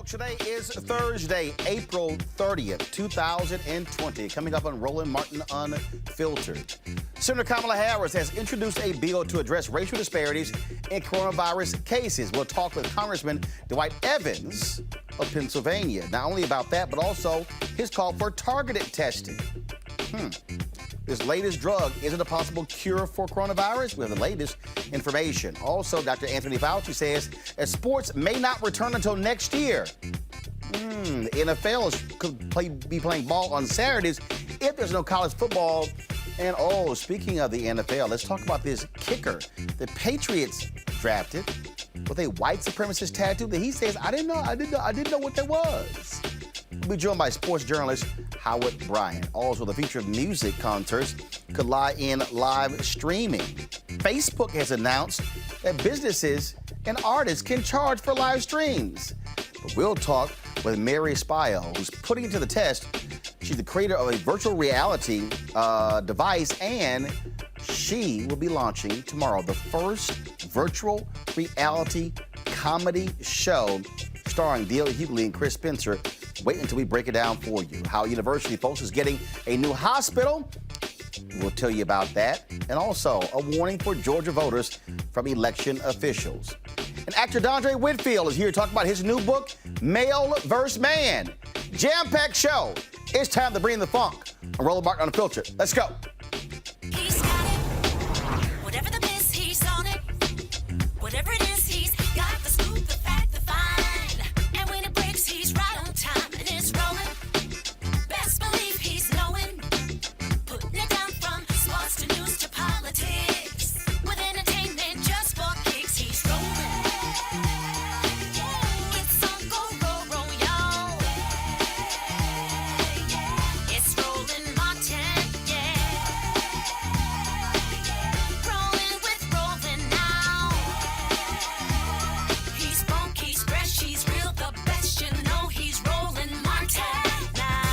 Folks, today is Thursday, April 30th, 2020. Coming up on Roland Martin Unfiltered. Senator Kamala Harris has introduced a bill to address racial disparities in coronavirus cases. We'll talk with Congressman Dwight Evans of Pennsylvania. Not only about that, but also his call for targeted testing. This latest drug, is it a possible cure for coronavirus? We have the latest information. Also, Dr. Anthony Fauci says that sports may not return until next year. The NFL could be playing ball on Saturdays if there's no college football. And speaking of the NFL, let's talk about this kicker the Patriots drafted with a white supremacist tattoo that he says, I didn't know what that was. We'll be joined by sports journalist Howard Bryant. Also, the future of music concerts could lie in live streaming. Facebook has announced that businesses and artists can charge for live streams. But we'll talk with Mary Spio, who's putting it to the test. She's the creator of a virtual reality device, and she will be launching tomorrow the first virtual reality comedy show starring D.L. Hughley and Chris Spencer. Wait until we break it down for you. Howard University, folks, is getting a new hospital. We'll tell you about that. And also a warning for Georgia voters from election officials. And actor Dondre Whitfield is here to talk about his new book, Male vs. Man. Jam-packed show. It's time to bring the funk. I'm Roland Martin Unfiltered. Let's go. He's got it. Whatever the miss, he's on it. Whatever it is, he's got the scoop, the fact, the find. And when it breaks, he's right on time. And it's rolling. Best believe he's knowing. Putting it down from sports to news to politics. With entertainment just for kicks, he's rolling. It's on go, y'all. It's Roland Martin, yeah. Rolling with Roland now. He's funk, he's fresh, he's real, the best, you know he's Roland Martin now.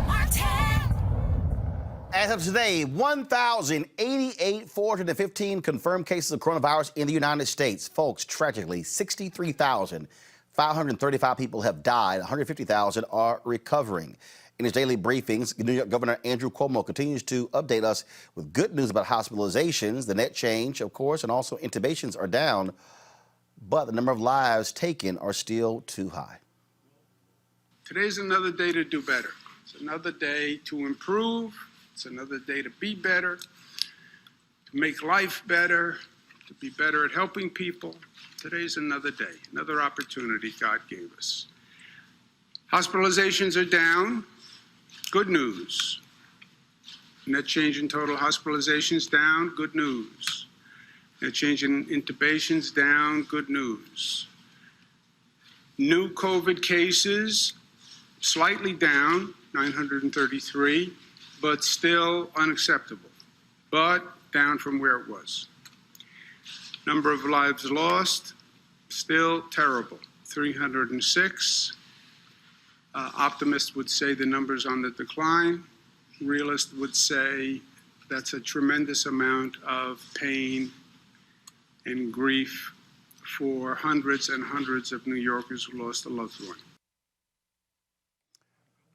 Martin. As of today, 1,088,415 confirmed cases of coronavirus in the United States. Folks, tragically, 63,535 people have died. 150,000 are recovering. In his daily briefings, New York Governor Andrew Cuomo continues to update us with good news about hospitalizations. The net change, of course, and also intubations are down, but the number of lives taken are still too high. Today's another day to do better. It's another day to improve. It's another day to be better, to make life better, to be better at helping people. Today's another day, another opportunity God gave us. Hospitalizations are down. Good news. Net change in total hospitalizations down. Good news. Net change in intubations down. Good news. New COVID cases slightly down, 933, but still unacceptable, but down from where it was. Number of lives lost, still terrible, 306. Optimists would say the number's on the decline. Realists would say that's a tremendous amount of pain and grief for hundreds and hundreds of New Yorkers who lost a loved one.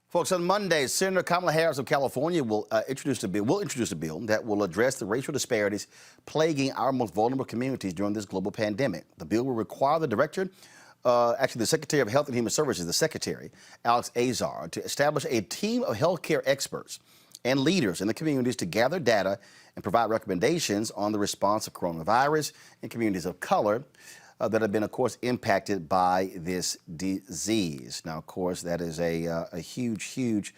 Folks, on Monday, Senator Kamala Harris of California will introduce a bill that will address the racial disparities plaguing our most vulnerable communities during this global pandemic. The bill will require the director, the Secretary of Health and Human Services, the Secretary, Alex Azar, to establish a team of healthcare experts and leaders in the communities to gather data and provide recommendations on the response of coronavirus in communities of color that have been, of course, impacted by this disease. Now, of course, that is a huge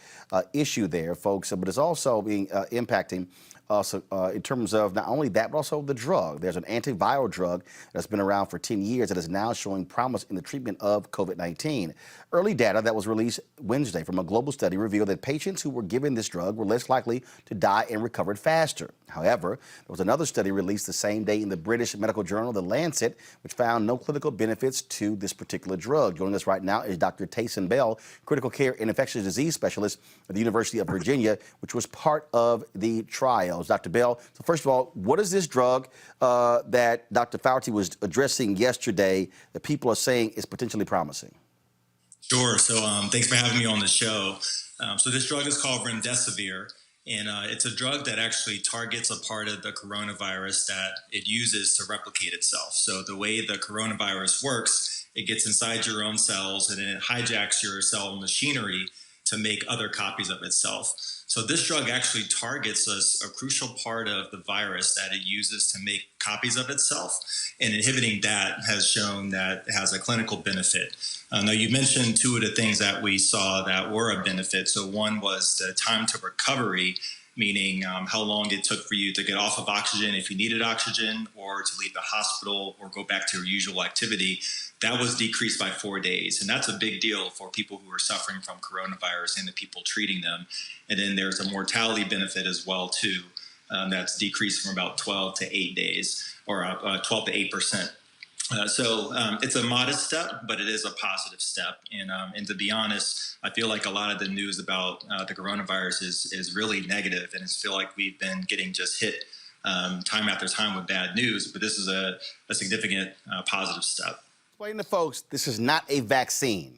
issue there, folks, but it's also being impacting us in terms of not only that, but also the drug. There's an antiviral drug that's been around for 10 years that is now showing promise in the treatment of COVID-19. Early data that was released Wednesday from a global study revealed that patients who were given this drug were less likely to die and recovered faster. However, there was another study released the same day in the British medical journal, The Lancet, which found found no clinical benefits to this particular drug. Joining us right now is Dr. Tayson Bell, critical care and infectious disease specialist at the University of Virginia, which was part of the trials. Dr. Bell, so first of all, what is this drug that Dr. Fauci was addressing yesterday that people are saying is potentially promising? Sure. So thanks for having me on the show. So this drug is called remdesivir, and it's a drug that actually targets a part of the coronavirus that it uses to replicate itself. So the way the coronavirus works, it gets inside your own cells and then it hijacks your cell machinery to make other copies of itself. So this drug actually targets a crucial part of the virus that it uses to make copies of itself, and inhibiting that has shown that it has a clinical benefit. Now, you mentioned two of the things that we saw that were a benefit. So one was the time to recovery, meaning how long it took for you to get off of oxygen if you needed oxygen, or to leave the hospital or go back to your usual activity. That was decreased by 4 days. And that's a big deal for people who are suffering from coronavirus and the people treating them. And then there's a mortality benefit as well, too. That's decreased from about 12 to 8 days, or 12 to 8%. So it's a modest step, but it is a positive step. And to be honest, I feel like a lot of the news about the coronavirus is really negative, and I feel like we've been getting just hit time after time with bad news. But this is a significant positive step. Explain to folks, this is not a vaccine.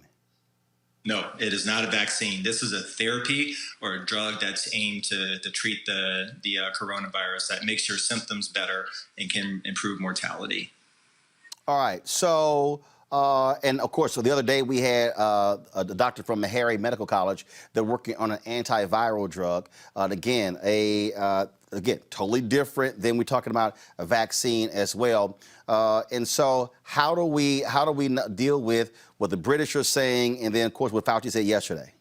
No, it is not a vaccine. This is a therapy or a drug that's aimed to treat the coronavirus that makes your symptoms better and can improve mortality. All right. So, and of course, so the other day we had a doctor from Meharry Medical College. They're working on an antiviral drug. Again, totally different than we're talking about a vaccine as well. And so, how do we deal with what the British are saying, and then of course what Fauci said yesterday?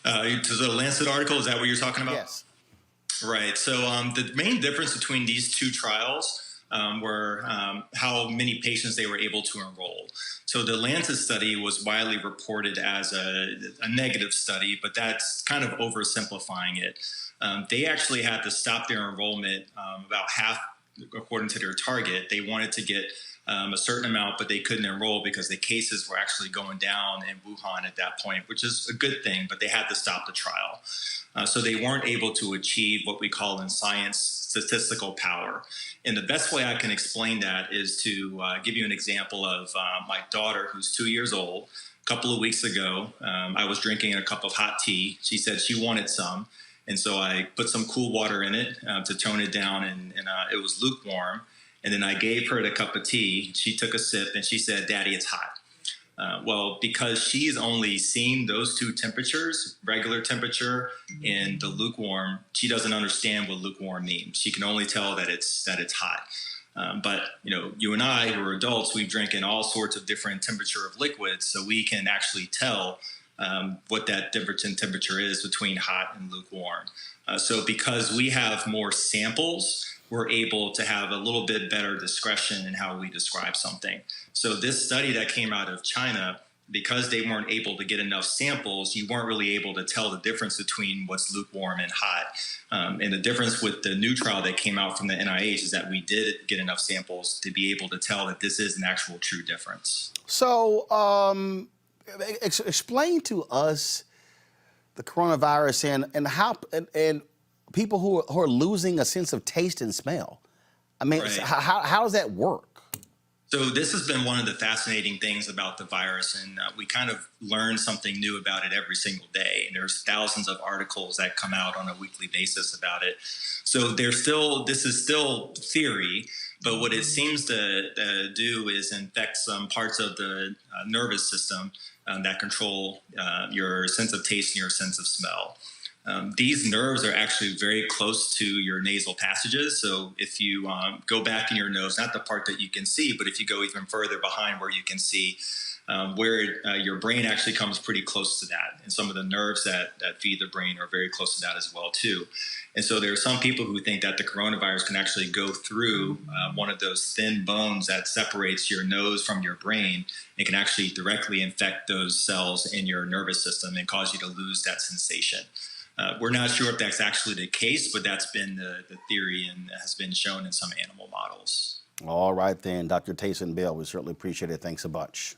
To the Lancet article, is that what you're talking about? Yes. Right. So the main difference between these two trials were how many patients they were able to enroll. So the Lancet study was widely reported as a negative study, but that's kind of oversimplifying it. They actually had to stop their enrollment about half according to their target. They wanted to get a certain amount, but they couldn't enroll because the cases were actually going down in Wuhan at that point, which is a good thing, but they had to stop the trial. So they weren't able to achieve what we call in science statistical power. And the best way I can explain that is to give you an example of my daughter, who's 2 years old. A couple of weeks ago, I was drinking a cup of hot tea. She said she wanted some. And so I put some cool water in it to tone it down, and it was lukewarm. And then I gave her the cup of tea. She took a sip and she said, "Daddy, it's hot." Well, because she's only seen those two temperatures, regular temperature and the lukewarm, she doesn't understand what lukewarm means. She can only tell that it's hot. But you and I, who are adults, we've drinking all sorts of different temperature of liquids, so we can actually tell what that difference in temperature is between hot and lukewarm. So because we have more samples, we're able to have a little bit better discretion in how we describe something. So this study that came out of China, because they weren't able to get enough samples, you weren't really able to tell the difference between what's lukewarm and hot. And the difference with the new trial that came out from the NIH is that we did get enough samples to be able to tell that this is an actual true difference. So, explain to us the coronavirus and how and people who are losing a sense of taste and smell. I mean, Right. how does that work? So this has been one of the fascinating things about the virus, and we kind of learn something new about it every single day. And there's thousands of articles that come out on a weekly basis about it. So this is still theory, but what it seems to do is infect some parts of the nervous system that control your sense of taste and your sense of smell. These nerves are actually very close to your nasal passages. So if you go back in your nose, not the part that you can see, but if you go even further behind where you can see, where your brain actually comes pretty close to that. And some of the nerves that feed the brain are very close to that as well, too. And so there are some people who think that the coronavirus can actually go through one of those thin bones that separates your nose from your brain and can actually directly infect those cells in your nervous system and cause you to lose that sensation. We're not sure if that's actually the case, but that's been the theory and has been shown in some animal models. All right, then, Dr. Tayson Bell, we certainly appreciate it. Thanks a bunch.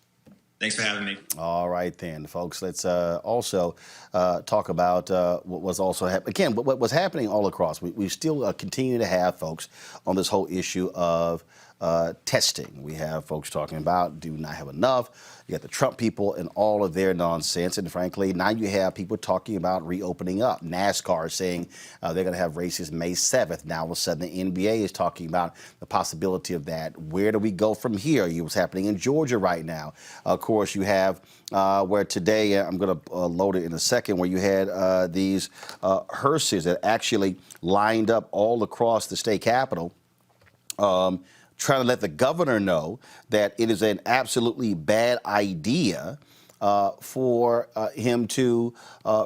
Thanks for having me. All right, then, folks. Let's also talk about what was also again what was happening all across. We still continue to have folks on this whole issue of testing. We have folks talking about do not have enough. You got the Trump people and all of their nonsense. And frankly, now you have people talking about reopening up. NASCAR saying they're going to have races May 7th. Now all of a sudden the NBA is talking about the possibility of that. Where do we go from here? What's happening in Georgia right now. Of course, you have where today, I'm going to load it in a second, where you had these hearses that actually lined up all across the state capitol. Trying to let the governor know that it is an absolutely bad idea for him to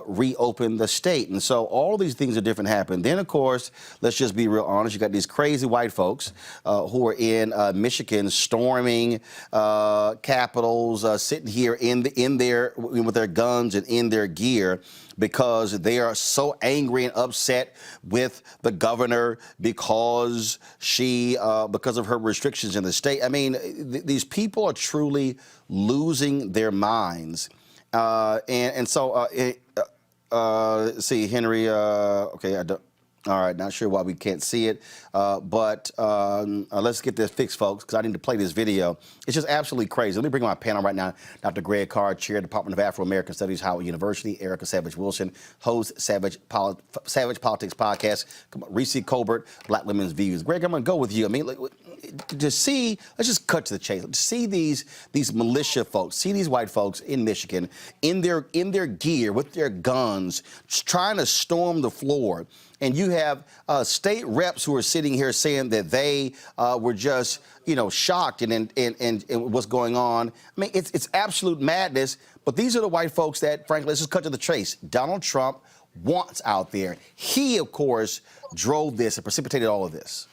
reopen the state. And so all these things are different happen. Then, of course, let's just be real honest. You got these crazy white folks who are in Michigan storming capitals, sitting here with their guns and in their gear, because they are so angry and upset with the governor because because of her restrictions in the state. I mean, these people are truly losing their minds. Let's see, Henry, okay, all right, not sure why we can't see it, but let's get this fixed, folks, because I need to play this video. It's just absolutely crazy. Let me bring my panel right now. Dr. Greg Carr, Chair, Department of Afro-American Studies, Howard University. Erica Savage-Wilson, host, Savage Politics Podcast. Reese Colbert, Black Women's Views. Greg, I'm going to go with you. I mean, let's just cut to the chase. See these militia folks, see these white folks in Michigan in their gear with their guns, trying to storm the floor. And you have state reps who are sitting here saying that they were just, shocked and what's going on. I mean, it's absolute madness. But these are the white folks that, frankly, let's just cut to the chase. Donald Trump wants out there. He, of course, drove this and precipitated all of this.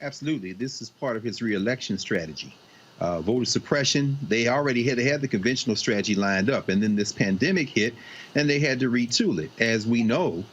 Absolutely. This is part of his reelection strategy. Voter suppression, they already had the conventional strategy lined up. And then this pandemic hit, and they had to retool it. As we know,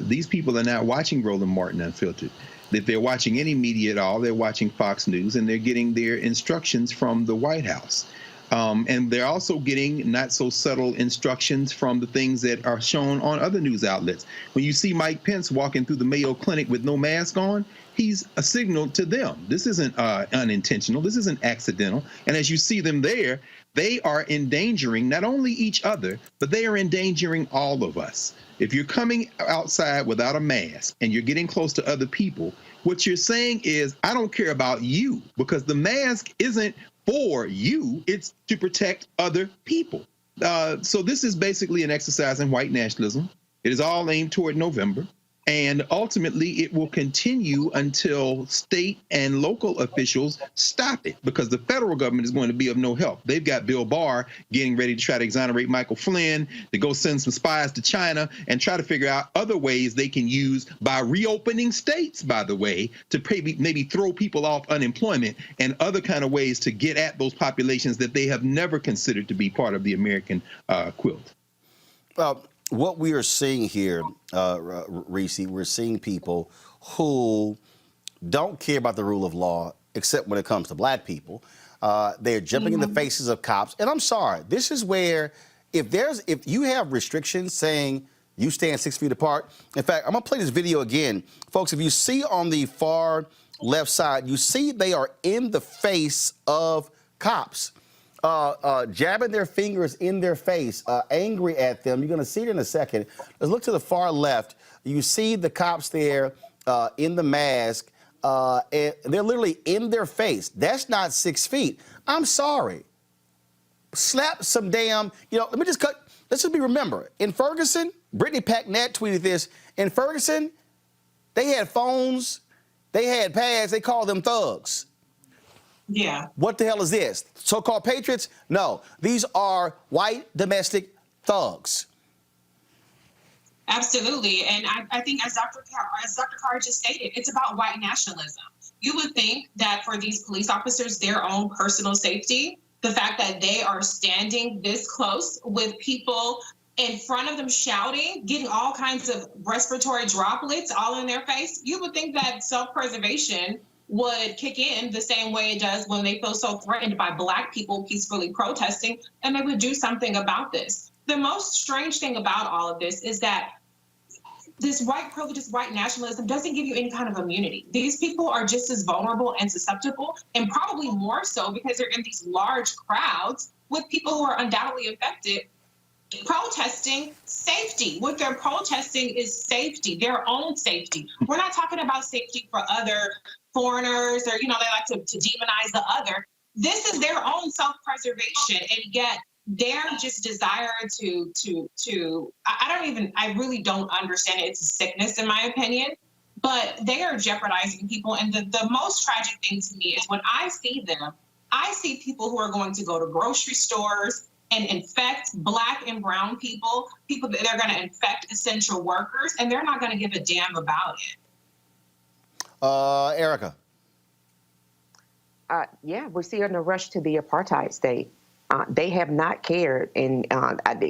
these people are not watching Roland Martin Unfiltered. If they're watching any media at all, they're watching Fox News, and they're getting their instructions from the White House. And they're also getting not so subtle instructions from the things that are shown on other news outlets. When you see Mike Pence walking through the Mayo Clinic with no mask on, he's a signal to them. This isn't unintentional. This isn't accidental. And as you see them there, they are endangering not only each other, but they are endangering all of us. If you're coming outside without a mask and you're getting close to other people, what you're saying is, I don't care about you, because the mask isn't for you, it's to protect other people. So this is basically an exercise in white nationalism. It is all aimed toward November. And ultimately, it will continue until state and local officials stop it, because the federal government is going to be of no help. They've got Bill Barr getting ready to try to exonerate Michael Flynn, to go send some spies to China and try to figure out other ways they can use, by reopening states, by the way, to maybe throw people off unemployment and other kind of ways to get at those populations that they have never considered to be part of the American quilt. Well, what we are seeing here, Reese, we're seeing people who don't care about the rule of law, except when it comes to black people. They're jumping in the faces of cops. And I'm sorry, this is where if you have restrictions saying you stand 6 feet apart. In fact, I'm going to play this video again. Folks, if you see on the far left side, you see they are in the face of cops. Jabbing their fingers in their face, angry at them. You're going to see it in a second. Let's look to the far left. You see the cops there in the mask, and they're literally in their face. That's not 6 feet. I'm sorry. Slap some damn, let me just cut. Let's just remember, in Ferguson, Brittany Packnett tweeted this. In Ferguson, they had phones, they had pads, they called them thugs. Yeah. What the hell is this? So-called patriots? No, these are white domestic thugs. Absolutely. And I think as Dr. Carr just stated, it's about white nationalism. You would think that for these police officers, their own personal safety, the fact that they are standing this close with people in front of them shouting, getting all kinds of respiratory droplets all in their face, you would think that self-preservation would kick in the same way it does when they feel so threatened by Black people peacefully protesting, and they would do something about this. The most strange thing about all of this is that this white privilege, this white nationalism doesn't give you any kind of immunity. These people are just as vulnerable and susceptible, and probably more so because they're in these large crowds with people who are undoubtedly affected, protesting safety. What they're protesting is safety, their own safety. We're not talking about safety for other foreigners, or, they like to demonize the other. This is their own self-preservation, and yet their just desire I really don't understand it. It's a sickness, in my opinion, but they are jeopardizing people. And the most tragic thing to me is when I see them, I see people who are going to go to grocery stores and infect Black and brown people that they're going to infect essential workers, and they're not going to give a damn about it. Erica. Yeah, we're seeing a rush to the apartheid state. They have not cared, and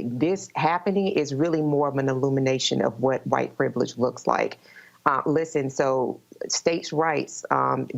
this happening is really more of an illumination of what white privilege looks like. Listen, so states' rights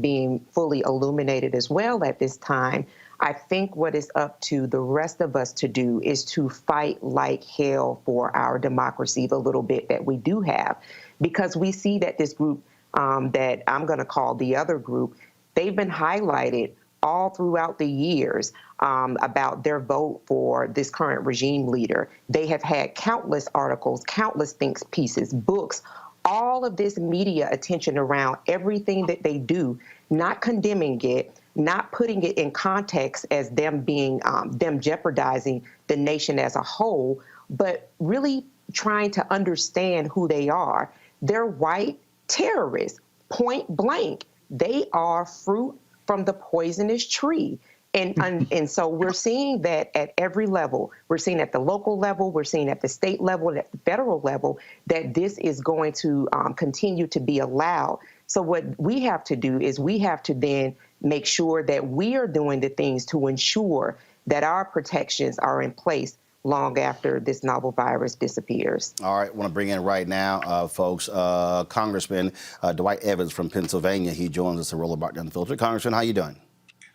being fully illuminated as well at this time, I think what is up to the rest of us to do is to fight like hell for our democracy, the little bit that we do have, because we see that this group that I'm going to call the other group, they've been highlighted all throughout the years about their vote for this current regime leader. They have had countless articles, countless think pieces, books, all of this media attention around everything that they do, not condemning it, not putting it in context as them being, them jeopardizing the nation as a whole, but really trying to understand who they are. They're white terrorists, point blank. They are fruit from the poisonous tree. And so we're seeing that at every level. We're seeing at the local level, we're seeing at the state level, and at the federal level, that this is going to continue to be allowed. So what we have to do is we have to then make sure that we are doing the things to ensure that our protections are in place long after this novel virus disappears. All right, I want to bring in right now, folks, Congressman Dwight Evans from Pennsylvania. He joins us at Roland Unfiltered. Congressman, how you doing?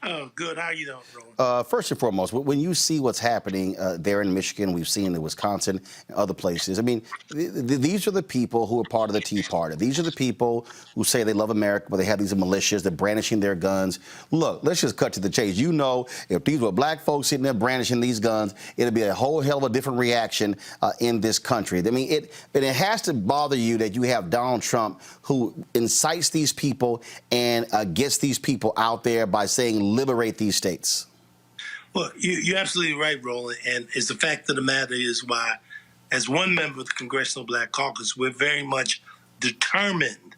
Oh, good. How you doing, Roland? First and foremost, when you see what's happening there in Michigan, we've seen in Wisconsin and other places. I mean, these are the people who are part of the Tea Party. These are the people who say they love America, but they have these militias. They're brandishing their guns. Look, let's just cut to the chase. You know, if these were Black folks sitting there brandishing these guns, it'd be a whole hell of a different reaction in this country. I mean, it has to bother you that you have Donald Trump who incites these people and gets these people out there by saying liberate these states. Well, you're absolutely right, Roland. And it's the fact of the matter is why, as one member of the Congressional Black Caucus, we're very much determined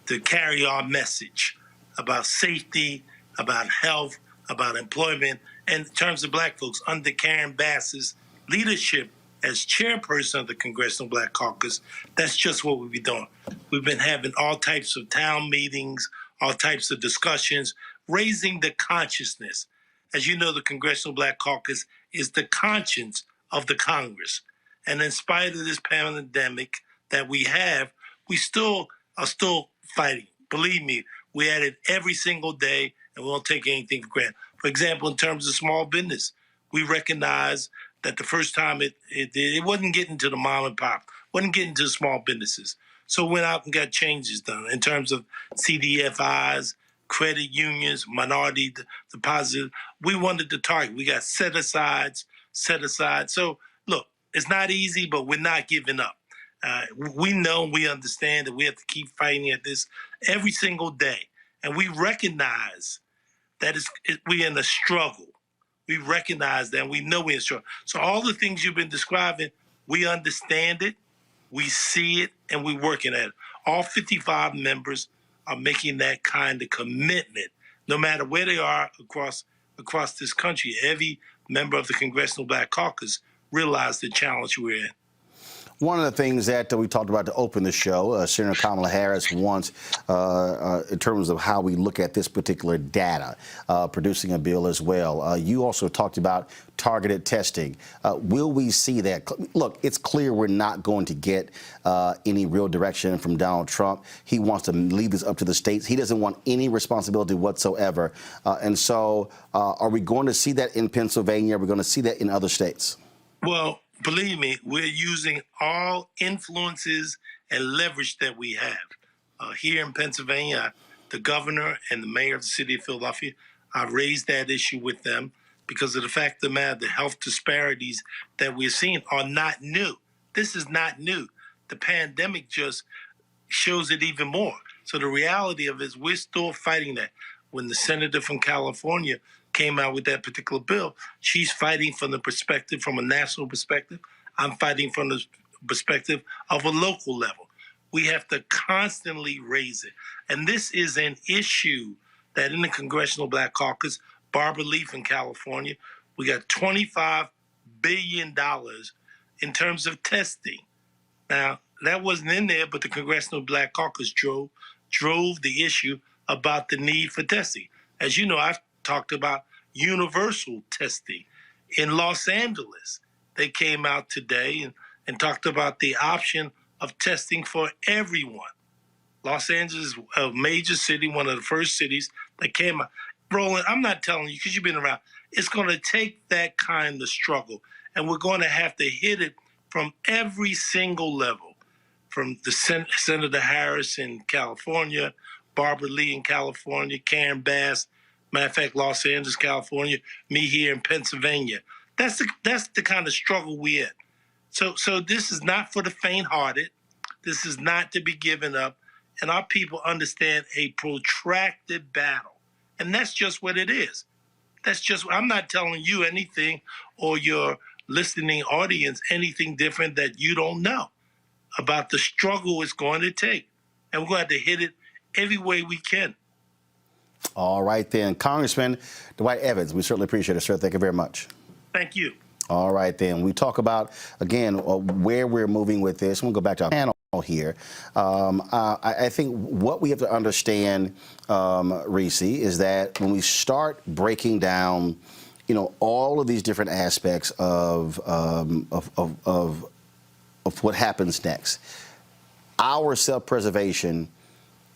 to carry our message about safety, about health, about employment. And in terms of Black folks, under Karen Bass's leadership as chairperson of the Congressional Black Caucus, that's just what we've been doing. We've been having all types of town meetings, all types of discussions, raising the consciousness. As you know, the Congressional Black Caucus is the conscience of the Congress. And in spite of this pandemic that we have, we are still fighting. Believe me, we're at it every single day, and we won't take anything for granted. For example, in terms of small business, we recognize that the first time it wasn't getting to the mom and pop, wasn't getting to small businesses. So we went out and got changes done in terms of CDFIs, credit unions, minority deposits. We wanted to target. We got set aside. So look, it's not easy, but we're not giving up. We know, we understand that we have to keep fighting at this every single day. And we recognize that we're in a struggle. We recognize that, and we know we're in a struggle. So all the things you've been describing, we understand it, we see it, and we're working at it. All 55 members are making that kind of commitment, no matter where they are across this country. Every member of the Congressional Black Caucus realized the challenge we're in. One of the things that we talked about to open the show, Senator Kamala Harris wants, in terms of how we look at this particular data, producing a bill as well. You also talked about targeted testing. Will we see that? Look, it's clear we're not going to get any real direction from Donald Trump. He wants to leave this up to the states. He doesn't want any responsibility whatsoever. And so are we going to see that in Pennsylvania? Are we going to see that in other states? Well, believe me, we're using all influences and leverage that we have. Here in Pennsylvania, the governor and the mayor of the city of Philadelphia, I've raised that issue with them because of the fact of the matter, the health disparities that we're seeing are not new. This is not new. The pandemic just shows it even more. So the reality of it is we're still fighting that. When the senator from California came out with that particular bill, she's fighting from the perspective, from a national perspective. I'm fighting from the perspective of a local level. We have to constantly raise it. And this is an issue that in the Congressional Black Caucus, Barbara Lee from California, we got $25 billion in terms of testing. Now, that wasn't in there, but the Congressional Black Caucus drove the issue about the need for testing. As you know, I've talked about universal testing. In Los Angeles, they came out today and talked about the option of testing for everyone. Los Angeles, a major city, one of the first cities that came out. Roland, I'm not telling you, because you've been around, it's going to take that kind of struggle, and we're going to have to hit it from every single level, from the Senator Harris in California, Barbara Lee in California, Karen Bass, matter of fact, Los Angeles, California, me here in Pennsylvania. That's the kind of struggle we're in. So this is not for the faint-hearted. This is not to be given up. And our people understand a protracted battle. And that's just what it is. I'm not telling you anything or your listening audience anything different that you don't know about the struggle it's going to take. And we're going to have to hit it every way we can. All right, then. Congressman Dwight Evans, we certainly appreciate it, sir. Thank you very much. Thank you. All right, then. We talk about, again, where we're moving with this. We'll go back to our panel here. I think what we have to understand, Reese, is that when we start breaking down, all of these different aspects of what happens next, our self-preservation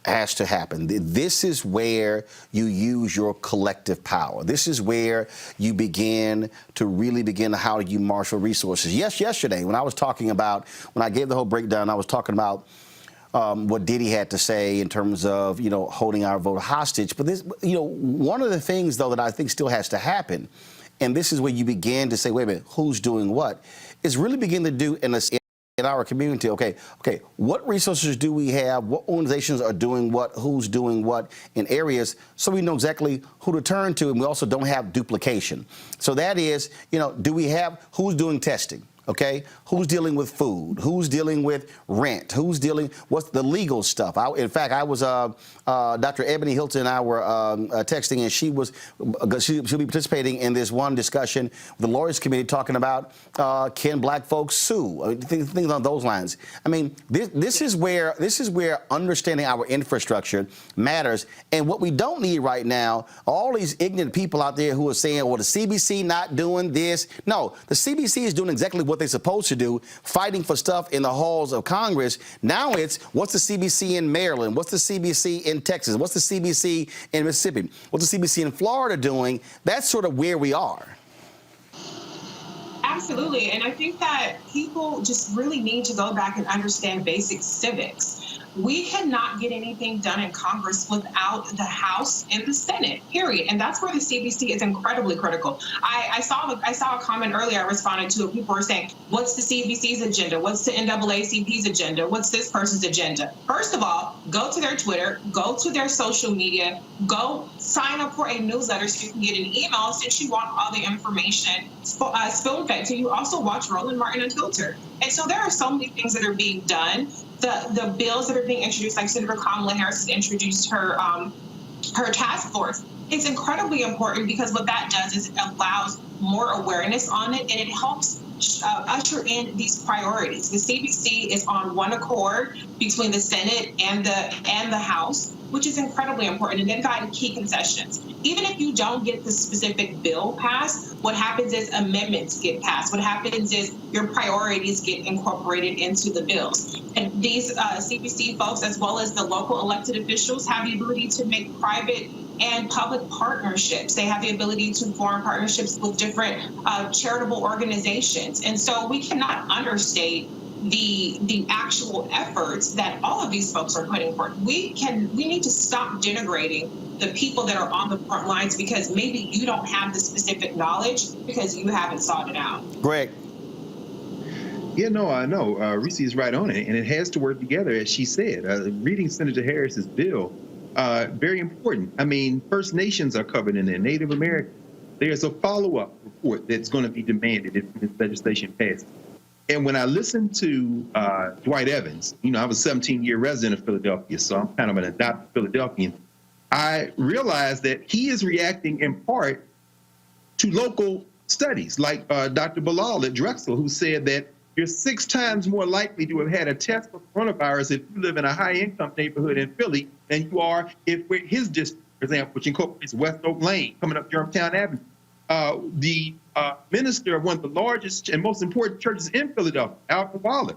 has to happen. This is where you use your collective power. This is where you begin how you marshal resources. Yes, yesterday when I gave the whole breakdown, I was talking about what Diddy had to say in terms of, holding our vote hostage. But this, one of the things though that I think still has to happen, and this is where you begin to say, wait a minute, who's doing what, is really begin to do in our community. Okay, what resources do we have? What organizations are doing what? Who's doing what in areas, so we know exactly who to turn to, and we also don't have duplication. So that is, do we have who's doing testing? Okay, who's dealing with food? Who's dealing with rent? What's the legal stuff? In fact, I was Dr. Ebony Hilton and I were texting, and she'll be participating in this one discussion with the Lawyers Committee talking about can black folks sue? Things along those lines. I mean, this is where understanding our infrastructure matters. And what we don't need right now, all these ignorant people out there who are saying, well, the CBC not doing this. No, the CBC is doing exactly what they're supposed to do, fighting for stuff in the halls of Congress. Now it's, what's the CBC in Maryland? What's the CBC in Texas? What's the CBC in Mississippi? What's the CBC in Florida doing? That's sort of where we are. Absolutely. And I think that people just really need to go back and understand basic civics. We cannot get anything done in Congress without the House and the Senate, period. And that's where the CBC is incredibly critical. I saw a comment earlier I responded to it. People were saying, what's the CBC's agenda? What's the NAACP's agenda? What's this person's agenda? First of all, go to their Twitter, go to their social media, go sign up for a newsletter so you can get an email since you want all the information spoon-fed. So you also watch Roland Martin Unfiltered. And so there are so many things that are being done. The bills that are being introduced, like Senator Kamala Harris has introduced her task force, is incredibly important because what that does is it allows more awareness on it, and it helps usher in these priorities. The CBC is on one accord between the Senate and the House, which is incredibly important, and they've gotten key concessions. Even if you don't get the specific bill passed, what happens is amendments get passed. What happens is your priorities get incorporated into the bills. And these CBC folks, as well as the local elected officials, have the ability to make private and public partnerships. They have the ability to form partnerships with different charitable organizations. And so we cannot understate the actual efforts that all of these folks are putting forth. We need to stop denigrating the people that are on the front lines because maybe you don't have the specific knowledge because you haven't sought it out. Greg. Yeah, no, I know. Reese is right on it, and it has to work together, as she said. Reading Senator Harris's bill, very important. I mean, First Nations are covered in there, Native Americans. There's a follow-up report that's going to be demanded if this legislation passes. And when I listened to Dwight Evans, you know, I was a 17-year resident of Philadelphia, so I'm kind of an adopted Philadelphian. I realized that he is reacting in part to local studies, like Dr. Bilal at Drexel, who said that you're 6 times more likely to have had a test for coronavirus if you live in a high-income neighborhood in Philly than you are if his district, for example, which incorporates West Oak Lane, coming up Germantown Avenue. The minister of one of the largest and most important churches in Philadelphia, Alfred Waller,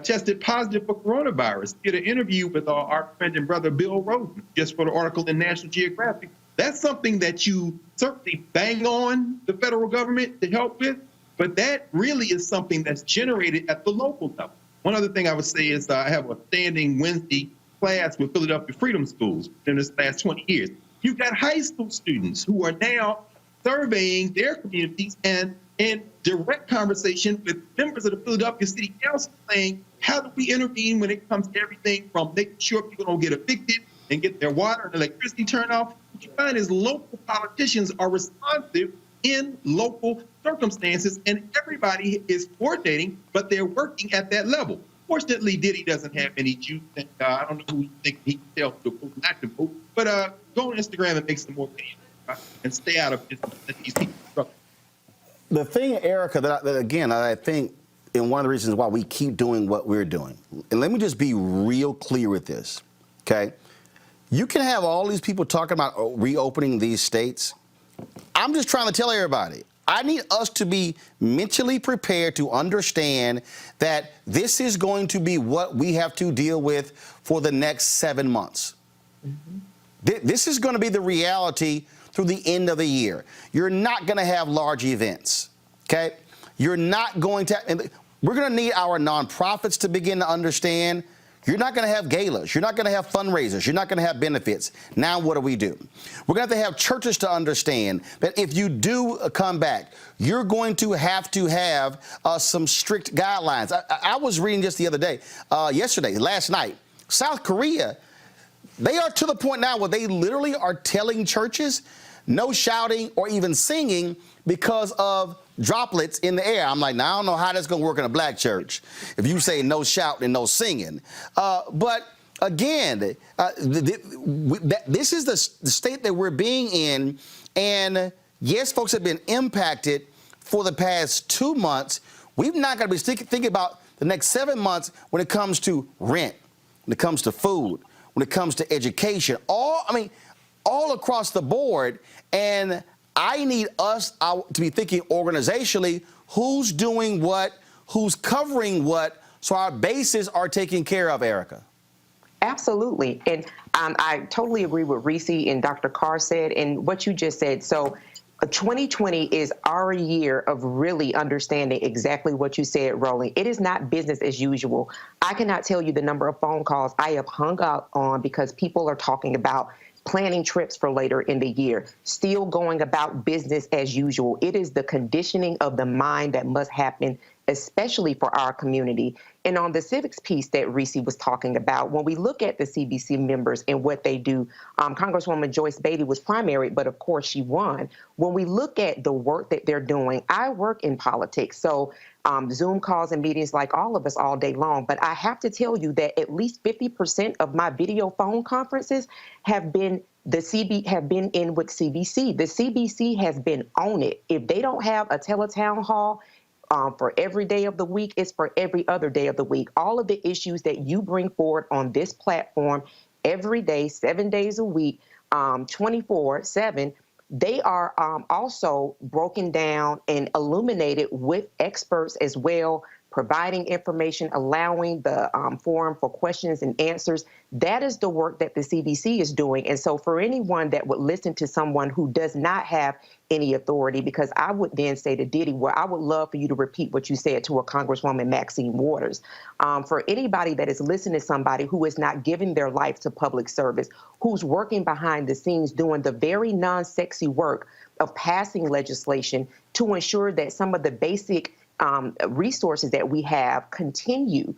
tested positive for coronavirus. Did an interview with our friend and brother Bill Roland just for the article in National Geographic. That's something that you certainly bang on the federal government to help with, but that really is something that's generated at the local level. One other thing I would say is I have a standing Wednesday class with Philadelphia Freedom Schools in this last 20 years. You've got high school students who are now surveying their communities and in direct conversation with members of the Philadelphia City Council saying, how do we intervene when it comes to everything from making sure people don't get evicted and get their water and electricity turned off? What you find is local politicians are responsive in local circumstances, and everybody is coordinating, but they're working at that level. Fortunately, Diddy doesn't have any juice, and I don't know who you think he can tell to vote, not to vote, but go on Instagram and make some more videos and stay out of these people struggle. The thing, Erica, that again, I think, and one of the reasons why we keep doing what we're doing, and let me just be real clear with this, okay? You can have all these people talking about reopening these states. I'm just trying to tell everybody, I need us to be mentally prepared to understand that this is going to be what we have to deal with for the next 7 months. Mm-hmm. This is going to be the reality through the end of the year. You're not going to have large events, okay? You're not going to, and we're going to need our nonprofits to begin to understand you're not going to have galas. You're not going to have fundraisers. You're not going to have benefits. Now what do? We're going to have churches to understand that if you do come back, you're going to have some strict guidelines. I was reading just the other day, last night, South Korea, they are to the point now where they literally are telling churches no shouting or even singing because of droplets in the air. I'm like, now I don't know how that's going to work in a black church if you say no shouting and no singing. But again, this is the state that we're being in. And yes, folks have been impacted for the past 2 months. We've not got to be thinking about the next 7 months when it comes to rent, when it comes to food, when it comes to education, all across the board. And I need us to be thinking organizationally, who's doing what, who's covering what, so our bases are taken care of, Erica. Absolutely. And I totally agree with Reese and Dr. Carr said and what you just said. So 2020 is our year of really understanding exactly what you said, Roland. It is not business as usual. I cannot tell you the number of phone calls I have hung up on because people are talking about planning trips for later in the year, still going about business as usual. It is the conditioning of the mind that must happen, especially for our community. And on the civics piece that Reese was talking about, when we look at the CBC members and what they do, Congresswoman Joyce Beatty was primary, but of course she won. When we look at the work that they're doing, I work in politics, so Zoom calls and meetings like all of us all day long. But I have to tell you that at least 50% of my video phone conferences have been in with CBC. The CBC has been on it. If they don't have a teletown hall for every day of the week. It's for every other day of the week. All of the issues that you bring forward on this platform every day, 7 days a week, 24/7, they are also broken down and illuminated with experts as well, providing information, allowing the forum for questions and answers. That is the work that the CDC is doing. And so for anyone that would listen to someone who does not have any authority, because I would then say to Diddy, well, I would love for you to repeat what you said to a Congresswoman Maxine Waters. For anybody that is listening to somebody who is not giving their life to public service, who's working behind the scenes doing the very non-sexy work of passing legislation to ensure that some of the basic resources that we have continue,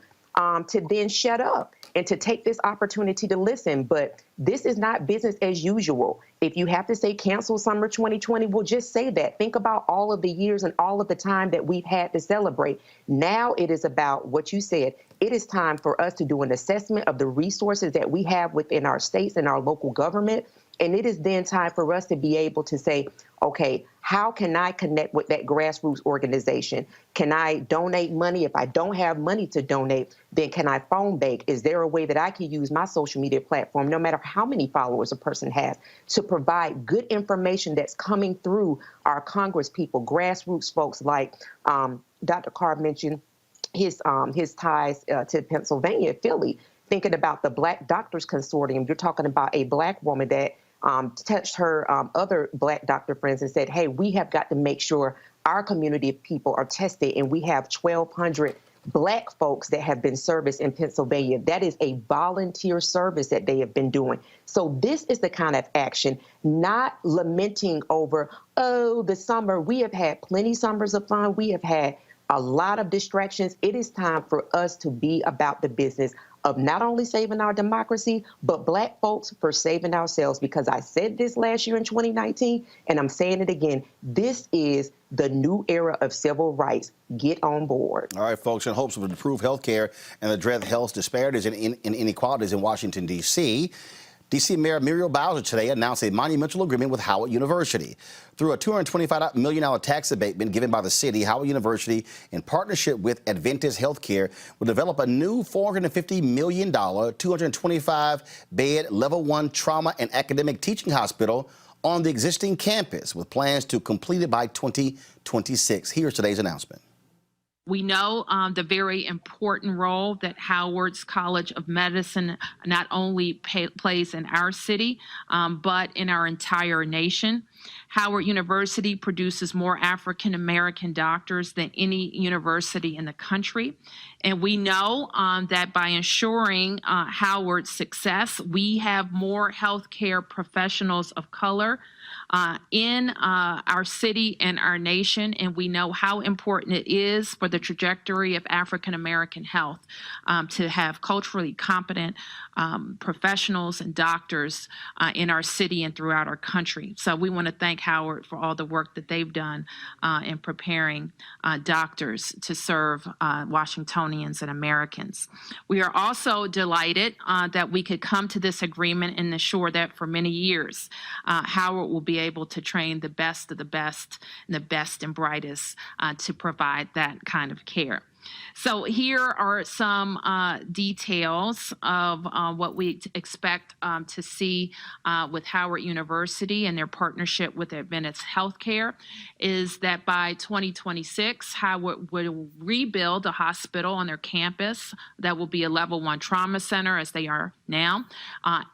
to then shut up and to take this opportunity to listen. But this is not business as usual. If you have to say cancel summer 2020, well, just say that. Think about all of the years and all of the time that we've had to celebrate. Now it is about what you said. It is time for us to do an assessment of the resources that we have within our states and our local government. And it is then time for us to be able to say, okay, how can I connect with that grassroots organization? Can I donate money? If I don't have money to donate, then can I phone bank? Is there a way that I can use my social media platform, no matter how many followers a person has, to provide good information that's coming through our Congress people, grassroots folks like Dr. Carr mentioned his ties to Pennsylvania, Philly, thinking about the Black Doctors Consortium. You're talking about a Black woman that touched her other Black doctor friends and said, hey, we have got to make sure our community of people are tested. And we have 1,200 Black folks that have been serviced in Pennsylvania. That is a volunteer service that they have been doing. So this is the kind of action, not lamenting over, oh, the summer. We have had plenty summers of fun. We have had a lot of distractions. It is time for us to be about the business of not only saving our democracy, but Black folks for saving ourselves. Because I said this last year in 2019, and I'm saying it again, this is the new era of civil rights. Get on board. All right, folks, in hopes of improved health care and address health disparities and inequalities in Washington, D.C., D.C. Mayor Muriel Bowser today announced a monumental agreement with Howard University. Through a $225 million tax abatement given by the city, Howard University, in partnership with Adventist Healthcare, will develop a new $450 million, 225-bed Level 1 trauma and academic teaching hospital on the existing campus, with plans to complete it by 2026. Here's today's announcement. We know the very important role that Howard's College of Medicine not only plays in our city, but in our entire nation. Howard University produces more African American doctors than any university in the country. And we know that by ensuring Howard's success, we have more healthcare professionals of color in our city and our nation, and we know how important it is for the trajectory of African American health to have culturally competent professionals and doctors in our city and throughout our country. So we want to thank Howard for all the work that they've done in preparing doctors to serve Washingtonians and Americans. We are also delighted that we could come to this agreement and ensure that for many years, Howard will be able to train the best of the best and the best and brightest to provide that kind of care. So here are some details of what we expect to see with Howard University and their partnership with Adventist Healthcare is that by 2026, Howard will rebuild a hospital on their campus that will be a Level 1 trauma center as they are now.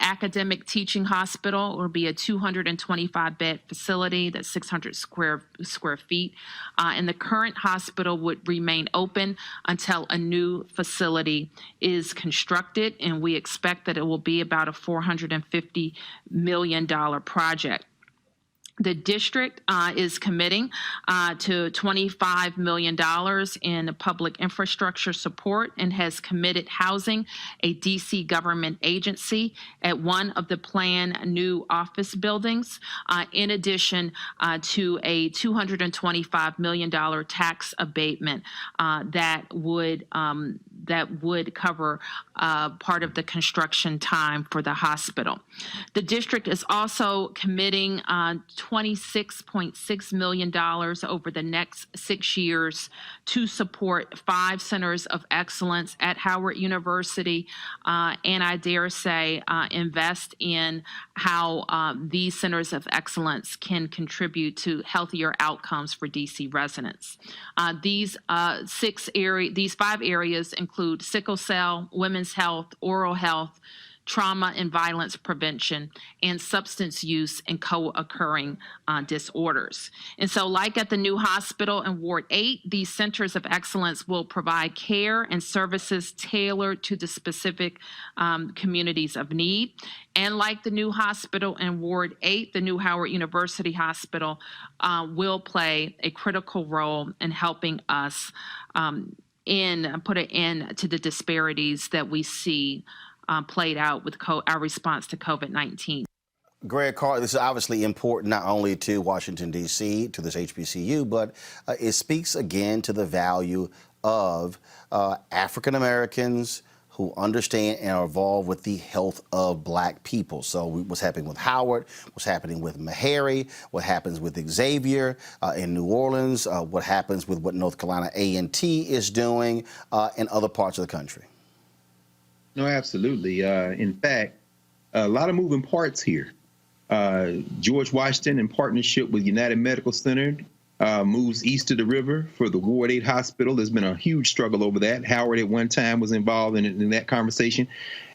Academic teaching hospital will be a 225-bed facility that's 600 square feet. And the current hospital would remain open until a new facility is constructed, and we expect that it will be about a $450 million project. The district is committing to $25 million in public infrastructure support and has committed housing a DC government agency at one of the planned new office buildings, in addition to a $225 million tax abatement that would cover part of the construction time for the hospital. The district is also committing $26.6 million over the next 6 years to support 5 centers of excellence at Howard University, and I dare say invest in how these centers of excellence can contribute to healthier outcomes for DC residents. These 5 areas include sickle cell, women's health, oral health, trauma and violence prevention, and substance use and co-occurring disorders. And so like at the new hospital in Ward 8, these centers of excellence will provide care and services tailored to the specific communities of need. And like the new hospital in Ward 8, the new Howard University Hospital will play a critical role in helping us put an end to the disparities that we see played out with our response to COVID-19. Greg Carr, this is obviously important not only to Washington, D.C., to this HBCU, but it speaks again to the value of African Americans who understand and are involved with the health of Black people. So what's happening with Howard, what's happening with Meharry, what happens with Xavier in New Orleans, what happens with what North Carolina A&T is doing in other parts of the country. No, absolutely. In fact, a lot of moving parts here. George Washington, in partnership with United Medical Center, moves east of the river for the Ward 8 hospital. There's been a huge struggle over that. Howard at one time was involved in that conversation.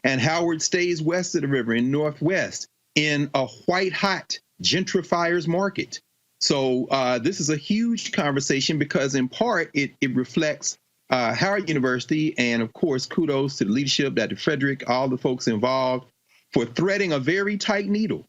And Howard stays west of the river in Northwest in a white-hot gentrifiers market. So this is a huge conversation because in part it reflects Howard University, and of course, kudos to the leadership, Dr. Frederick, all the folks involved, for threading a very tight needle.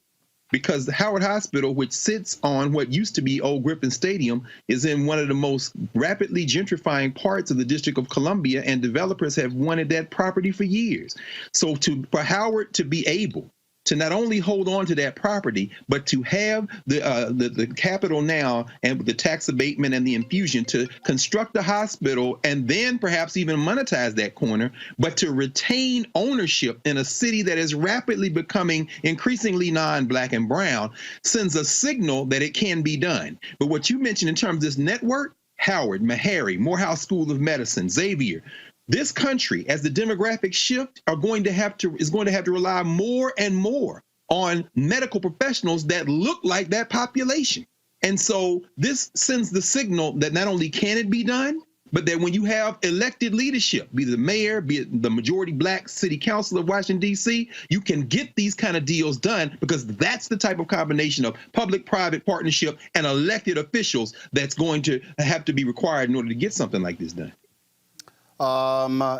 Because the Howard Hospital, which sits on what used to be Old Griffin Stadium, is in one of the most rapidly gentrifying parts of the District of Columbia, and developers have wanted that property for years. So for Howard to be able to not only hold on to that property, but to have the capital now and with the tax abatement and the infusion to construct a hospital and then perhaps even monetize that corner, but to retain ownership in a city that is rapidly becoming increasingly non-Black and brown sends a signal that it can be done. But what you mentioned in terms of this network, Howard, Meharry, Morehouse School of Medicine, Xavier, this country, as the demographics shift, is going to have to rely more and more on medical professionals that look like that population. And so this sends the signal that not only can it be done, but that when you have elected leadership, be it the mayor, be it the majority Black city council of Washington, D.C., you can get these kind of deals done because that's the type of combination of public-private partnership and elected officials that's going to have to be required in order to get something like this done.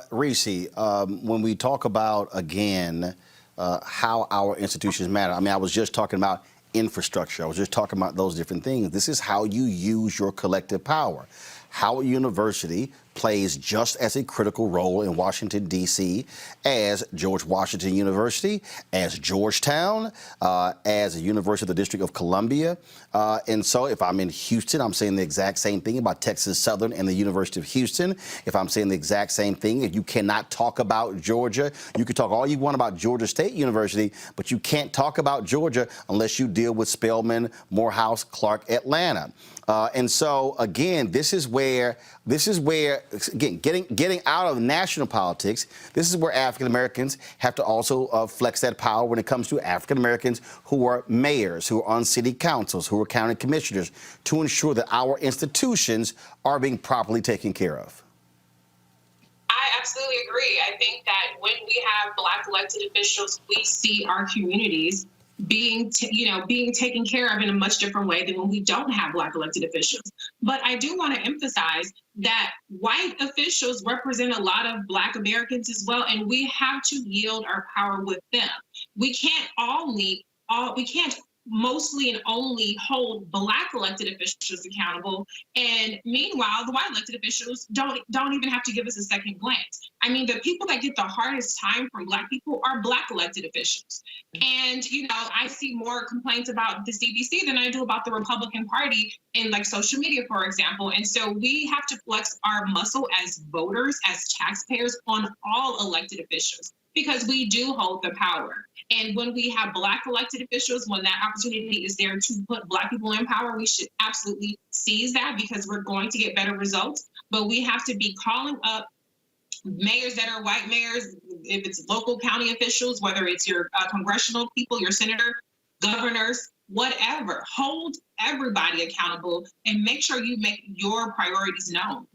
Reese, when we talk about, again, how our institutions matter, I mean, I was just talking about infrastructure. I was just talking about those different things. This is how you use your collective power. Howard University plays just as a critical role in Washington, D.C. as George Washington University, as Georgetown, as a University of the District of Columbia. And so if I'm in Houston, I'm saying the exact same thing about Texas Southern and the University of Houston. If I'm saying the exact same thing, if you cannot talk about Georgia, you can talk all you want about Georgia State University, but you can't talk about Georgia unless you deal with Spelman, Morehouse, Clark, Atlanta. And so, again, this is where, again, getting out of national politics, this is where African Americans have to also flex that power when it comes to African Americans who are mayors, who are on city councils, who are county commissioners, to ensure that our institutions are being properly taken care of. I absolutely agree. I think that when we have Black elected officials, we see our communities being taken care of in a much different way than when we don't have Black elected officials. But I do want to emphasize that white officials represent a lot of Black Americans as well, and we have to yield our power with them. We can't mostly and only hold Black elected officials accountable, and meanwhile the white elected officials don't even have to give us a second glance. I mean, the people that get the hardest time from Black people are Black elected officials. And I see more complaints about the CDC than I do about the Republican Party in like social media, for example. And so we have to flex our muscle as voters, as taxpayers, on all elected officials. because we do hold the power. And when we have Black elected officials, when that opportunity is there to put Black people in power, we should absolutely seize that, because we're going to get better results. But we have to be calling up mayors that are white mayors, if it's local county officials, whether it's your congressional people, your senator, governors, whatever. Hold everybody accountable and make sure you make your priorities known.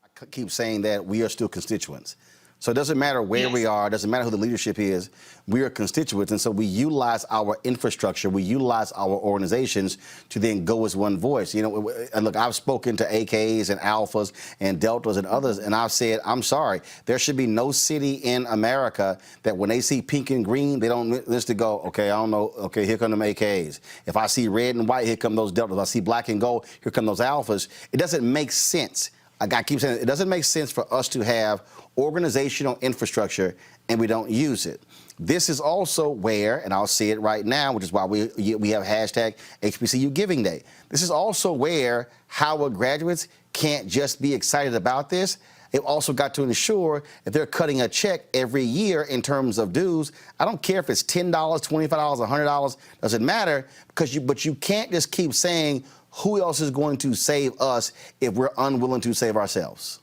I keep saying that we are still constituents. So it doesn't matter where we are, it doesn't matter who the leadership is, we are constituents. And so we utilize our infrastructure, we utilize our organizations to then go as one voice. You know, and look, I've spoken to AKs and Alphas and Deltas and others, and I've said, I'm sorry, there should be no city in America that when they see pink and green, they don't just to go, okay, I don't know, okay, here come them AKs. If I see red and white, here come those Deltas. If I see black and gold, here come those Alphas. It doesn't make sense. I keep saying it doesn't make sense for us to have organizational infrastructure and we don't use it. This is also where, and I'll say it right now, which is why we have hashtag HBCU Giving Day. This is also where Howard graduates can't just be excited about this. They've also got to ensure that they're cutting a check every year in terms of dues. I don't care if it's $10, $25, $100, doesn't matter, but you can't just keep saying who else is going to save us if we're unwilling to save ourselves.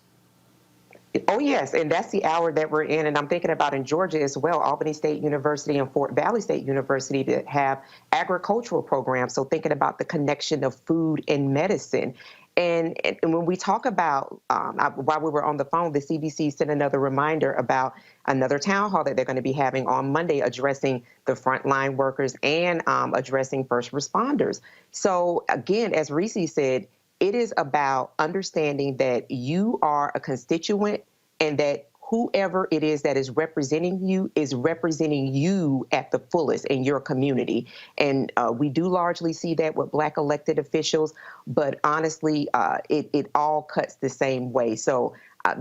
Oh, yes, and that's the hour that we're in, and I'm thinking about in Georgia as well, Albany State University and Fort Valley State University that have agricultural programs, so thinking about the connection of food and medicine. And when we talk about, while we were on the phone, the CDC sent another reminder about another town hall that they're going to be having on Monday addressing the frontline workers and addressing first responders. So again, as Reese said, it is about understanding that you are a constituent and that whoever it is that is representing you at the fullest in your community. And we do largely see that with Black elected officials, but honestly, it all cuts the same way. So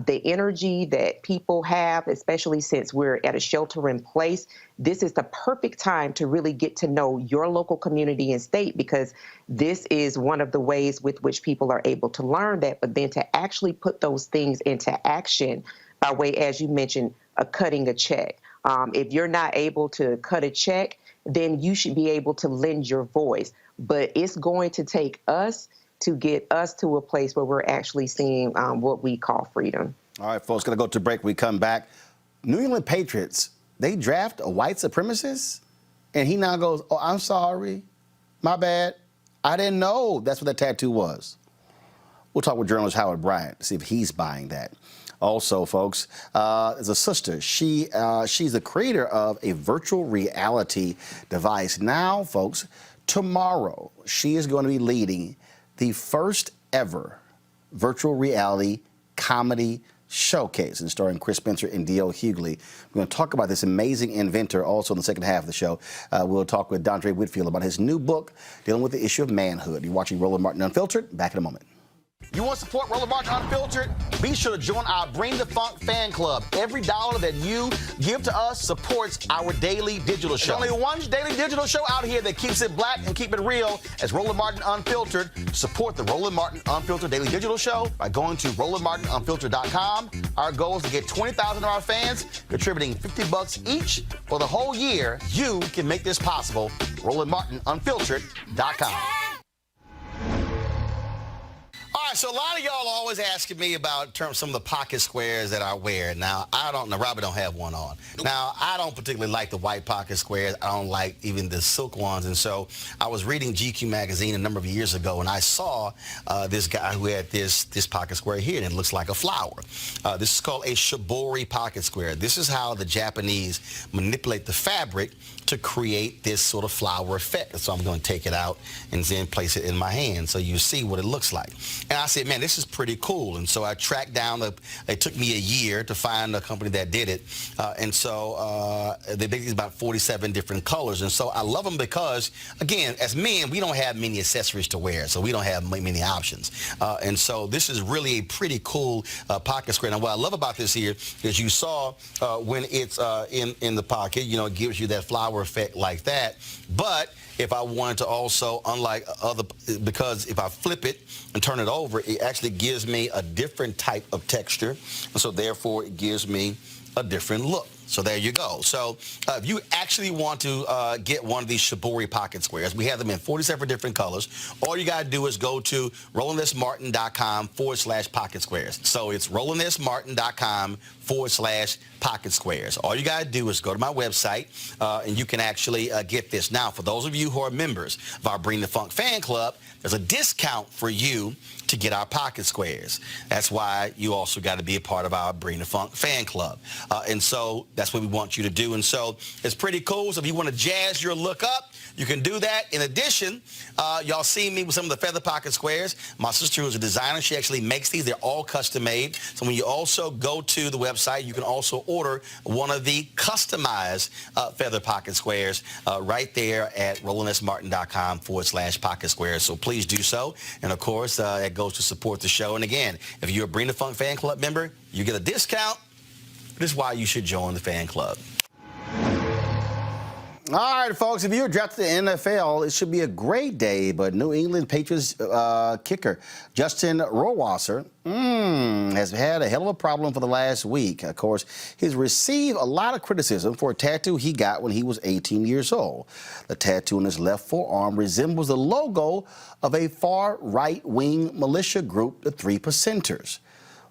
the energy that people have, especially since we're at a shelter in place, this is the perfect time to really get to know your local community and state, because this is one of the ways with which people are able to learn that, but then to actually put those things into action by way, as you mentioned, cutting a check. If you're not able to cut a check, then you should be able to lend your voice. But it's going to take us to get us to a place where we're actually seeing what we call freedom. All right, folks, going to go to break. We come back. New England Patriots, they draft a white supremacist, and he now goes, oh, I'm sorry, my bad. I didn't know that's what that tattoo was. We'll talk with journalist Howard Bryant to see if he's buying that. Also, folks, there's a sister. She's the creator of a virtual reality device. Now, folks, tomorrow, she is going to be leading the first ever virtual reality comedy showcase, and starring Chris Spencer and D.L. Hughley. We're going to talk about this amazing inventor also in the second half of the show. We'll talk with Dondre Whitfield about his new book dealing with the issue of manhood. You're watching Roland Martin Unfiltered. Back in a moment. You want to support Roland Martin Unfiltered? Be sure to join our Bring the Funk fan club. Every dollar that you give to us supports our daily digital show. There's only one daily digital show out here that keeps it black and keep it real as Roland Martin Unfiltered. Support the Roland Martin Unfiltered daily digital show by going to RolandMartinUnfiltered.com. Our goal is to get 20,000 of our fans contributing $50 each for the whole year. You can make this possible. RolandMartinUnfiltered.com. All right, so a lot of y'all are always asking me about some of the pocket squares that I wear. Now, Robert don't have one on. Now, I don't particularly like the white pocket squares. I don't like even the silk ones. And so I was reading GQ magazine a number of years ago, and I saw this guy who had this pocket square here, and it looks like a flower. This is called a shibori pocket square. This is how the Japanese manipulate the fabric to create this sort of flower effect. So I'm going to take it out and then place it in my hand so you see what it looks like. And I said, man, this is pretty cool. And so I tracked down, it took me a year to find a company that did it. And so they make these about 47 different colors. And so I love them because, again, as men, we don't have many accessories to wear, so we don't have many options. And so this is really a pretty cool pocket square. Now, what I love about this here is you saw when it's in the pocket, it gives you that flower effect like that. But if I wanted to also, unlike because if I flip it and turn it over, it actually gives me a different type of texture. And so therefore, it gives me a different look. So there you go. So if you actually want to get one of these Shibori pocket squares, we have them in 47 different colors. All you got to do is go to RolandSMartin.com/pocket squares. So it's RolandSMartin.com/pocket squares. All you got to do is go to my website, and you can actually get this. Now, for those of you who are members of our Bring the Funk fan club, there's a discount for you to get our pocket squares. That's why you also got to be a part of our Bring the Funk fan club. And so that's what we want you to do. And so it's pretty cool. So if you want to jazz your look up, you can do that. In addition, y'all see me with some of the feather pocket squares. My sister, who's a designer, she actually makes these. They're all custom made. So when you also go to the website, you can also order one of the customized feather pocket squares right there at RolandSMartin.com/pocket squares. So please do so. And of course, that goes to support the show. And again, if you're a Bring the Funk fan club member, you get a discount. This is why you should join the fan club. All right, folks, if you're drafted to the NFL, it should be a great day. But New England Patriots kicker Justin Rohrwasser has had a hell of a problem for the last week. Of course, he's received a lot of criticism for a tattoo he got when he was 18 years old. The tattoo on his left forearm resembles the logo of a far right-wing militia group, the Three Percenters.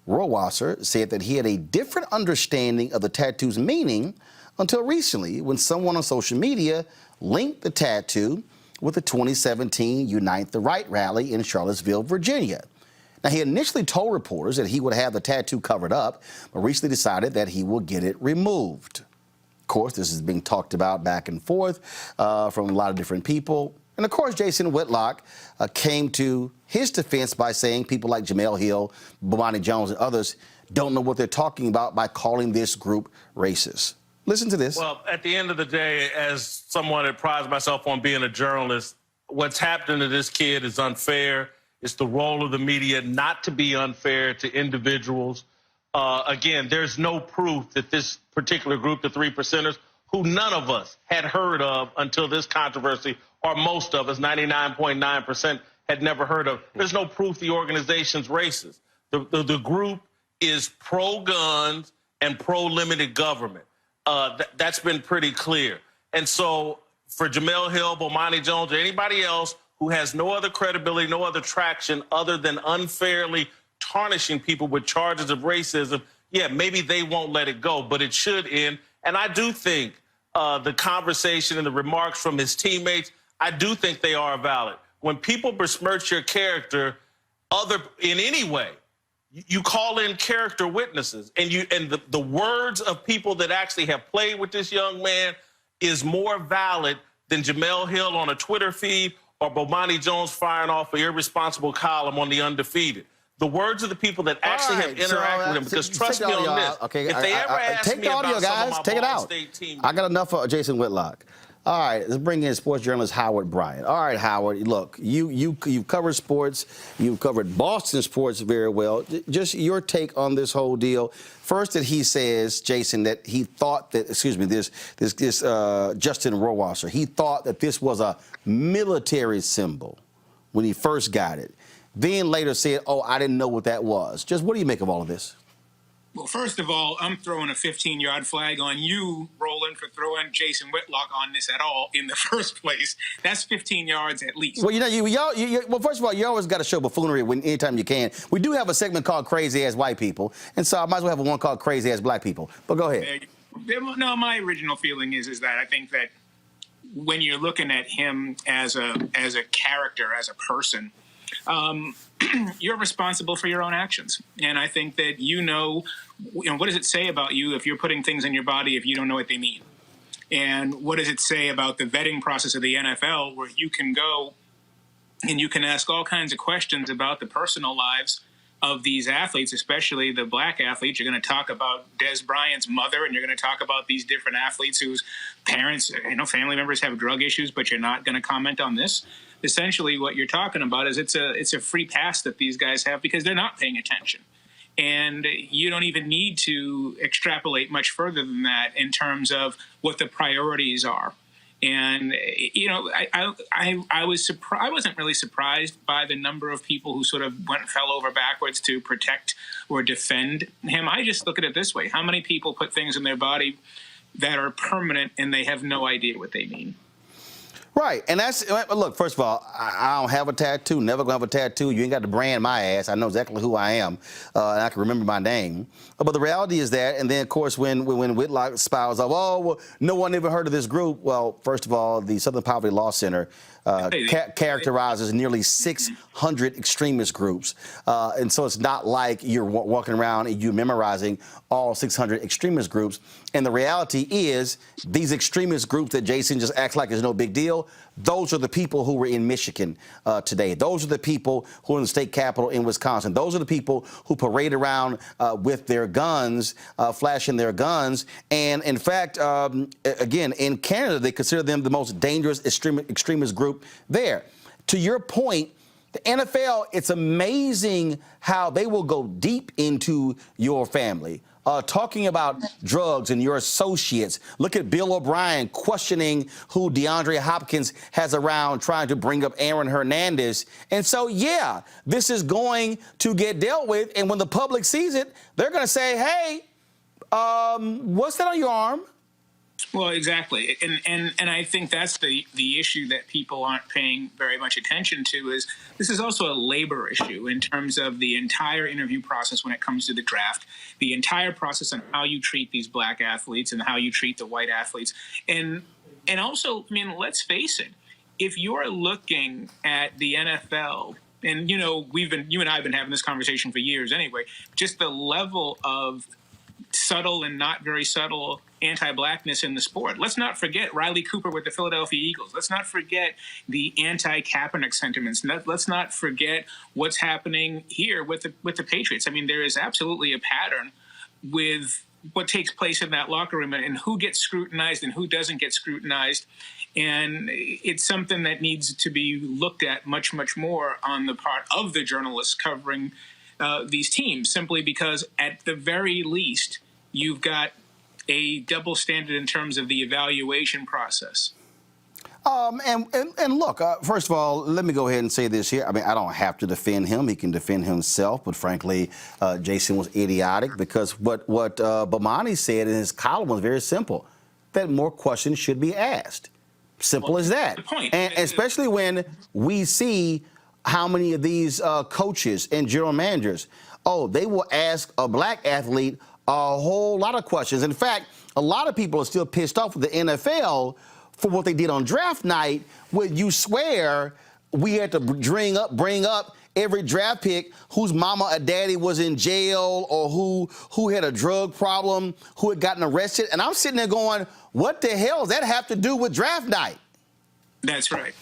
Rohrwasser said that he had a different understanding of the tattoo's meaning until recently, when someone on social media linked the tattoo with the 2017 Unite the Right rally in Charlottesville, Virginia. Now, he initially told reporters that he would have the tattoo covered up, but recently decided that he will get it removed. Of course, this is being talked about back and forth from a lot of different people. And of course, Jason Whitlock came to his defense by saying people like Jamel Hill, Bomani Jones, and others don't know what they're talking about by calling this group racist. Listen to this. Well, at the end of the day, as someone that prides myself on being a journalist, what's happening to this kid is unfair. It's the role of the media not to be unfair to individuals. Again, there's no proof that this particular group, the Three Percenters, who none of us had heard of until this controversy, or most of us, 99.9%, had never heard of. There's no proof the organization's racist. The group is pro-guns and pro-limited government. That's been pretty clear. And so for Jamel Hill, Bomani Jones, or anybody else who has no other credibility, no other traction other than unfairly tarnishing people with charges of racism, yeah, maybe they won't let it go, but it should end. And I do think the conversation and the remarks from his teammates, I do think they are valid. When people besmirch your character in any way, you call in character witnesses, and the words of people that actually have played with this young man is more valid than Jamel Hill on a Twitter feed or Bomani Jones firing off an irresponsible column on The Undefeated. The words of the people that actually have interacted with him, because trust me on this, if they ever ask me about some of my Ball State team. I got enough for Jason Whitlock. All right, let's bring in sports journalist Howard Bryant. All right, Howard, look, you've covered sports. You've covered Boston sports very well. Just your take on this whole deal. First, that he says, Jason, that he thought that, this Justin Rohrwasser, he thought that this was a military symbol when he first got it. Then later said, oh, I didn't know what that was. Just what do you make of all of this? Well, first of all, I'm throwing a 15-yard flag on you, Roland, for throwing Jason Whitlock on this at all in the first place. That's 15 yards at least. Well, well, first of all, you always got to show buffoonery anytime you can. We do have a segment called Crazy Ass White People, and so I might as well have one called Crazy Ass Black People. But go ahead. No, my original feeling is that I think that when you're looking at him as a character, as a person, you're responsible for your own actions. And I think that what does it say about you if you're putting things in your body if you don't know what they mean? And what does it say about the vetting process of the NFL, where you can go and you can ask all kinds of questions about the personal lives of these athletes, especially the black athletes. You're going to talk about Des Bryant's mother, and you're going to talk about these different athletes whose parents, family members have drug issues, but you're not going to comment on this. Essentially, what you're talking about is it's a free pass that these guys have because they're not paying attention. And you don't even need to extrapolate much further than that in terms of what the priorities are. And, I was surprised. I wasn't really surprised by the number of people who sort of fell over backwards to protect or defend him. I just look at it this way. How many people put things in their body that are permanent and they have no idea what they mean. Right, and look, first of all, I don't have a tattoo, never gonna have a tattoo. You ain't got to brand my ass. I know exactly who I am, and I can remember my name. But the reality is that, and then, of course, when Whitlock spouts off, oh, well, no one ever heard of this group. Well, first of all, the Southern Poverty Law Center characterizes nearly 600 extremist groups. And so it's not like you're walking around and you're memorizing all 600 extremist groups. And the reality is these extremist groups that Jason just acts like is no big deal, those are the people who were in Michigan today. Those are the people who are in the state capitol in Wisconsin. Those are the people who parade around with their guns, flashing their guns. And in fact, again, in Canada, they consider them the most dangerous extremist group there. To your point, the NFL, it's amazing how they will go deep into your family. Talking about drugs and your associates. Look at Bill O'Brien questioning who DeAndre Hopkins has around, trying to bring up Aaron Hernandez. And so, yeah, this is going to get dealt with. And when the public sees it, they're going to say, hey, what's that on your arm? Well, exactly. And I think that's the issue that people aren't paying very much attention to is this is also a labor issue in terms of the entire interview process when it comes to the draft, the entire process on how you treat these black athletes and how you treat the white athletes. And also, I mean, let's face it, if you're looking at the NFL, and, you know, you and I have been having this conversation for years anyway, just the level of subtle and not very subtle anti-blackness in the sport. Let's not forget Riley Cooper with the Philadelphia Eagles. Let's not forget the anti-Kaepernick sentiments. Let's not forget what's happening here with the Patriots. I mean, there is absolutely a pattern with what takes place in that locker room and who gets scrutinized and who doesn't get scrutinized. And it's something that needs to be looked at much, much more on the part of the journalists covering these teams, simply because at the very least, you've got a double standard in terms of the evaluation process. And look, first of all, let me go ahead and say this here. I mean, I don't have to defend him. He can defend himself. But frankly, Jason was idiotic because what Bomani said in his column was very simple, that more questions should be asked. Simple as that. The point. And especially when we see how many of these coaches and general managers, they will ask a black athlete a whole lot of questions. In fact, a lot of people are still pissed off with the NFL for what they did on draft night, where you swear we had to bring up every draft pick whose mama or daddy was in jail or who had a drug problem, who had gotten arrested. And I'm sitting there going, what the hell does that have to do with draft night? That's right.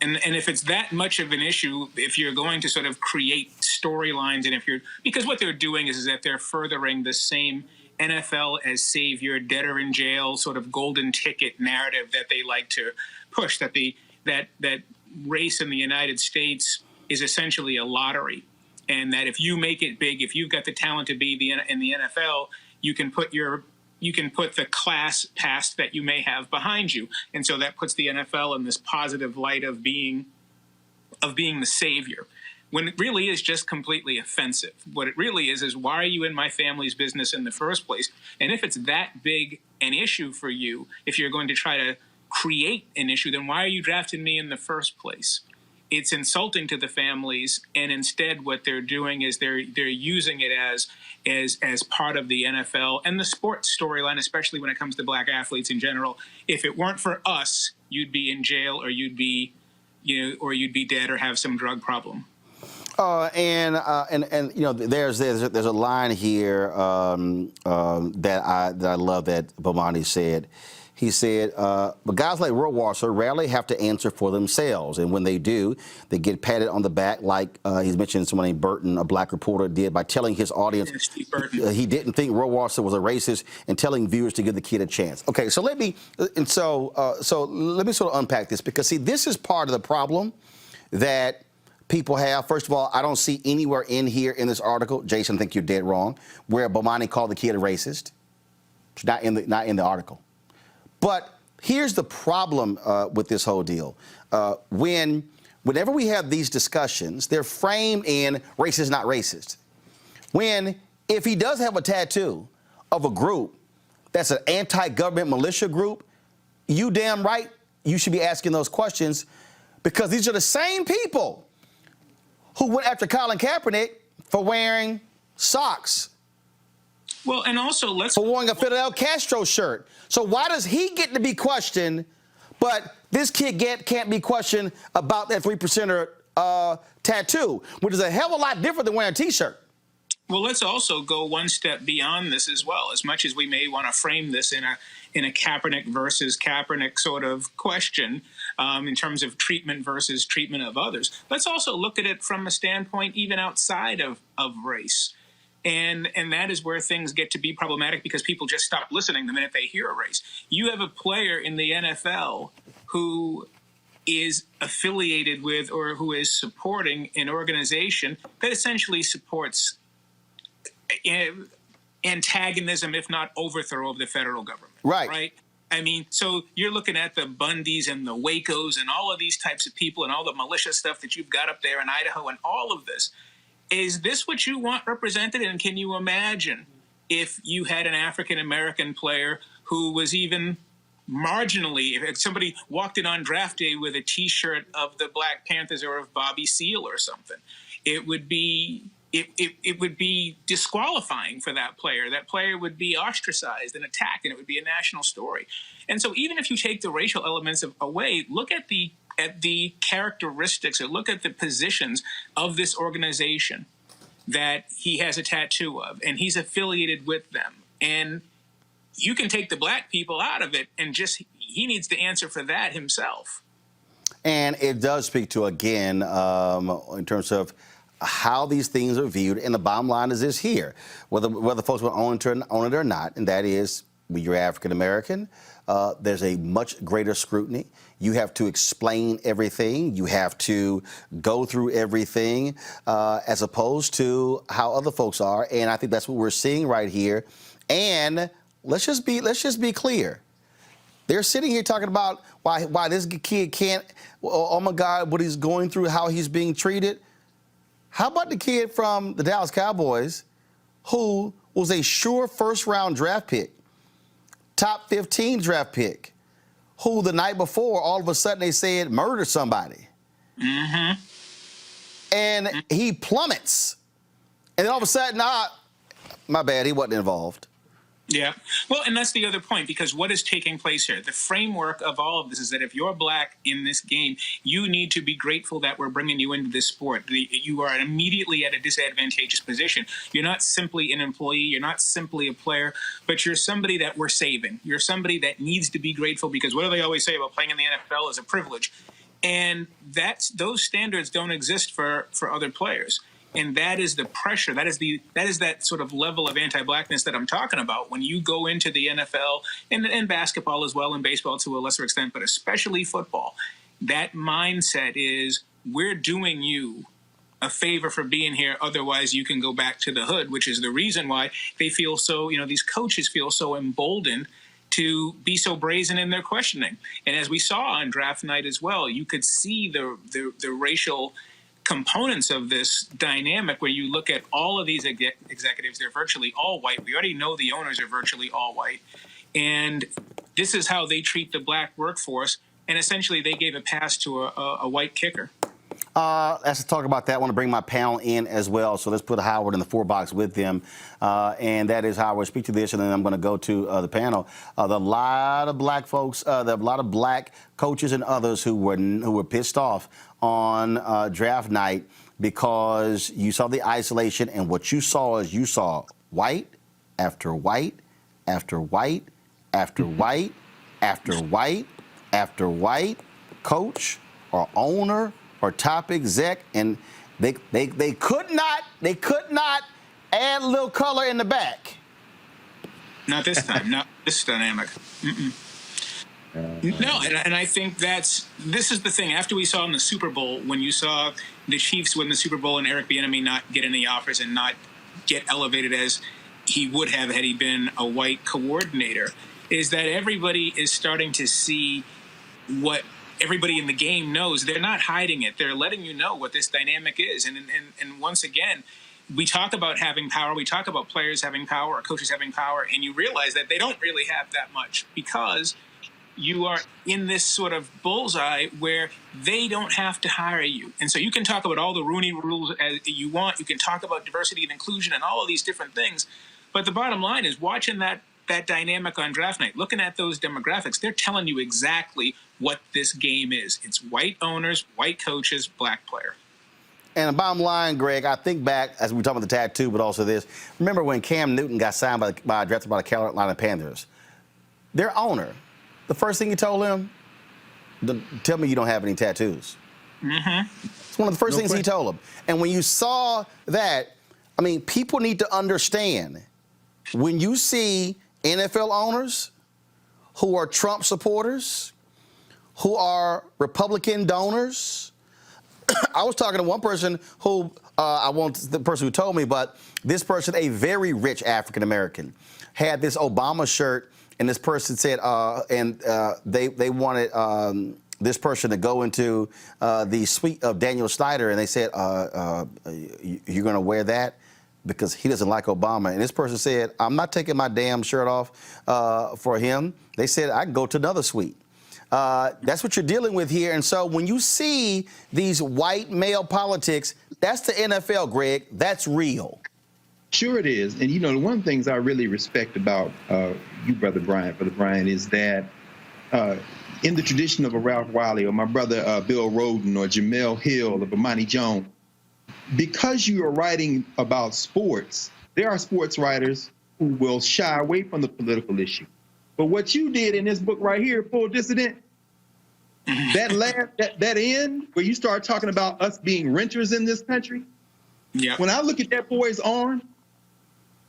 And if it's that much of an issue, if you're going to sort of create storylines, and because what they're doing is that they're furthering the same NFL as savior, debtor in jail sort of golden ticket narrative that they like to push, that that race in the United States is essentially a lottery, and that if you make it big, if you've got the talent to be in the NFL, you can put the class past that you may have behind you. And so that puts the NFL in this positive light of being the savior, when it really is just completely offensive. What it really is why are you in my family's business in the first place? And if it's that big an issue for you, if you're going to try to create an issue, then why are you drafting me in the first place? It's insulting to the families, and instead what they're doing is they're using it as part of the NFL and the sports storyline, especially when it comes to black athletes in general. If it weren't for us, you'd be in jail, or you'd be dead, or have some drug problem. And you know, there's a line here that I love that Bomani said. He said, but guys like Rohrwasser rarely have to answer for themselves. And when they do, they get patted on the back, like he's mentioned someone named Burton, a black reporter, did by telling his audience he didn't think Rohrwasser was a racist and telling viewers to give the kid a chance. Okay, so let me sort of unpack this, because, see, this is part of the problem that people have. First of all, I don't see anywhere in here in this article, Jason, I think you're dead wrong, where Bomani called the kid a racist. It's not in the article. But here's the problem with this whole deal. Whenever we have these discussions, they're framed in racist, not racist. If he does have a tattoo of a group that's an anti-government militia group, you damn right you should be asking those questions, because these are the same people who went after Colin Kaepernick for wearing socks. Well, and also for wearing a Fidel Castro shirt. So why does he get to be questioned, but this kid can't be questioned about that 3%er tattoo, which is a hell of a lot different than wearing a T-shirt? Well, let's also go one step beyond this as well. As much as we may want to frame this in a Kaepernick versus Kaepernick sort of question in terms of treatment versus treatment of others, let's also look at it from a standpoint even outside of race. And that is where things get to be problematic, because people just stop listening the minute they hear a race. You have a player in the NFL who is affiliated with or who is supporting an organization that essentially supports antagonism, if not overthrow, of the federal government. Right. I mean, so you're looking at the Bundys and the Wacos and all of these types of people and all the militia stuff that you've got up there in Idaho and all of this. Is this what you want represented? And can you imagine if you had an African-American player who was even marginally, if somebody walked in on draft day with a T-shirt of the Black Panthers or of Bobby Seale or something? It would be disqualifying for that player. That player would be ostracized and attacked, and it would be a national story. And so even if you take the racial elements away, look at the characteristics, or look at the positions of this organization that he has a tattoo of, and he's affiliated with them. And you can take the black people out of it, and just he needs to answer for that himself. And it does speak to, again, in terms of how these things are viewed. And the bottom line is this here, whether folks will own it or not, and that is, when you're African American, there's a much greater scrutiny. You have to explain everything. You have to go through everything, as opposed to how other folks are. And I think that's what we're seeing right here. And let's just be clear. They're sitting here talking about why this kid can't. Oh my God, what he's going through, how he's being treated. How about the kid from the Dallas Cowboys who was a sure first-round draft pick, top 15 draft pick, who the night before, all of a sudden they said murdered somebody. Mm-hmm. And he plummets. And then all of a sudden, my bad, he wasn't involved. Yeah. Well, and that's the other point, because what is taking place here? The framework of all of this is that if you're black in this game, you need to be grateful that we're bringing you into this sport. You are immediately at a disadvantageous position. You're not simply an employee. You're not simply a player, but you're somebody that we're saving. You're somebody that needs to be grateful, because what do they always say about playing in the NFL is a privilege? And those standards don't exist for other players. And that is the pressure. That is that sort of level of anti-blackness that I'm talking about when you go into the NFL and basketball as well, and baseball to a lesser extent, but especially football. That mindset is, we're doing you a favor for being here. Otherwise, you can go back to the hood, which is the reason why they feel so, these coaches feel so emboldened to be so brazen in their questioning. And as we saw on draft night as well, you could see the racial components of this dynamic, where you look at all of these executives, they're virtually all white. We already know the owners are virtually all white. And this is how they treat the black workforce. And essentially they gave a pass to a white kicker. Let's talk about that. I want to bring my panel in as well. So let's put Howard in the 4-box with them. And that is Howard. Speak to this, and then I'm going to go to the panel. There are a lot of black folks, there are a lot of black coaches and others who were pissed off on draft night, because you saw the isolation, and what you saw is white after white after white after white after white after white coach or owner or top exec, and they could not add a little color in the back. Not this time. Not this dynamic. Mm-mm. No, and I think this is the thing. After we saw in the Super Bowl, when you saw the Chiefs win the Super Bowl and Eric Bieniemy not get any offers and not get elevated as he would have had he been a white coordinator, is that everybody is starting to see what everybody in the game knows. They're not hiding it. They're letting you know what this dynamic is. And once again, we talk about having power, we talk about players having power or coaches having power, and you realize that they don't really have that much because you are in this sort of bullseye where they don't have to hire you. And so you can talk about all the Rooney rules as you want. You can talk about diversity and inclusion and all of these different things. But the bottom line is watching that dynamic on draft night, looking at those demographics, they're telling you exactly what this game is. It's white owners, white coaches, black player. And the bottom line, Greg, I think back, as we talk about the tattoo, but also this, remember when Cam Newton got signed drafted by the Carolina Panthers? Their owner, the first thing he told him, tell me you don't have any tattoos. Mm-hmm. It's one of the first things he told him. And when you saw that, I mean, people need to understand, when you see NFL owners who are Trump supporters, who are Republican donors, I was talking to one person who, I won't the person who told me, but this person, a very rich African-American, had this Obama shirt, and this person said, they wanted this person to go into the suite of Daniel Snyder, and they said, you're going to wear that? Because he doesn't like Obama. And this person said, I'm not taking my damn shirt off for him. They said, I can go to another suite. That's what you're dealing with here. And so when you see these white male politics, that's the NFL, Greg. That's real. Sure it is. And, you know, one of the things I really respect about you, Brother Brian, is that in the tradition of a Ralph Wiley or my brother Bill Roden or Jamel Hill or Bomani Jones, because you are writing about sports, there are sports writers who will shy away from the political issue. But what you did in this book right here, Full Dissident, that end where you start talking about us being renters in this country, yeah. When I look at that boy's arm,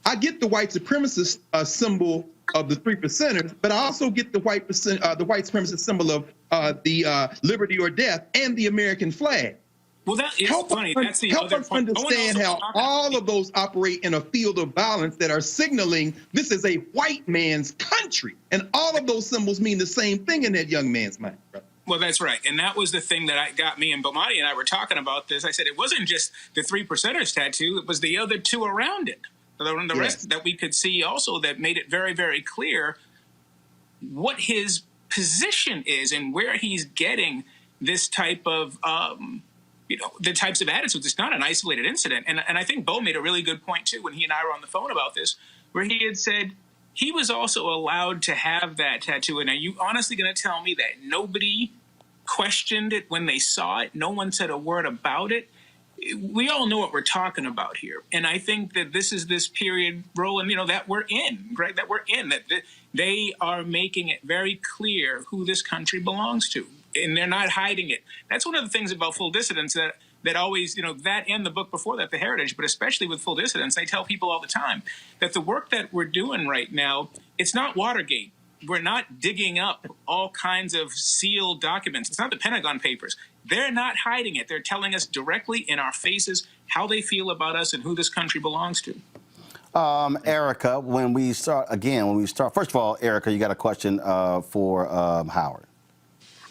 I get the white supremacist symbol of the 3%ers, but I also get the white supremacist symbol of the liberty or death and the American flag. Well, that is funny. That's the help other us point. understand how all of those operate in a field of violence that are signaling this is a white man's country. And all of those symbols mean the same thing in that young man's mind. Right? Well, that's right. And that was the thing that got me, and Bomani and I were talking about this. I said it wasn't just the 3%ers tattoo. It was the other two around it. The rest that we could see also that made it very, very clear what his position is and where he's getting this type of the types of attitudes. It's not an isolated incident. And I think Bo made a really good point, too, when he and I were on the phone about this, where he had said he was also allowed to have that tattoo. And are you honestly going to tell me that nobody questioned it when they saw it? No one said a word about it? We all know what we're talking about here. And I think that this is this period, Roland, that we're in, right? That we're in, that they are making it very clear who this country belongs to. And they're not hiding it. That's one of the things about Full Dissidence that always, that and the book before that, The Heritage, but especially with Full Dissidence, I tell people all the time that the work that we're doing right now, it's not Watergate. We're not digging up all kinds of sealed documents. It's not the Pentagon Papers. They're not hiding it. They're telling us directly in our faces how they feel about us and who this country belongs to. Erica, when we start, first of all, Erica, you got a question for Howard.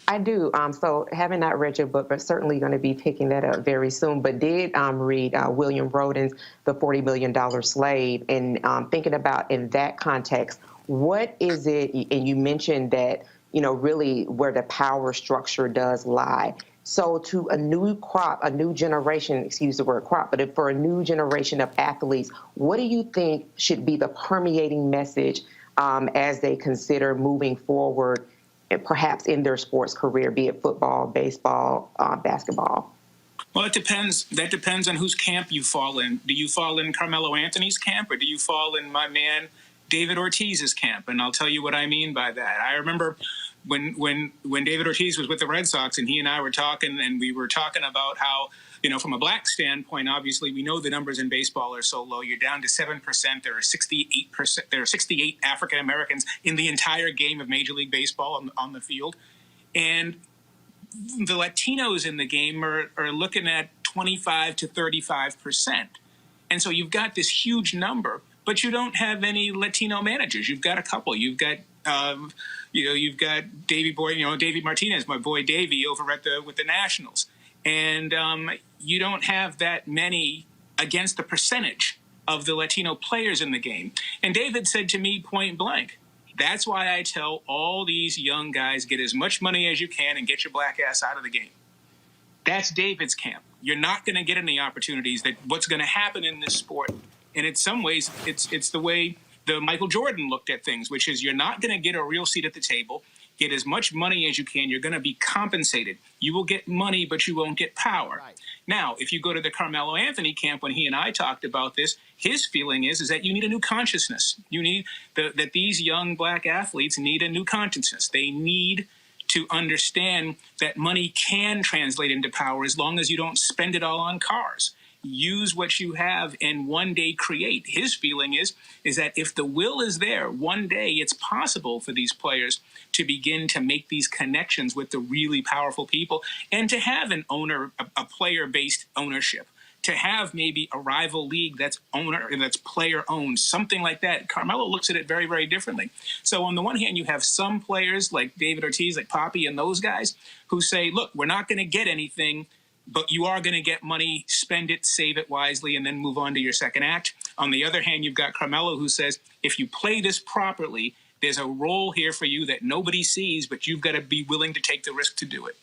I do. So having not read your book, but certainly going to be picking that up very soon, but did read William Roden's The $40 Billion Slave, and thinking about in that context, what is it, and you mentioned that, really where the power structure does lie. So to a new crop, a new generation, excuse the word crop, but for a new generation of athletes, what do you think should be the permeating message as they consider moving forward, and perhaps in their sports career, be it football, baseball, basketball? Well, it depends. That depends on whose camp you fall in. Do you fall in Carmelo Anthony's camp, or do you fall in my man David Ortiz's camp? And I'll tell you what I mean by that. I remember when David Ortiz was with the Red Sox, and he and I were talking, and we were talking about how, from a black standpoint, obviously we know the numbers in baseball are so low. You're down to 7%. There are 68%. There are 68 African Americans in the entire game of Major League Baseball on the field, and the Latinos in the game are looking at 25 to 35%. And so you've got this huge number, but you don't have any Latino managers. You've got a couple. You've got you've got Davey Martinez, my boy Davey, over with the Nationals, and you don't have that many against the percentage of the Latino players in the game. And David said to me point blank, that's why I tell all these young guys, get as much money as you can and get your black ass out of the game. That's David's camp. You're not going to get any opportunities. That what's going to happen in this sport. And in some ways, it's the way the Michael Jordan looked at things, which is you're not going to get a real seat at the table. Get as much money as you can. You're going to be compensated. You will get money, but you won't get power. Right. Now, if you go to the Carmelo Anthony camp, when he and I talked about this, his feeling is that you need a new consciousness. You need that these young black athletes need a new consciousness. They need to understand that money can translate into power as long as you don't spend it all on cars. Use what you have and one day create. His feeling is that if the will is there, one day it's possible for these players to begin to make these connections with the really powerful people and to have an owner, a player-based ownership, to have maybe a rival league that's player-owned, something like that. Carmelo looks at it very, very differently. So on the one hand, you have some players like David Ortiz, like Poppy and those guys who say, look, we're not going to get anything, but you are going to get money, spend it, save it wisely, and then move on to your second act. On the other hand, you've got Carmelo who says, if you play this properly, there's a role here for you that nobody sees, but you've got to be willing to take the risk to do it.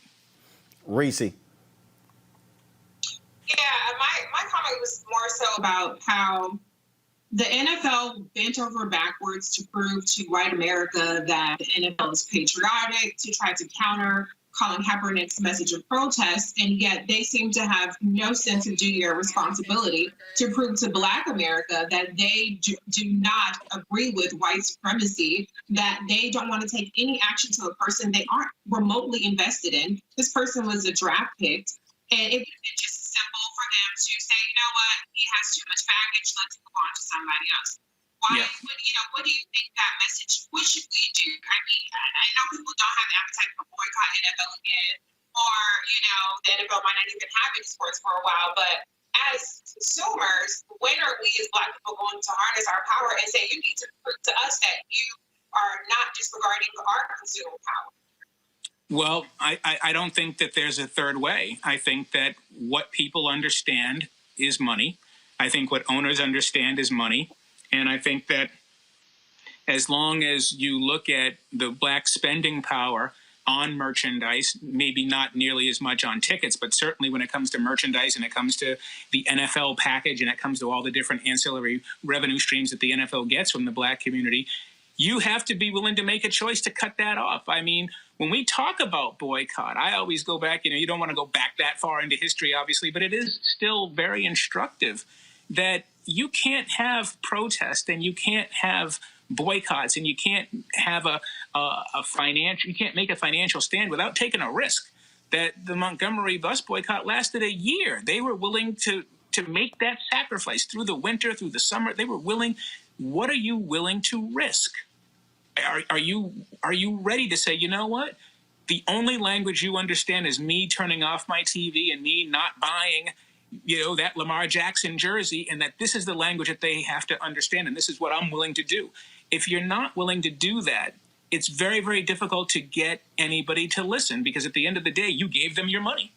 Reese. Yeah, my comment was more so about how the NFL bent over backwards to prove to white America that the NFL is patriotic, to try to counter Colin Kaepernick's message of protest, and yet they seem to have no sense of duty or responsibility to prove to Black America that they do not agree with white supremacy, that they don't want to take any action to a person they aren't remotely invested in. This person was a draft pick, and it's just simple for them to say, you know what, he has too much baggage, let's move on to somebody else. Why? Yeah. What do you think that message? What should we do? I mean, I know people don't have the appetite for boycott NFL again, or the NFL might not even have any sports for a while. But as consumers, when are we as Black people going to harness our power and say, you need to prove to us that you are not disregarding our consumer power? Well, I don't think that there's a third way. I think that what people understand is money. I think what owners understand is money. And I think that as long as you look at the Black spending power on merchandise, maybe not nearly as much on tickets, but certainly when it comes to merchandise and it comes to the NFL package and it comes to all the different ancillary revenue streams that the NFL gets from the Black community, you have to be willing to make a choice to cut that off. I mean, when we talk about boycott, I always go back, you don't want to go back that far into history, obviously, but it is still very instructive that you can't have protest and you can't have boycotts and you can't have you can't make a financial stand without taking a risk. That the Montgomery bus boycott lasted a year. They were willing to make that sacrifice through the winter, through the summer. They were willing. What are you willing to risk? Are you ready to say, you know what? The only language you understand is me turning off my TV and me not buying that Lamar Jackson jersey, and that this is the language that they have to understand, and this is what I'm willing to do. If you're not willing to do that, it's very, very difficult to get anybody to listen, because at the end of the day, you gave them your money.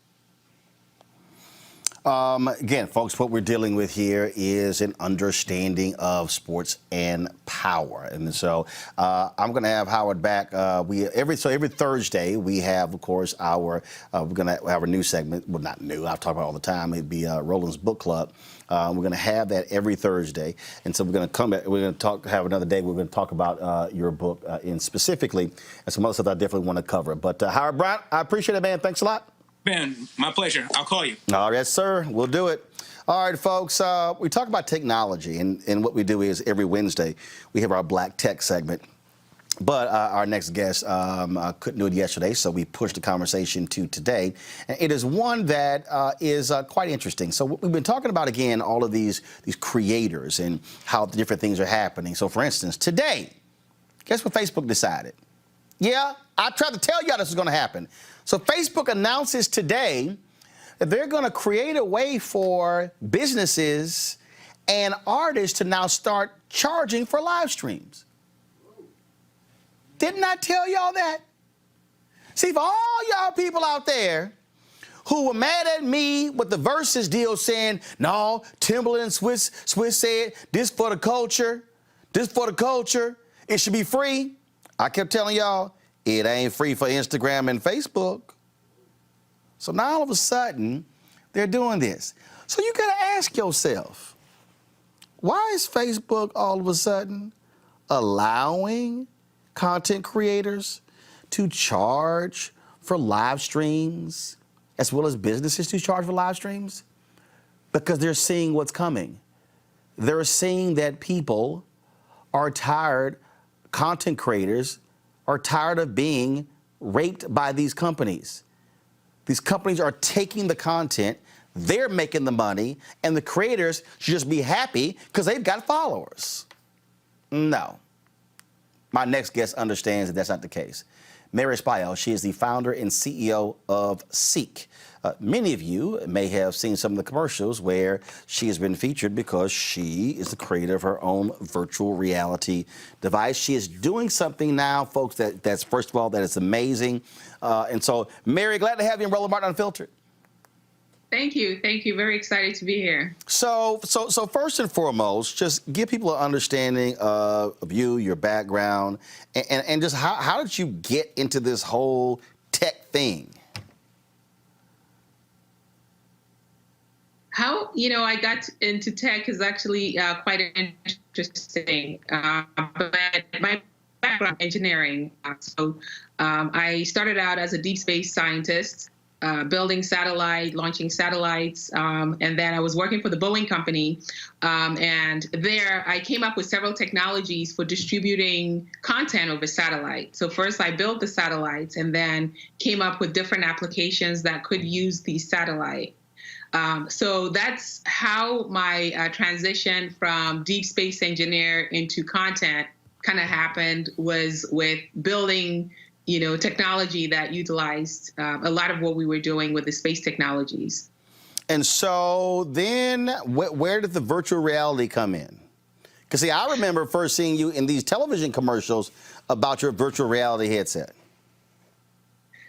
Again, folks, what we're dealing with here is an understanding of sports and power. And so I'm going to have Howard back. Every Thursday we have, of course, we're going to have a new segment. Well, not new. I talk about it all the time. It'd be Roland's Book Club. We're going to have that every Thursday. And so we're going to come back. We're going to have another day. We're going to talk about your book specifically and some other stuff I definitely want to cover. But Howard Bryant, I appreciate it, man. Thanks a lot. Ben, my pleasure. I'll call you. All right, sir. We'll do it. All right, folks. We talk about technology, and what we do is every Wednesday we have our Black Tech segment. But our next guest couldn't do it yesterday, so we pushed the conversation to today. And it is one that is quite interesting. So we've been talking about, again, all of these creators and how the different things are happening. So, for instance, today, guess what Facebook decided? Yeah, I tried to tell y'all this was going to happen. So Facebook announces today that they're going to create a way for businesses and artists to now start charging for live streams. Didn't I tell y'all that? See, for all y'all people out there who were mad at me with the Versus deal saying, no, Timberland and Swiss said, this for the culture, it should be free. I kept telling y'all, it ain't free for Instagram and Facebook. So now all of a sudden, they're doing this. So you gotta ask yourself, why is Facebook all of a sudden allowing content creators to charge for live streams, as well as businesses to charge for live streams? Because they're seeing what's coming. They're seeing that people are tired, content creators are tired of being raped by these companies. These companies are taking the content, they're making the money, and the creators should just be happy because they've got followers. No. My next guest understands that that's not the case. Mary Espaillo, she is the founder and CEO of Seek. Many of you may have seen some of the commercials where she has been featured because she is the creator of her own virtual reality device. She is doing something now, folks, that's first of all, that is amazing. And so, Mary, glad to have you in Roland Martin Unfiltered. Thank you. Thank you. Very excited to be here. So first and foremost, just give people an understanding of you, your background, and just how did you get into this whole tech thing? How, I got into tech is actually quite interesting. But my background engineering. So I started out as a deep space scientist. Building launching satellites, and then I was working for the Boeing company, and there I came up with several technologies for distributing content over satellite. So first I built the satellites and then came up with different applications that could use the satellite. So that's how my transition from deep space engineer into content kind of happened, was with building technology that utilized a lot of what we were doing with the space technologies. And so then where did the virtual reality come in? Because, see, I remember first seeing you in these television commercials about your virtual reality headset.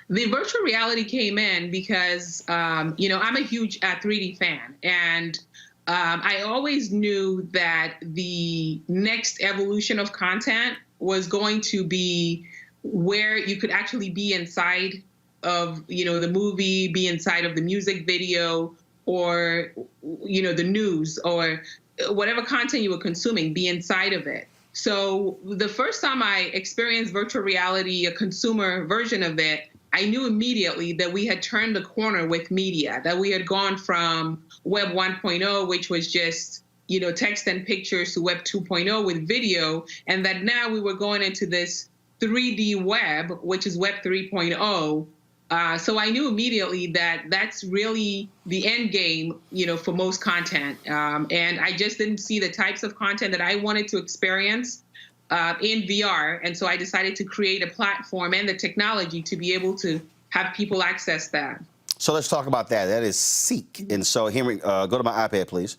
The virtual reality came in because, I'm a huge 3D fan. And I always knew that the next evolution of content was going to be where you could actually be inside of, the movie, be inside of the music video, or, the news, or whatever content you were consuming, be inside of it. So the first time I experienced virtual reality, a consumer version of it, I knew immediately that we had turned the corner with media, that we had gone from Web 1.0, which was just, text and pictures, to Web 2.0 with video, and that now we were going into this 3D web, which is Web 3.0. So I knew immediately that that's really the end game, for most content. And I just didn't see the types of content that I wanted to experience in VR. And so I decided to create a platform and the technology to be able to have people access that. So let's talk about that. That is Seek. And so Henry, go to my iPad, please.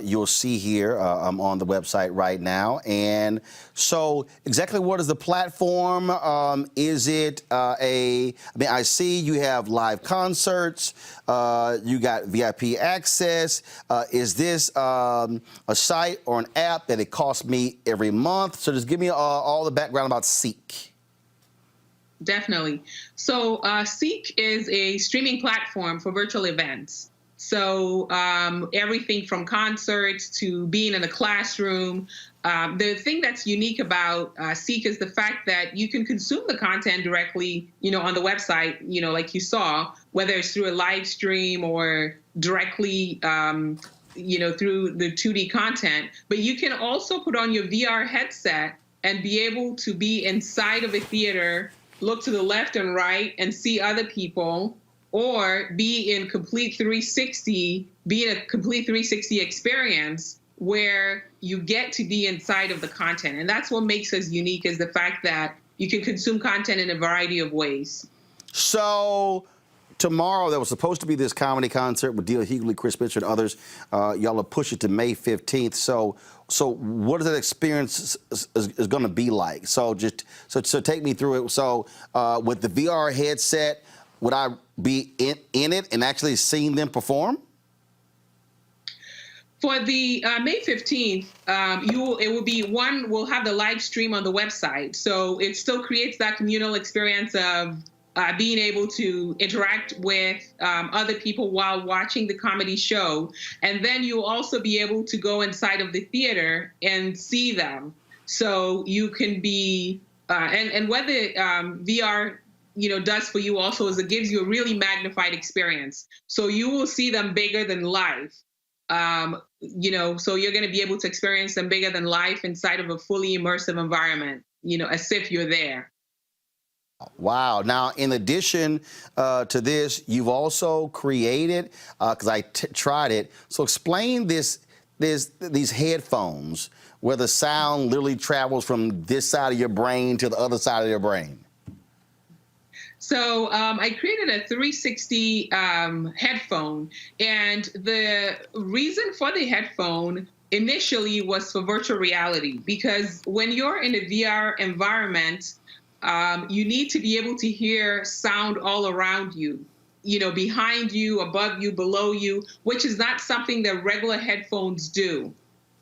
You'll see here, I'm on the website right now. And so exactly what is the platform? Is it I see you have live concerts. You got VIP access. Is this a site or an app that it costs me every month? So just give me all the background about Seek. Definitely. So Seek is a streaming platform for virtual events. So everything from concerts to being in a classroom. The thing that's unique about Seek is the fact that you can consume the content directly, on the website, like you saw, whether it's through a live stream or directly, through the 2D content. But you can also put on your VR headset and be able to be inside of a theater, look to the left and right and see other people, or be in complete 360, be in a complete 360 experience where you get to be inside of the content. And that's what makes us unique, is the fact that you can consume content in a variety of ways. So tomorrow, there was supposed to be this comedy concert with Deal Hughley, Chris Spencer, and others. Y'all will push it to May 15th. So what is that experience is going to be like? So take me through it. So with the VR headset, would I be in it and actually seeing them perform? For the May 15th, it will be we'll have the live stream on the website. So it still creates that communal experience of being able to interact with other people while watching the comedy show. And then you'll also be able to go inside of the theater and see them. So you can be, and what the VR does for you also is it gives you a really magnified experience. So you will see them bigger than life. So you're going to be able to experience them bigger than life inside of a fully immersive environment, as if you're there. Wow. Now, in addition to this, you've also created, because I tried it, so explain these headphones where the sound literally travels from this side of your brain to the other side of your brain. So I created a 360 headphone, and the reason for the headphone initially was for virtual reality, because when you're in a VR environment, you need to be able to hear sound all around you, behind you, above you, below you, which is not something that regular headphones do.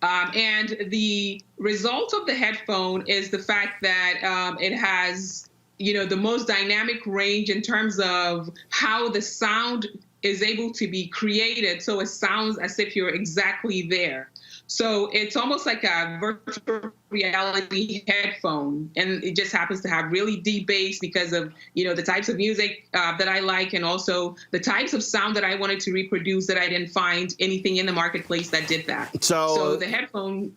And the result of the headphone is the fact that it has the most dynamic range in terms of how the sound is able to be created, so it sounds as if you're exactly there. So it's almost like a virtual reality headphone, and it just happens to have really deep bass because of the types of music that I like, and also the types of sound that I wanted to reproduce that I didn't find anything in the marketplace that did that. So the headphone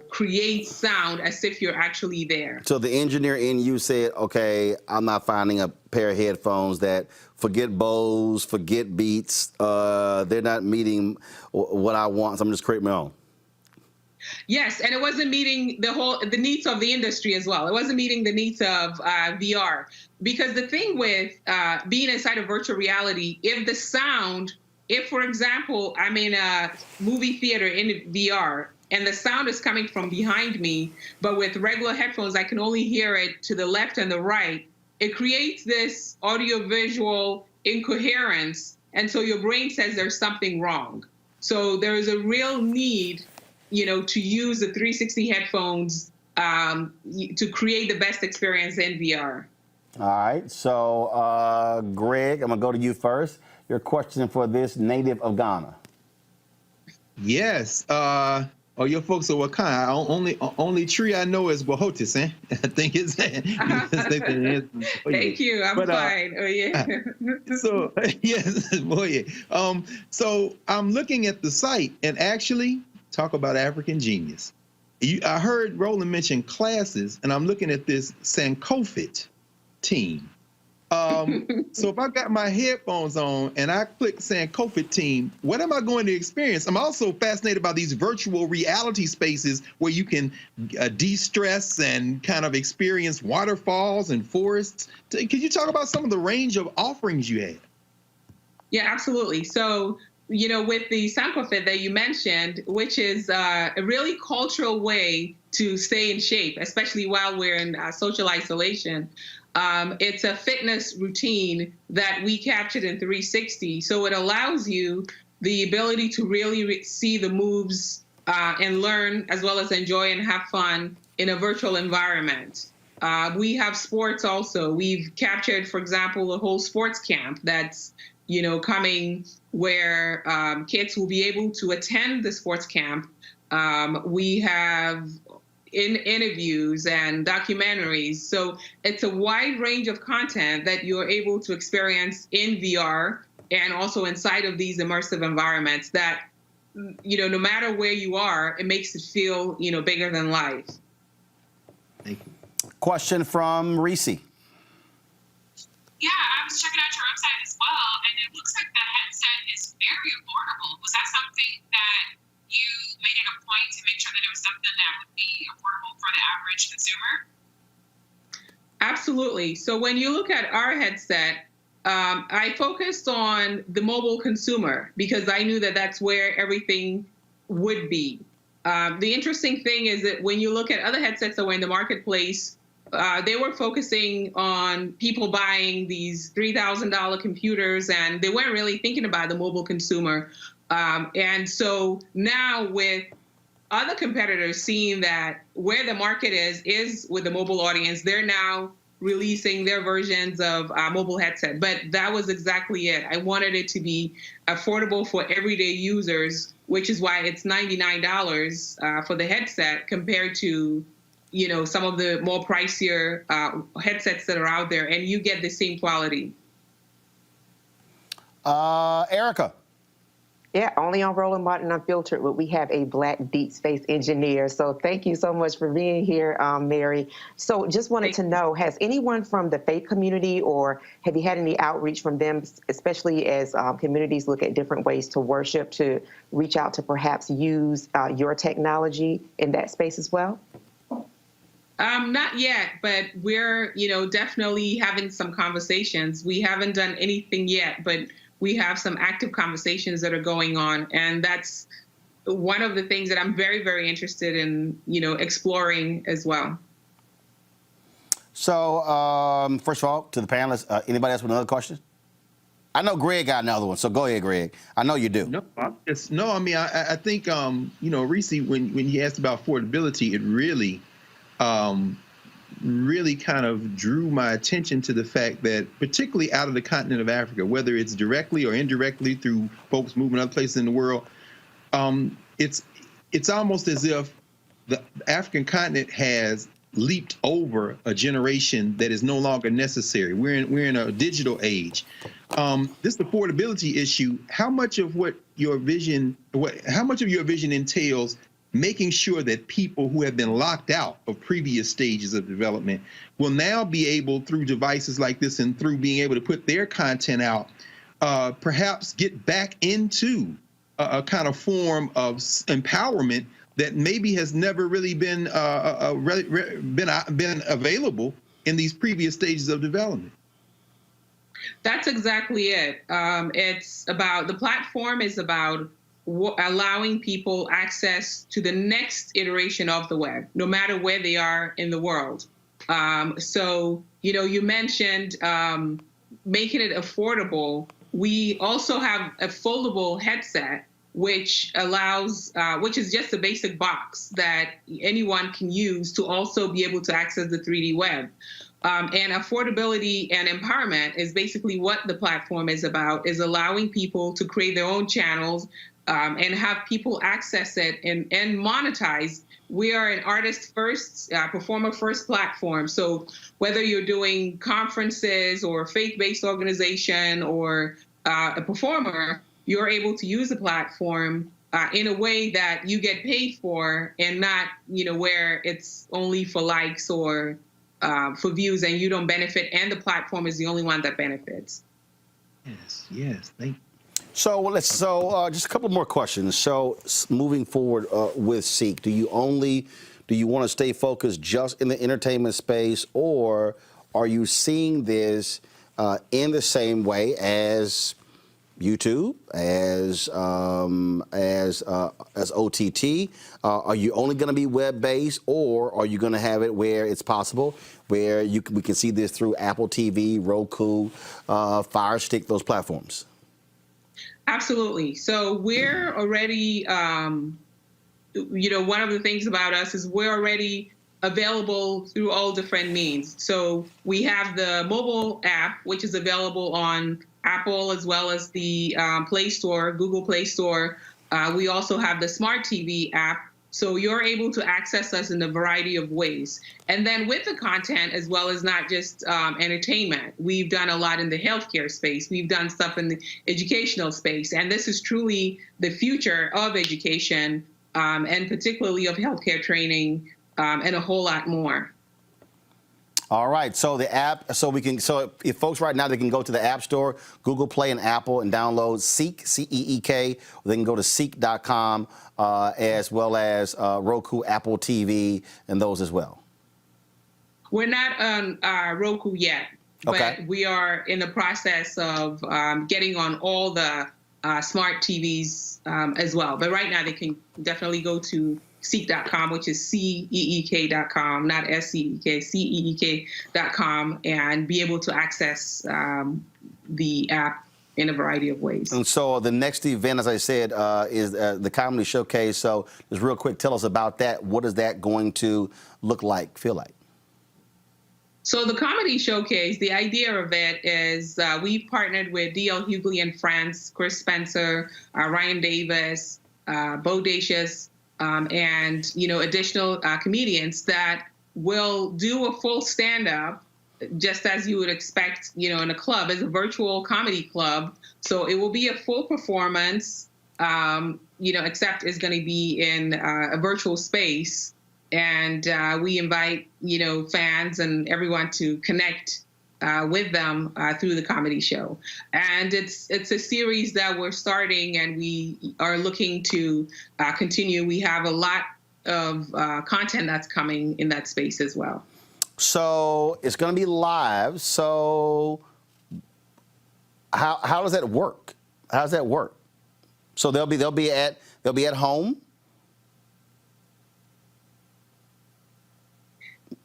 creates sound as if you're actually there. So the engineer in you said, okay, I'm not finding a pair of headphones that forget Bose, forget Beats. They're not meeting what I want, so I'm just creating my own. Yes, and it wasn't meeting the needs of the industry as well. It wasn't meeting the needs of VR. Because the thing with being inside of virtual reality, if, for example, I'm in a movie theater in VR, and the sound is coming from behind me, but with regular headphones, I can only hear it to the left and the right, it creates this audio-visual incoherence, and so your brain says there's something wrong. So there is a real need to use the 360 headphones to create the best experience in VR. All right. So, Greg, I'm going to go to you first. Your question for this native of Ghana. Yes. Your folks are what kind? Only tree I know is Wahotis, eh? I think it's. Thank you. I'm fine. Oh yeah. So yes, boy. So I'm looking at the site, and actually, talk about African genius. I heard Roland mention classes, and I'm looking at this Sankofit team. So if I got my headphones on and I click Sankofit team, what am I going to experience? I'm also fascinated by these virtual reality spaces where you can de-stress and kind of experience waterfalls and forests. Could you talk about some of the range of offerings you have? Yeah, absolutely. So, with the Sankofit that you mentioned, which is a really cultural way to stay in shape, especially while we're in social isolation. It's a fitness routine that we captured in 360. So it allows you the ability to really see the moves and learn, as well as enjoy and have fun in a virtual environment. We have sports also. We've captured, for example, a whole sports camp that's coming where kids will be able to attend the sports camp. We have interviews and documentaries. So it's a wide range of content that you're able to experience in VR and also inside of these immersive environments that, no matter where you are, it makes it feel, bigger than life. Thank you. Question from Reese. Yeah, I was checking out your website as well, and it looks like the headset is very affordable. Was that something that you made it a point to make sure that it was something that would be affordable for the average consumer? Absolutely. So when you look at our headset, I focused on the mobile consumer because I knew that that's where everything would be. The interesting thing is that when you look at other headsets that were in the marketplace they were focusing on people buying these $3,000 computers, and they weren't really thinking about the mobile consumer. And so now with other competitors seeing that where the market is with the mobile audience, they're now releasing their versions of mobile headset. But that was exactly it. I wanted it to be affordable for everyday users, which is why it's $99 for the headset compared to, you know, some of the more pricier headsets that are out there, and you get the same quality. Erica. Yeah, only on Roland Martin Unfiltered would we have a Black deep space engineer. So thank you so much for being here, Mary. So just wanted to know, has anyone from the faith community, or have you had any outreach from them, especially as communities look at different ways to worship, to reach out to perhaps use your technology in that space as well? Not yet, but we're, you know, definitely having some conversations. We haven't done anything yet, but we have some active conversations that are going on. And that's one of the things that I'm very, very interested in, you know, exploring as well. So, first of all, to the panelists, anybody else with another question? I know Greg got another one, so go ahead, Greg. I know you do. I mean, I think, you know, Reese, when you asked about affordability, it really kind of drew my attention to the fact that, particularly out of the continent of Africa, whether it's directly or indirectly through folks moving other places in the world, it's almost as if the African continent has leaped over a generation that is no longer necessary. We're in a digital age. This affordability issue, how much of your vision entails making sure that people who have been locked out of previous stages of development will now be able, through devices like this and through being able to put their content out, perhaps get back into a kind of form of empowerment that maybe has never really been available in these previous stages of development? That's exactly it. It's about, the platform is about allowing people access to the next iteration of the web, no matter where they are in the world. So, you know, you mentioned making it affordable. We also have a foldable headset, which allows, which is just a basic box that anyone can use to also be able to access the 3D web. And affordability and empowerment is basically what the platform is about, is allowing people to create their own channels, and have people access it and monetize. We are an artist-first, performer-first platform. So whether you're doing conferences or a faith-based organization or a performer, you're able to use the platform in a way that you get paid for, and not, you know, where it's only for likes or for views and you don't benefit, and the platform is the only one that benefits. Yes, thank you. So just a couple more questions. So moving forward with Seek, do you want to stay focused just in the entertainment space, or are you seeing this in the same way as YouTube, as OTT? Are you only going to be web-based, or are you going to have it where it's possible, where we can see this through Apple TV, Roku, Fire Stick, those platforms? Absolutely. So we're already, you know, one of the things about us is we're already available through all different means. So we have the mobile app, which is available on Apple as well as the Play Store, Google Play Store. We also have the Smart TV app. So you're able to access us in a variety of ways. And then with the content, as well as not just entertainment, we've done a lot in the healthcare space. We've done stuff in the educational space. And this is truly the future of education, and particularly of healthcare training, and a whole lot more. All right, so the app, so if folks right now, they can go to the App Store, Google Play and Apple, and download Seek, C-E-E-K. They can go to seek.com, as well as Roku, Apple TV, and those as well. We're not on Roku yet, but okay, we are in the process of getting on all the smart TVs as well. But right now they can definitely go to seek.com, which is CEEK.com, not SEEK, CEEK.com, and be able to access the app in a variety of ways. And so the next event, as I said, is the Comedy Showcase. So just real quick, tell us about that. What is that going to look like, feel like? So the Comedy Showcase, the idea of it is we've partnered with D.L. Hughley and Friends, Chris Spencer, Ryan Davis, Bodacious, and additional comedians that will do a full stand-up, just as you would expect, in a club. It's a virtual comedy club, so it will be a full performance, except it's going to be in a virtual space. And we invite, fans and everyone to connect with them through the comedy show. And it's a series that we're starting, and we are looking to continue. We have a lot of content that's coming in that space as well. So it's going to be live. So how does that work? How does that work? So they'll be at home.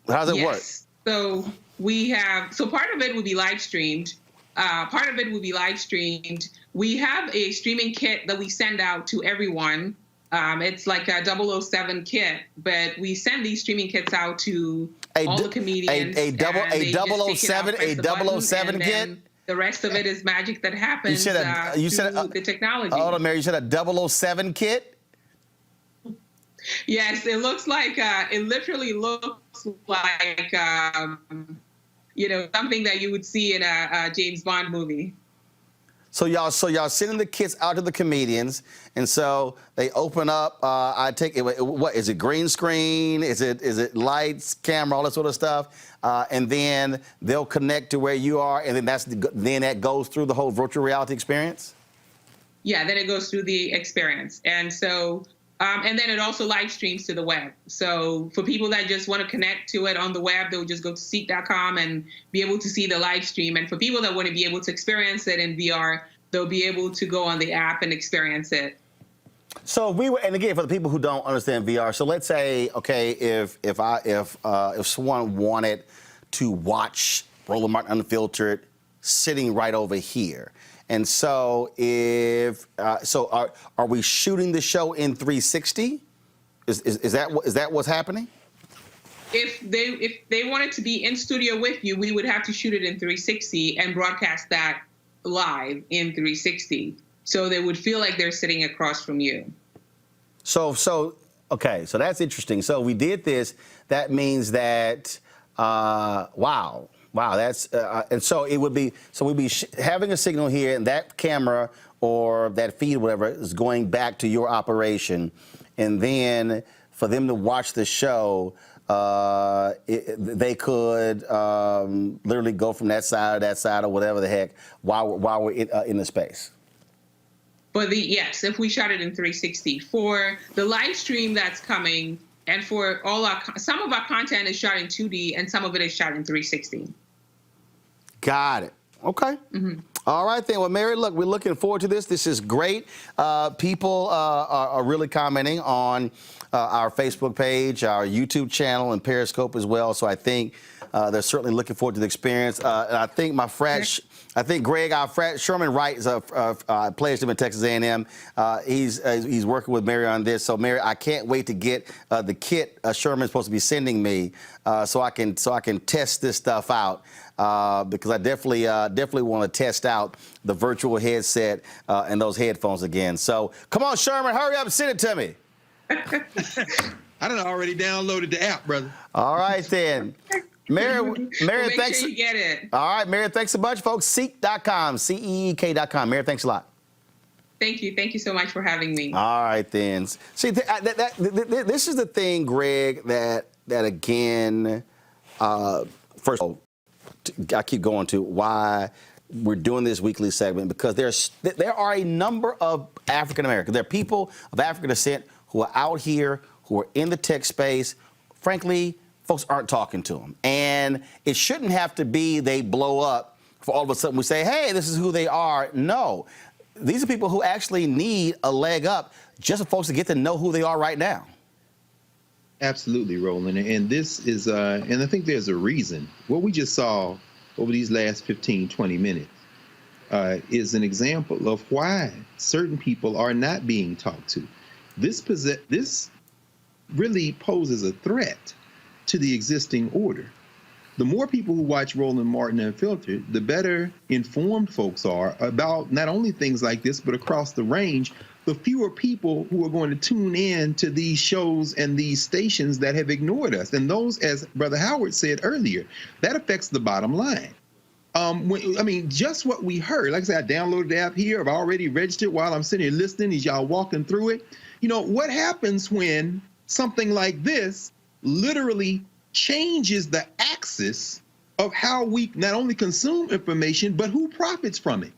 How does it work? So part of it will be live streamed. We have a streaming kit that we send out to everyone. It's like a 007 kit, but we send these streaming kits out to all the comedians. A 007 kit? The rest of it is magic that happens through the technology. Hold on, Mary, you said a 007 kit? Yes, it looks like, it literally looks like, something that you would see in a James Bond movie. So y'all sending the kits out to the comedians, and so they open up. I take it. What is it? Green screen? Is it lights, camera, all that sort of stuff? And then they'll connect to where you are, and then that goes through the whole virtual reality experience. Yeah, then it goes through the experience, and so. And then it also live streams to the web. So for people that just want to connect to it on the web, they'll just go to seek.com and be able to see the live stream. And for people that want to be able to experience it in VR, they'll be able to go on the app and experience it. So and again, for the people who don't understand VR, so let's say, okay, if someone wanted to watch Roland Martin Unfiltered sitting right over here. And so are we shooting the show in 360? Is that what's happening? If they wanted to be in studio with you, we would have to shoot it in 360 and broadcast that live in 360. So they would feel like they're sitting across from you. Okay, so that's interesting. So we did this. That means that wow, that's and so it would be we'd be having a signal here, and that camera or that feed, whatever, is going back to your operation, and then for them to watch the show, they could literally go from that side or whatever the heck while we're in the space. Yes, if we shot it in 360 for the live stream that's coming, and for some of our content is shot in 2D and some of it is shot in 360. Got it. Okay. Mm-hmm. All right, then. Well, Mary, look, we're looking forward to this. This is great. People are really commenting on our Facebook page, our YouTube channel, and Periscope as well. So I think they're certainly looking forward to the experience. And I think Greg, our frat, Sherman Wright, plays him in Texas A&M. He's working with Mary on this. So, Mary, I can't wait to get the kit Sherman's supposed to be sending me, so I can test this stuff out. Because I definitely want to test out the virtual headset and those headphones again. So come on, Sherman, hurry up and send it to me. I done already downloaded the app, brother. All right, then. Mary, thanks. Sure you get it. All right, Mary, thanks a bunch, folks. Seek.com, CEEK.com. Mary, thanks a lot. Thank you. Thank you so much for having me. All right, then. See, this is the thing, Greg, that again, first of all, I keep going to why we're doing this weekly segment, because there are a number of African Americans. There are people of African descent who are out here, who are in the tech space. Frankly, folks aren't talking to them. And it shouldn't have to be they blow up for all of a sudden we say, hey, this is who they are. No. these are people who actually need a leg up just for folks to get to know who they are right now. Absolutely, Roland. And this is, and I think there's a reason. What we just saw over these last 15, 20 minutes is an example of why certain people are not being talked to. This really poses a threat to the existing order. The more people who watch Roland Martin Unfiltered, the better informed folks are about not only things like this, but across the range, the fewer people who are going to tune in to these shows and these stations that have ignored us. And those, as Brother Howard said earlier, that affects the bottom line. Just what we heard, like I said, I downloaded the app here. I've already registered while I'm sitting here listening as y'all walking through it. You know, what happens when something like this literally changes the axis of how we not only consume information, but who profits from it?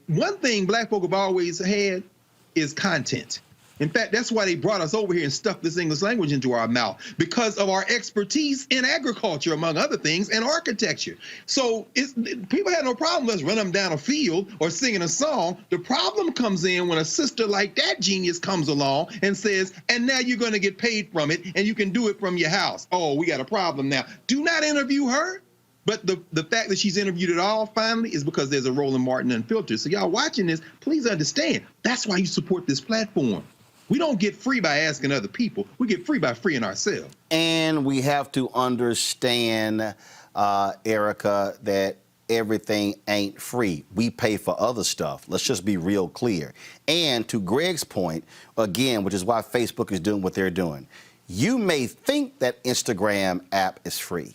One thing Black folk have always had is content. In fact, that's why they brought us over here and stuffed this English language into our mouth, because of our expertise in agriculture, among other things, and architecture. So people had no problem with us running them down a field or singing a song. The problem comes in when a sister like that genius comes along and says, and now you're going to get paid from it, and you can do it from your house. Oh, we got a problem now. Do not interview her. But the fact that she's interviewed at all finally is because there's a Roland Martin Unfiltered. So y'all watching this, please understand, that's why you support this platform. We don't get free by asking other people. We get free by freeing ourselves. And we have to understand, Erica, that everything ain't free. We pay for other stuff. Let's just be real clear. And to Greg's point, again, which is why Facebook is doing what they're doing, you may think that Instagram app is free.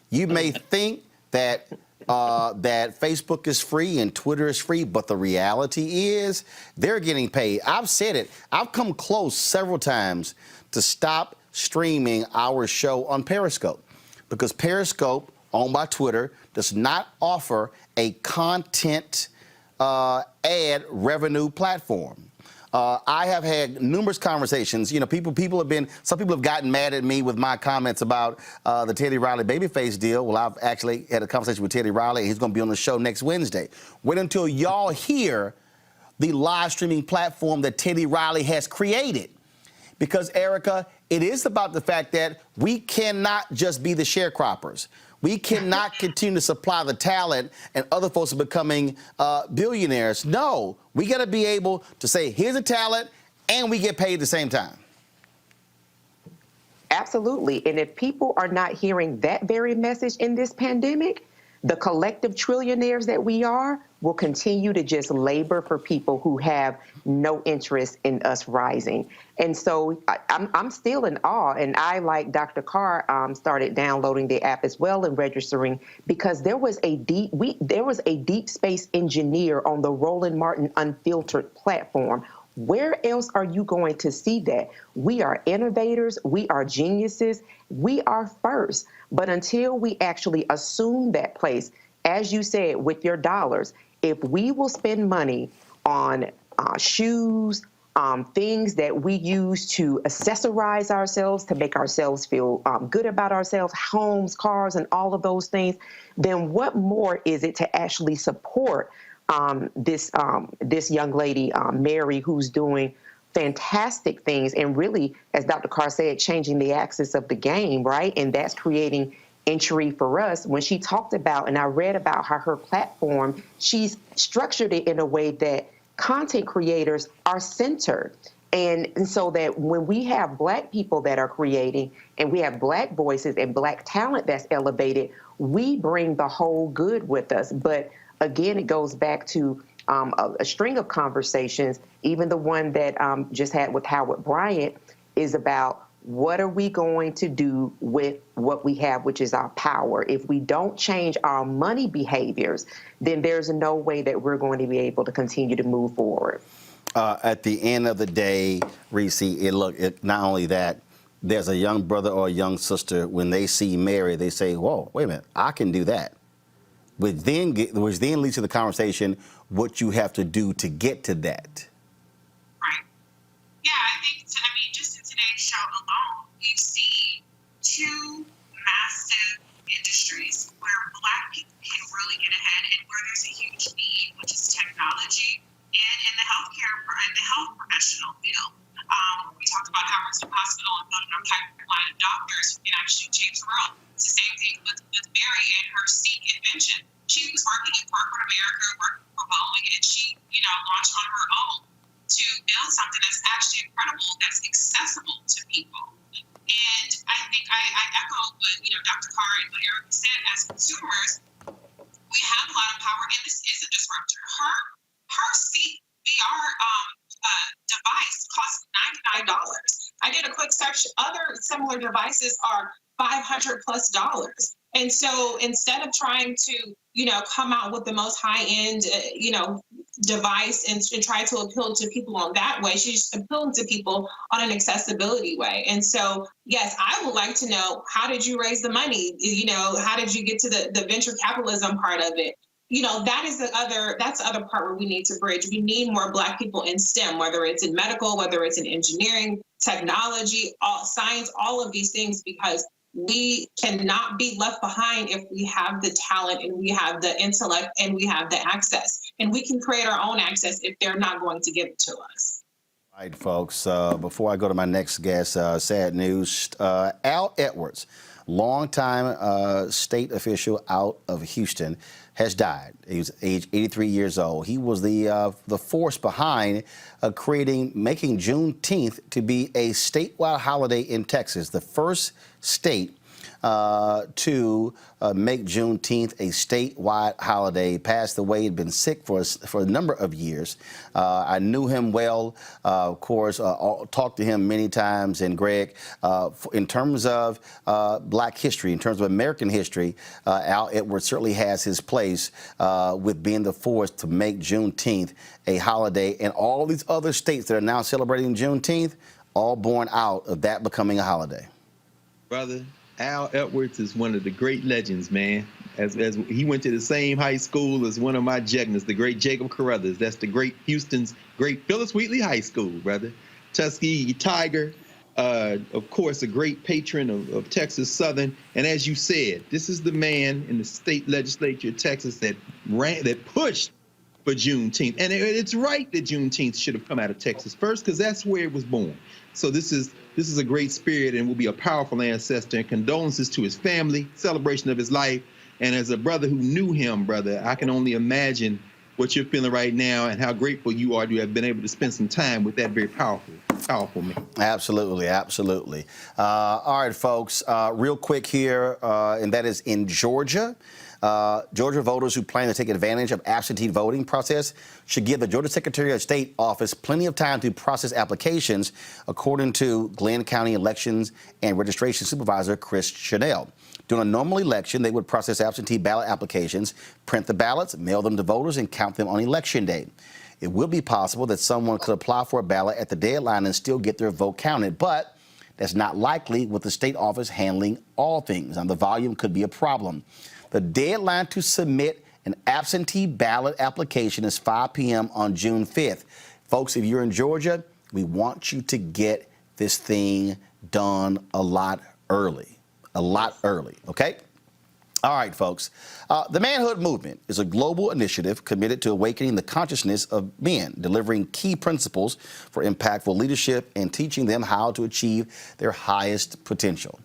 You may think that that Facebook is free and Twitter is free, but the reality is they're getting paid. I've said it. I've come close several times to stop streaming our show on Periscope because Periscope, owned by Twitter, does not offer a content ad revenue platform. I have had numerous conversations. You know, some people have gotten mad at me with my comments about the Teddy Riley Babyface deal. Well, I've actually had a conversation with Teddy Riley, and he's going to be on the show next Wednesday. Wait until y'all hear the live streaming platform that Teddy Riley has created. Because, Erica, it is about the fact that we cannot just be the sharecroppers. We cannot continue to supply the talent and other folks are becoming billionaires. No, we got to be able to say, here's the talent, and we get paid at the same time. Absolutely. And if people are not hearing that very message in this pandemic, the collective trillionaires that we are will continue to just labor for people who have no interest in us rising. And so I'm still in awe. And I, like Dr. Carr, started downloading the app as well and registering because there was a deep space engineer on the Roland Martin Unfiltered platform. Where else are you going to see that? We are innovators. We are geniuses. We are first. But until we actually assume that place, as you said, with your dollars, if we will spend money on shoes, things that we use to accessorize ourselves, to make ourselves feel good about ourselves, homes, cars, and all of those things, then what more is it to actually support this young lady, Mary, who's doing fantastic things and really, as Dr. Carr said, changing the axis of the game, right? And that's creating entry for us. When she talked about, and I read about how her platform, she's structured it in a way that content creators are centered. And so that when we have Black people that are creating and we have Black voices and Black talent that's elevated, we bring the whole good with us. But again, it goes back to a string of conversations, even the one that just had with Howard Bryant, is about what are we going to do with what we have, which is our power. If we don't change our money behaviors, then there's no way that we're going to be able to continue to move forward. At the end of the day, Reese, not only that, there's a young brother or a young sister, when they see Mary, they say, whoa, wait a minute, I can do that. Which then leads to the conversation, what you have to do to get to that. Right. Yeah, just in today's show alone, we've seen two massive industries where Black people can really get ahead and where there's a huge need, which is technology and in the health professional field. We talked about Howard Hospital and building a pipeline of doctors who can actually change the world. It's the same thing with Mary and her seat invention. She was working in corporate America, working for Boeing, and she, launched on her own to build something that's actually incredible, that's accessible to people. And I think I echo what Dr. Carr and what Eric said. As consumers, we have a lot of power, and this is a disruptor. Her CVR device costs $99. I did a quick search. Other similar devices are $500+. And so instead of trying to, come out with the most high-end, device and try to appeal to people on that way, she's appealing to people on an accessibility way. And so, yes, I would like to know, how did you raise the money? How did you get to the venture capitalism part of it? That's the other part where we need to bridge. We need more Black people in STEM, whether it's in medical, whether it's in engineering, technology, science, all of these things, because we cannot be left behind if we have the talent and we have the intellect and we have the access. And we can create our own access if they're not going to give it to us. All right, folks, before I go to my next guest, sad news. Al Edwards, longtime state official out of Houston, has died. He was age 83 years old. He was the force behind making Juneteenth to be a statewide holiday in Texas, the first state to make Juneteenth a statewide holiday. Passed away. He'd been sick for a number of years. I knew him well, of course, talked to him many times. And Greg, in terms of Black history, in terms of American history, Al Edwards certainly has his place with being the force to make Juneteenth a holiday. And all these other states that are now celebrating Juneteenth, all born out of that becoming a holiday. Brother, Al Edwards is one of the great legends, man. As he went to the same high school as one of my Jegnas, the great Jacob Carruthers. That's the great Houston's great Phyllis Wheatley High School, brother. Tuskegee Tiger, of course, a great patron of Texas Southern. And as you said, this is the man in the state legislature of Texas that pushed for Juneteenth. And it's right that Juneteenth should have come out of Texas first, because that's where it was born. So this is a great spirit and will be a powerful ancestor, and condolences to his family, celebration of his life. And as a brother who knew him, brother, I can only imagine what you're feeling right now and how grateful you are to have been able to spend some time with that very powerful man. Absolutely, absolutely. All right, folks, real quick here, and that is in Georgia. Georgia voters who plan to take advantage of absentee voting process should give the Georgia Secretary of State office plenty of time to process applications, according to Glenn County Elections and Registration Supervisor Chris Chanel. During a normal election, they would process absentee ballot applications, print the ballots, mail them to voters, and count them on Election Day. It will be possible that someone could apply for a ballot at the deadline and still get their vote counted, but that's not likely with the state office handling all things, and the volume could be a problem. The deadline to submit an absentee ballot application is 5 p.m. on June 5th. Folks, if you're in Georgia, we want you to get this thing done a lot early, okay? All right, folks. The Manhood Movement is a global initiative committed to awakening the consciousness of men, delivering key principles for impactful leadership and teaching them how to achieve their highest potential.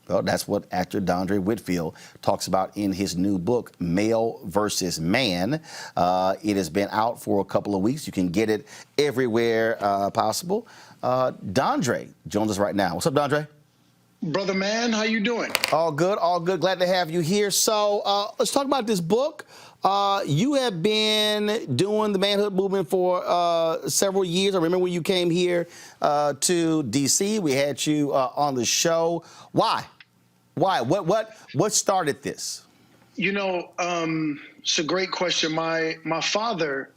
Well, that's what actor Dondre Whitfield talks about in his new book, Male versus Man. It has been out for a couple of weeks. You can get it everywhere possible. Dondre joins us right now. What's up, Dondre? Brother man, how you doing? All good, all good. Glad to have you here. So let's talk about this book. You have been doing the Manhood Movement for several years. I remember when you came here to D.C. We had you on the show. Why? What started this? You know, it's a great question. My father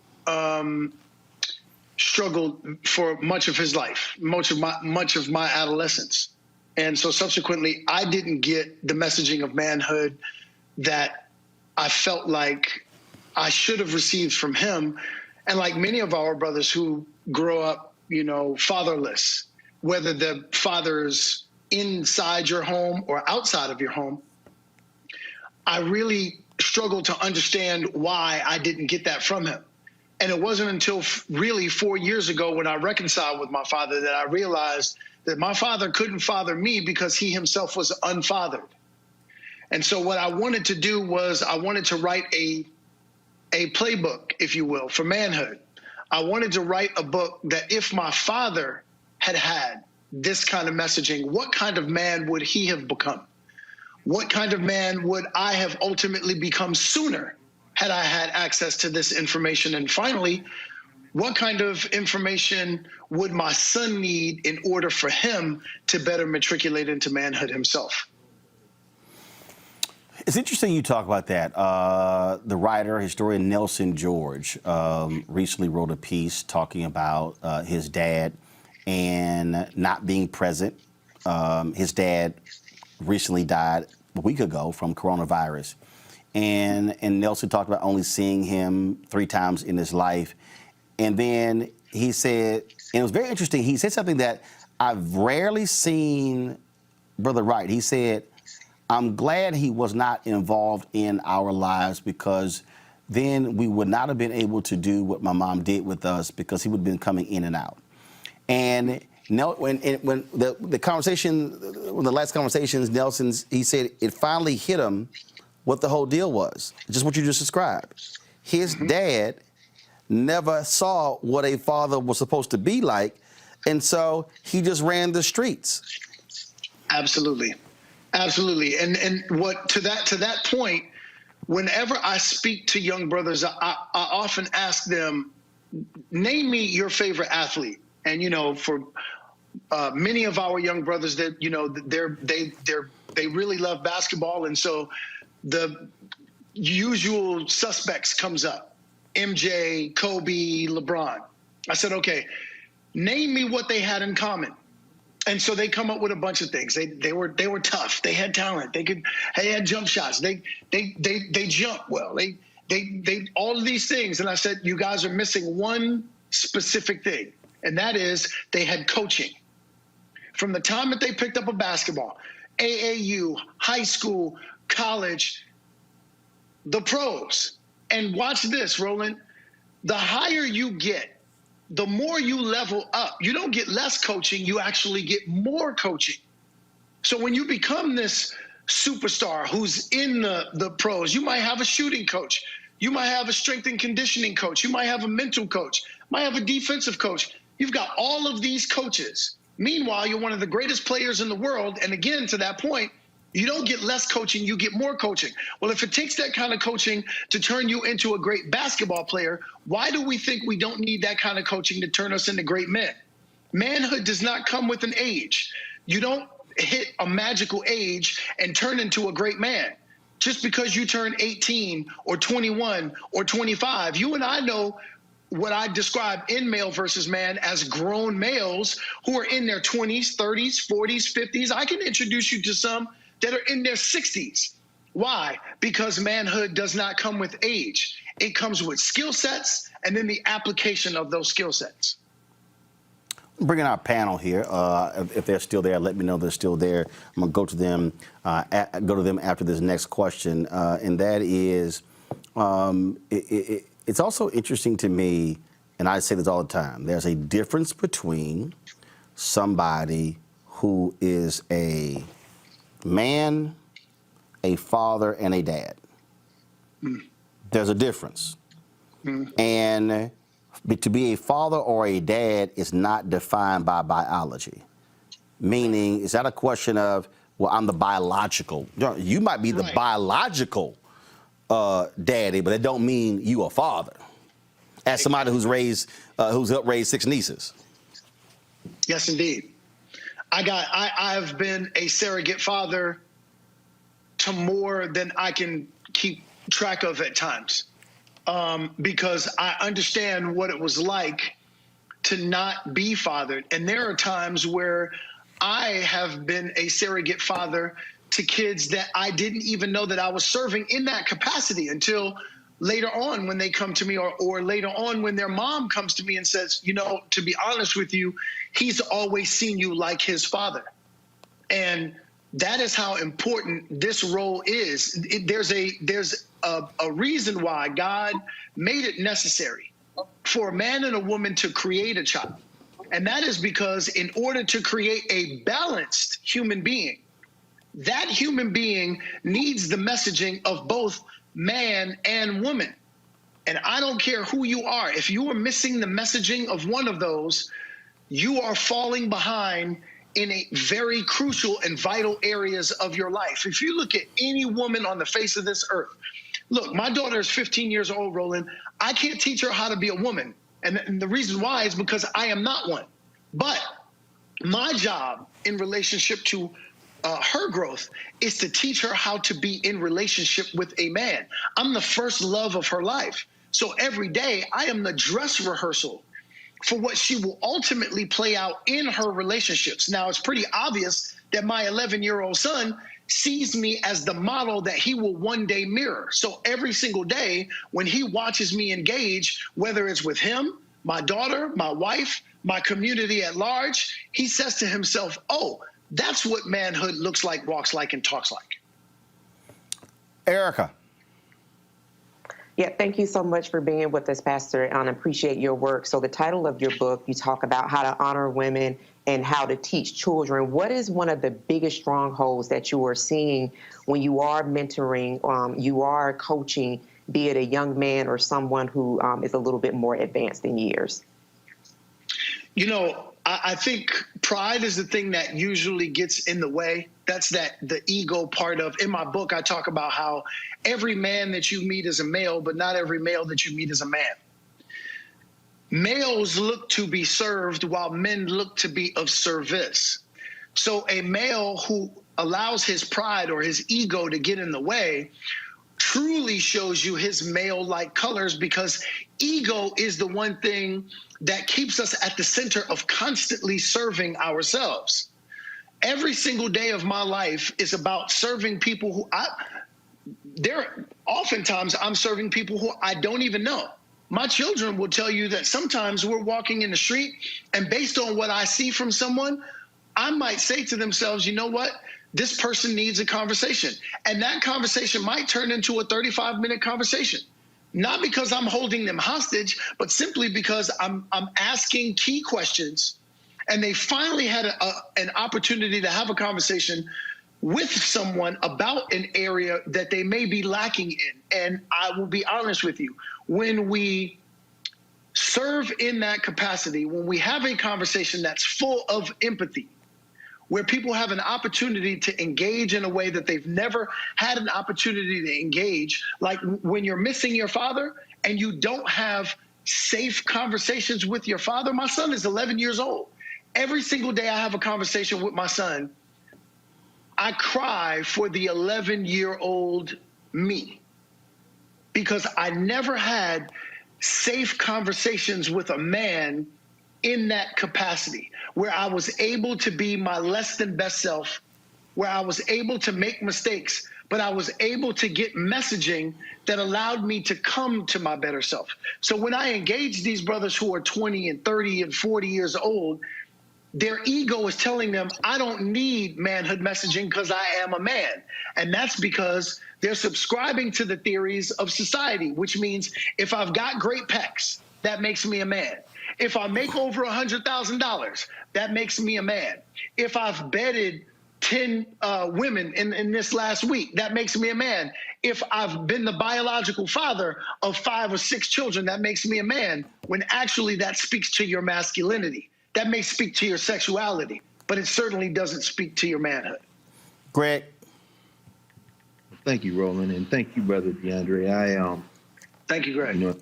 struggled for much of his life, much of my adolescence. And so subsequently, I didn't get the messaging of manhood that I felt like I should have received from him. And like many of our brothers who grow up, you know, fatherless, whether the father's inside your home or outside of your home, I really struggled to understand why I didn't get that from him. And it wasn't until really 4 years ago when I reconciled with my father that I realized that my father couldn't father me because he himself was unfathered. And so what I wanted to do was I wanted to write a playbook, if you will, for manhood. I wanted to write a book that if my father had this kind of messaging, what kind of man would he have become? What kind of man would I have ultimately become sooner had I had access to this information? And finally, what kind of information would my son need in order for him to better matriculate into manhood himself? It's interesting you talk about that. The writer, historian Nelson George recently wrote a piece talking about his dad and not being present. His dad recently died a week ago from coronavirus. And Nelson talked about only seeing him 3 times in his life. And then he said, and it was very interesting, he said something that I've rarely seen Brother write. He said, I'm glad he was not involved in our lives because then we would not have been able to do what my mom did with us because he would have been coming in and out. And when the conversation, one of the last conversations, he said it finally hit him what the whole deal was, just what you just described. His dad never saw what a father was supposed to be like, and so he just ran the streets. Absolutely. Absolutely. And what to that point, whenever I speak to young brothers, I often ask them, name me your favorite athlete. And, you know, for many of our young brothers that, you know, they really love basketball. And so the usual suspects comes up, MJ, Kobe, LeBron. I said, okay, name me what they had in common. And so they come up with a bunch of things. They were tough. They had talent. They had jump shots. They jump well. They all of these things. And I said, you guys are missing one specific thing, and that is they had coaching. From the time that they picked up a basketball, AAU, high school, college, the pros. And watch this, Roland. The higher you get, the more you level up. You don't get less coaching, you actually get more coaching. So when you become this superstar who's in the pros, you might have a shooting coach, you might have a strength and conditioning coach, you might have a mental coach, might have a defensive coach. You've got all of these coaches. Meanwhile, you're one of the greatest players in the world. And again, to that point, you don't get less coaching, you get more coaching. Well, if it takes that kind of coaching to turn you into a great basketball player, why do we think we don't need that kind of coaching to turn us into great men? Manhood does not come with an age. You don't hit a magical age and turn into a great man. Just because you turn 18 or 21 or 25, you and I know what I describe in Male versus Man as grown males who are in their 20s, 30s, 40s, 50s. I can introduce you to some that are in their 60s. Why? Because manhood does not come with age. It comes with skill sets and then the application of those skill sets. Bringing our panel here. If they're still there, let me know they're still there. I'm gonna go to them. Go to them after this next question, and that is, it's also interesting to me, and I say this all the time. There's a difference between somebody who is a man, a father, and a dad. There's a difference. And to be a father or a dad is not defined by biology. Meaning, it's not a question of, well, I'm the biological. You might be the biological daddy, but it don't mean you a father. As somebody who's helped raise 6 nieces. Yes, indeed. I've been a surrogate father to more than I can keep track of at times, because I understand what it was like to not be fathered. And there are times where I have been a surrogate father to kids that I didn't even know that I was serving in that capacity until later on when they come to me, or later on when their mom comes to me and says, you know, to be honest with you, he's always seen you like his father. And that is how important this role is. There's a reason why God made it necessary for a man and a woman to create a child. And that is because in order to create a balanced human being, that human being needs the messaging of both man and woman. And I don't care who you are. If you are missing the messaging of one of those, you are falling behind in a very crucial and vital areas of your life. If you look at any woman on the face of this earth, look, my daughter is 15 years old, Roland. I can't teach her how to be a woman. And the reason why is because I am not one. But my job in relationship to her growth is to teach her how to be in relationship with a man. I'm the first love of her life. So every day I am the dress rehearsal for what she will ultimately play out in her relationships. Now, it's pretty obvious that my 11-year-old son sees me as the model that he will one day mirror. So every single day when he watches me engage, whether it's with him, my daughter, my wife, my community at large, he says to himself, oh, that's what manhood looks like, walks like, and talks like. Erica. Yeah, thank you so much for being with us, Pastor, and I appreciate your work. So the title of your book, you talk about how to honor women and how to teach children. What is one of the biggest strongholds that you are seeing when you are mentoring, you are coaching, be it a young man or someone who is a little bit more advanced in years? You know, I think pride is the thing that usually gets in the way. That's the ego part of, in my book, I talk about how every man that you meet is a male, but not every male that you meet is a man. Males look to be served while men look to be of service. So a male who allows his pride or his ego to get in the way truly shows you his male-like colors, because ego is the one thing that keeps us at the center of constantly serving ourselves. Every single day of my life is about serving people who oftentimes I'm serving people who I don't even know. My children will tell you that sometimes we're walking in the street, and based on what I see from someone, I might say to themselves, you know what? This person needs a conversation. And that conversation might turn into a 35-minute conversation. Not because I'm holding them hostage, but simply because I'm asking key questions, and they finally had an opportunity to have a conversation with someone about an area that they may be lacking in. And I will be honest with you, when we serve in that capacity, when we have a conversation that's full of empathy, where people have an opportunity to engage in a way that they've never had an opportunity to engage, like when you're missing your father and you don't have safe conversations with your father. My son is 11 years old. Every single day I have a conversation with my son, I cry for the 11-year-old me, because I never had safe conversations with a man in that capacity, where I was able to be my less than best self, where I was able to make mistakes, but I was able to get messaging that allowed me to come to my better self. So when I engage these brothers who are 20 and 30 and 40 years old, their ego is telling them, I don't need manhood messaging because I am a man. And that's because they're subscribing to the theories of society, which means if I've got great pecs, that makes me a man. If I make over $100,000, that makes me a man. If I've bedded 10 women in this last week, that makes me a man. If I've been the biological father of 5 or 6 children, that makes me a man, when actually that speaks to your masculinity. That may speak to your sexuality, but it certainly doesn't speak to your manhood. Greg. Thank you, Roland, and thank you, Brother DeAndre. Thank you, Greg. You know,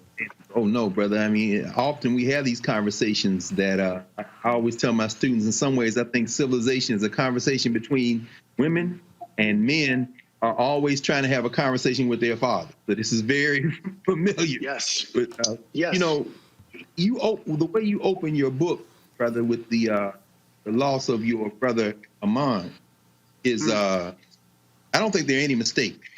oh no, brother. I mean, often we have these conversations that I always tell my students. In some ways, I think civilization is a conversation between women, and men are always trying to have a conversation with their father. So this is very familiar. Yes. But, yes. You know, the way you open your book, brother, with the loss of your brother Amon, is I don't think there are any mistakes.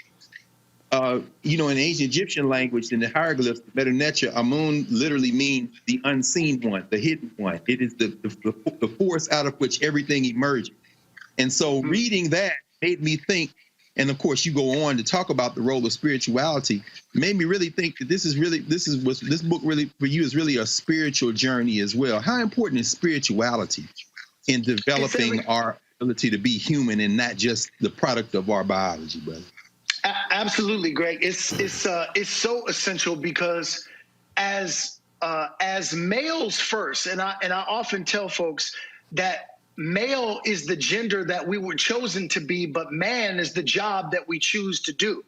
You know, in ancient Egyptian language, in the hieroglyphs, Medu Neter, Amun literally means the unseen one, the hidden one. It is the force out of which everything emerges. And so reading that made me think And of course, you go on to talk about the role of spirituality. Made me really think that this book really for you is really a spiritual journey as well. How important is spirituality in developing our ability to be human and not just the product of our biology, brother? Absolutely, Greg. It's so essential because as males first, and I often tell folks that male is the gender that we were chosen to be, but man is the job that we choose to do.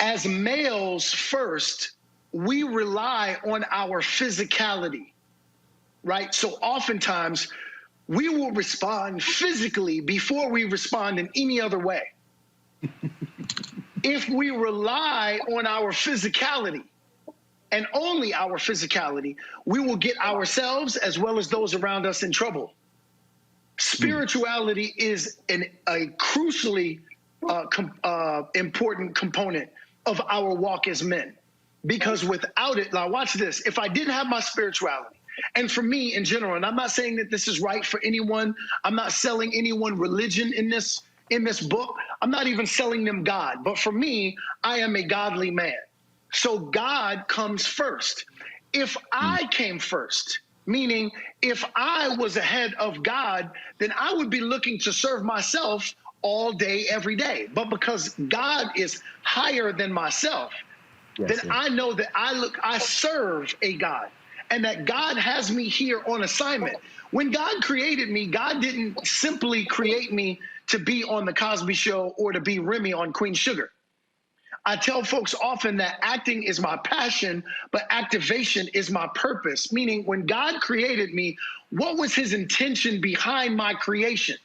As males first, we rely on our physicality, right? So oftentimes we will respond physically before we respond in any other way. If we rely on our physicality, and only our physicality, we will get ourselves as well as those around us in trouble. Spirituality is a crucially important component of our walk as men, because without it, now watch this, if I didn't have my spirituality, and for me in general, and I'm not saying that this is right for anyone, I'm not selling anyone religion in this book, I'm not even selling them God, but for me, I am a godly man. So God comes first. If I came first, meaning if I was ahead of God, then I would be looking to serve myself all day, every day. But because God is higher than myself, then I know that I serve a God, and that God has me here on assignment. When God created me, God didn't simply create me to be on the Cosby Show or to be Remy on Queen Sugar. I tell folks often that acting is my passion, but activation is my purpose. Meaning when God created me, what was his intention behind my creation?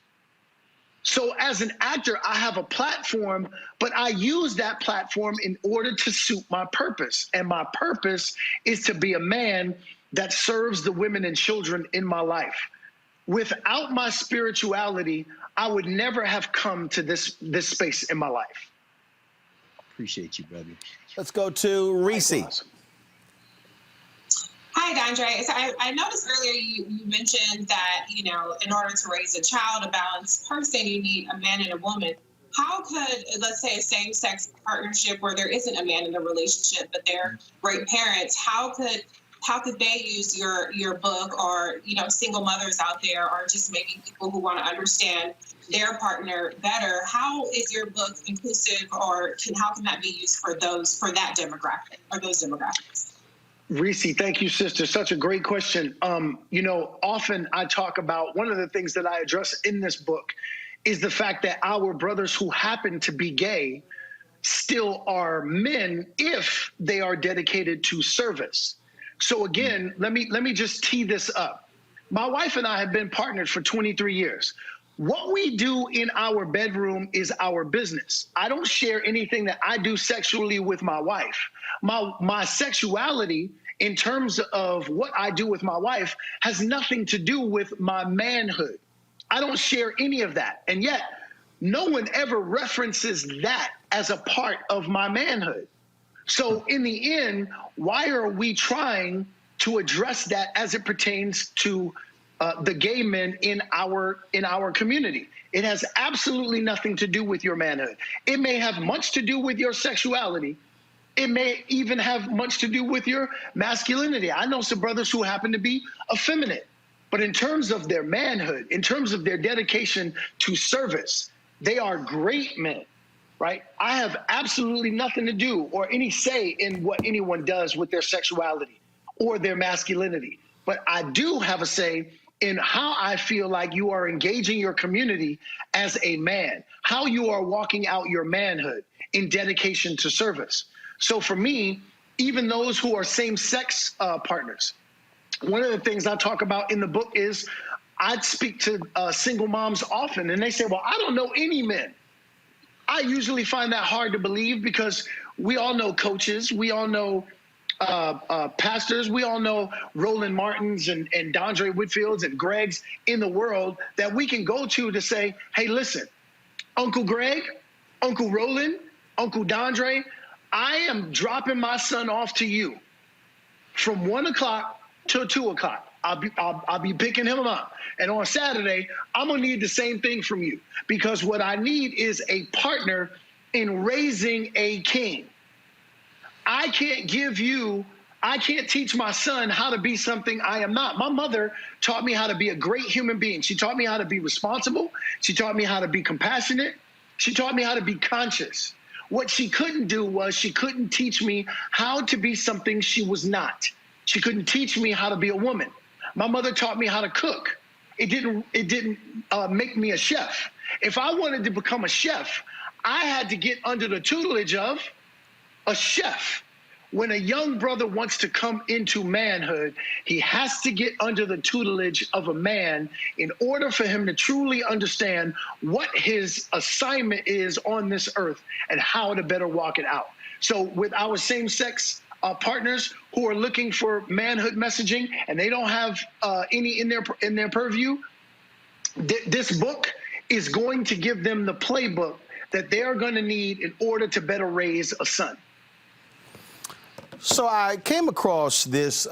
So as an actor, I have a platform, but I use that platform in order to suit my purpose. And my purpose is to be a man that serves the women and children in my life. Without my spirituality, I would never have come to this space in my life. Appreciate you, brother. Let's go to Reese. Hi, Dondre. So I noticed earlier you mentioned that, in order to raise a child, a balanced person, you need a man and a woman. How could, let's say, a same-sex partnership where there isn't a man in the relationship, but they're great parents, how could they use your book, or, single mothers out there, or just maybe people who want to understand their partner better? How is your book inclusive, or how can that be used for that demographic or those demographics? Reese, thank you, sister. Such a great question. Often I talk about, one of the things that I address in this book is the fact that our brothers who happen to be gay still are men if they are dedicated to service. So again, let me just tee this up. My wife and I have been partnered for 23 years. What we do in our bedroom is our business. I don't share anything that I do sexually with my wife. My sexuality, in terms of what I do with my wife, has nothing to do with my manhood. I don't share any of that. And yet, no one ever references that as a part of my manhood. So in the end, why are we trying to address that as it pertains to the gay men in our community? It has absolutely nothing to do with your manhood. It may have much to do with your sexuality. It may even have much to do with your masculinity. I know some brothers who happen to be effeminate, but in terms of their manhood, in terms of their dedication to service, they are great men, right? I have absolutely nothing to do or any say in what anyone does with their sexuality or their masculinity. But I do have a say in how I feel like you are engaging your community as a man, how you are walking out your manhood in dedication to service. So for me, even those who are same-sex partners, one of the things I talk about in the book is I speak to single moms often, and they say, well, I don't know any men. I usually find that hard to believe because we all know coaches, we all know pastors, we all know Roland Martins and Dondre Whitfields and Gregs in the world that we can go to say, hey, listen, Uncle Greg, Uncle Roland, Uncle Dondre, I am dropping my son off to you from 1 o'clock till 2 o'clock. I'll be picking him up. And on Saturday, I'm going to need the same thing from you, because what I need is a partner in raising a king. I can't teach my son how to be something I am not. My mother taught me how to be a great human being. She taught me how to be responsible. She taught me how to be compassionate. She taught me how to be conscious. What she couldn't do was she couldn't teach me how to be something she was not. She couldn't teach me how to be a woman. My mother taught me how to cook. It didn't make me a chef. If I wanted to become a chef, I had to get under the tutelage of a chef. When a young brother wants to come into manhood, he has to get under the tutelage of a man in order for him to truly understand what his assignment is on this earth and how to better walk it out. So with our same-sex partners who are looking for manhood messaging and they don't have any in their purview, this book is going to give them the playbook that they are going to need in order to better raise a son. So I came across this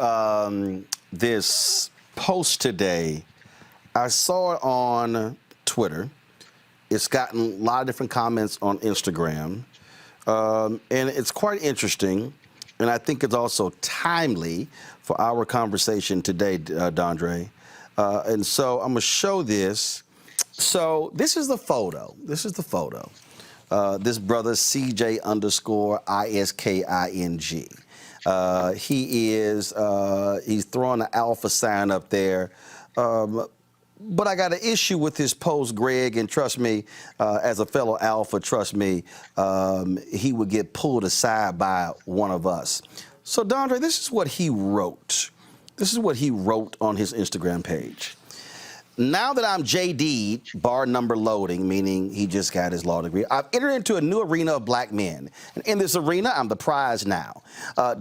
this post today. I saw it on Twitter. It's gotten a lot of different comments on Instagram, and it's quite interesting. And I think it's also timely for our conversation today, Dondre. And so I'm going to show this. So this is the photo. This is the photo. This brother, CJ_ISKING. He's throwing the alpha sign up there. But I got an issue with his post, Greg, and trust me, as a fellow alpha, trust me, he would get pulled aside by one of us. So, Dondre, this is what he wrote. This is what he wrote on his Instagram page. Now that I'm JD, bar number loading, meaning he just got his law degree, I've entered into a new arena of black men. And in this arena, I'm the prize now.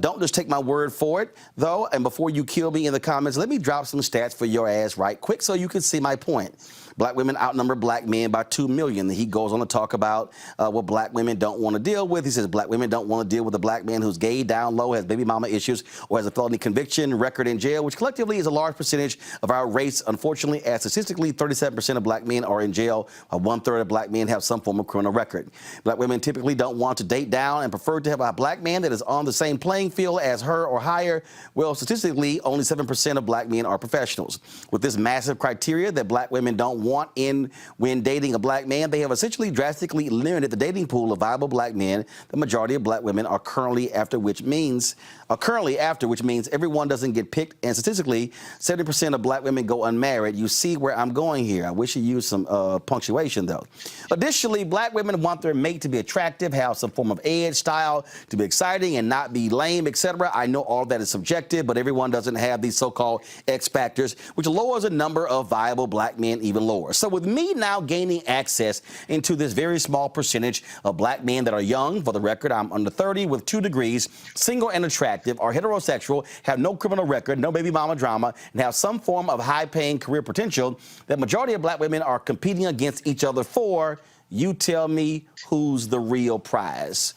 Don't just take my word for it, though. And before you kill me in the comments, let me drop some stats for your ass right quick so you can see my point. Black women outnumber black men by 2 million. He goes on to talk about what black women don't want to deal with. He says black women don't want to deal with a black man who's gay, down low, has baby mama issues, or has a felony conviction, record in jail, which collectively is a large percentage of our race. Unfortunately, as statistically, 37% of black men are in jail, while 1/3 of black men have some form of criminal record. Black women typically don't want to date down and prefer to have a black man that is on the same playing field as her or higher. Well, statistically, only 7% of black men are professionals. With this massive criteria that black women don't want in when dating a black man, they have essentially drastically limited the dating pool of viable black men. The majority of black women are currently after, which means everyone doesn't get picked. And statistically, 70% of black women go unmarried. You see where I'm going here. I wish you used some punctuation, though. Additionally, black women want their mate to be attractive, have some form of edge, style, to be exciting and not be lame, etc. I know all that is subjective, but everyone doesn't have these so-called X factors, which lowers the number of viable black men even lower. So with me now gaining access into this very small percentage of black men that are young, for the record, I'm under 30 with 2 degrees, single and attractive, are heterosexual, have no criminal record, no baby mama drama, and have some form of high-paying career potential, the majority of black women are competing against each other for, you tell me who's the real prize.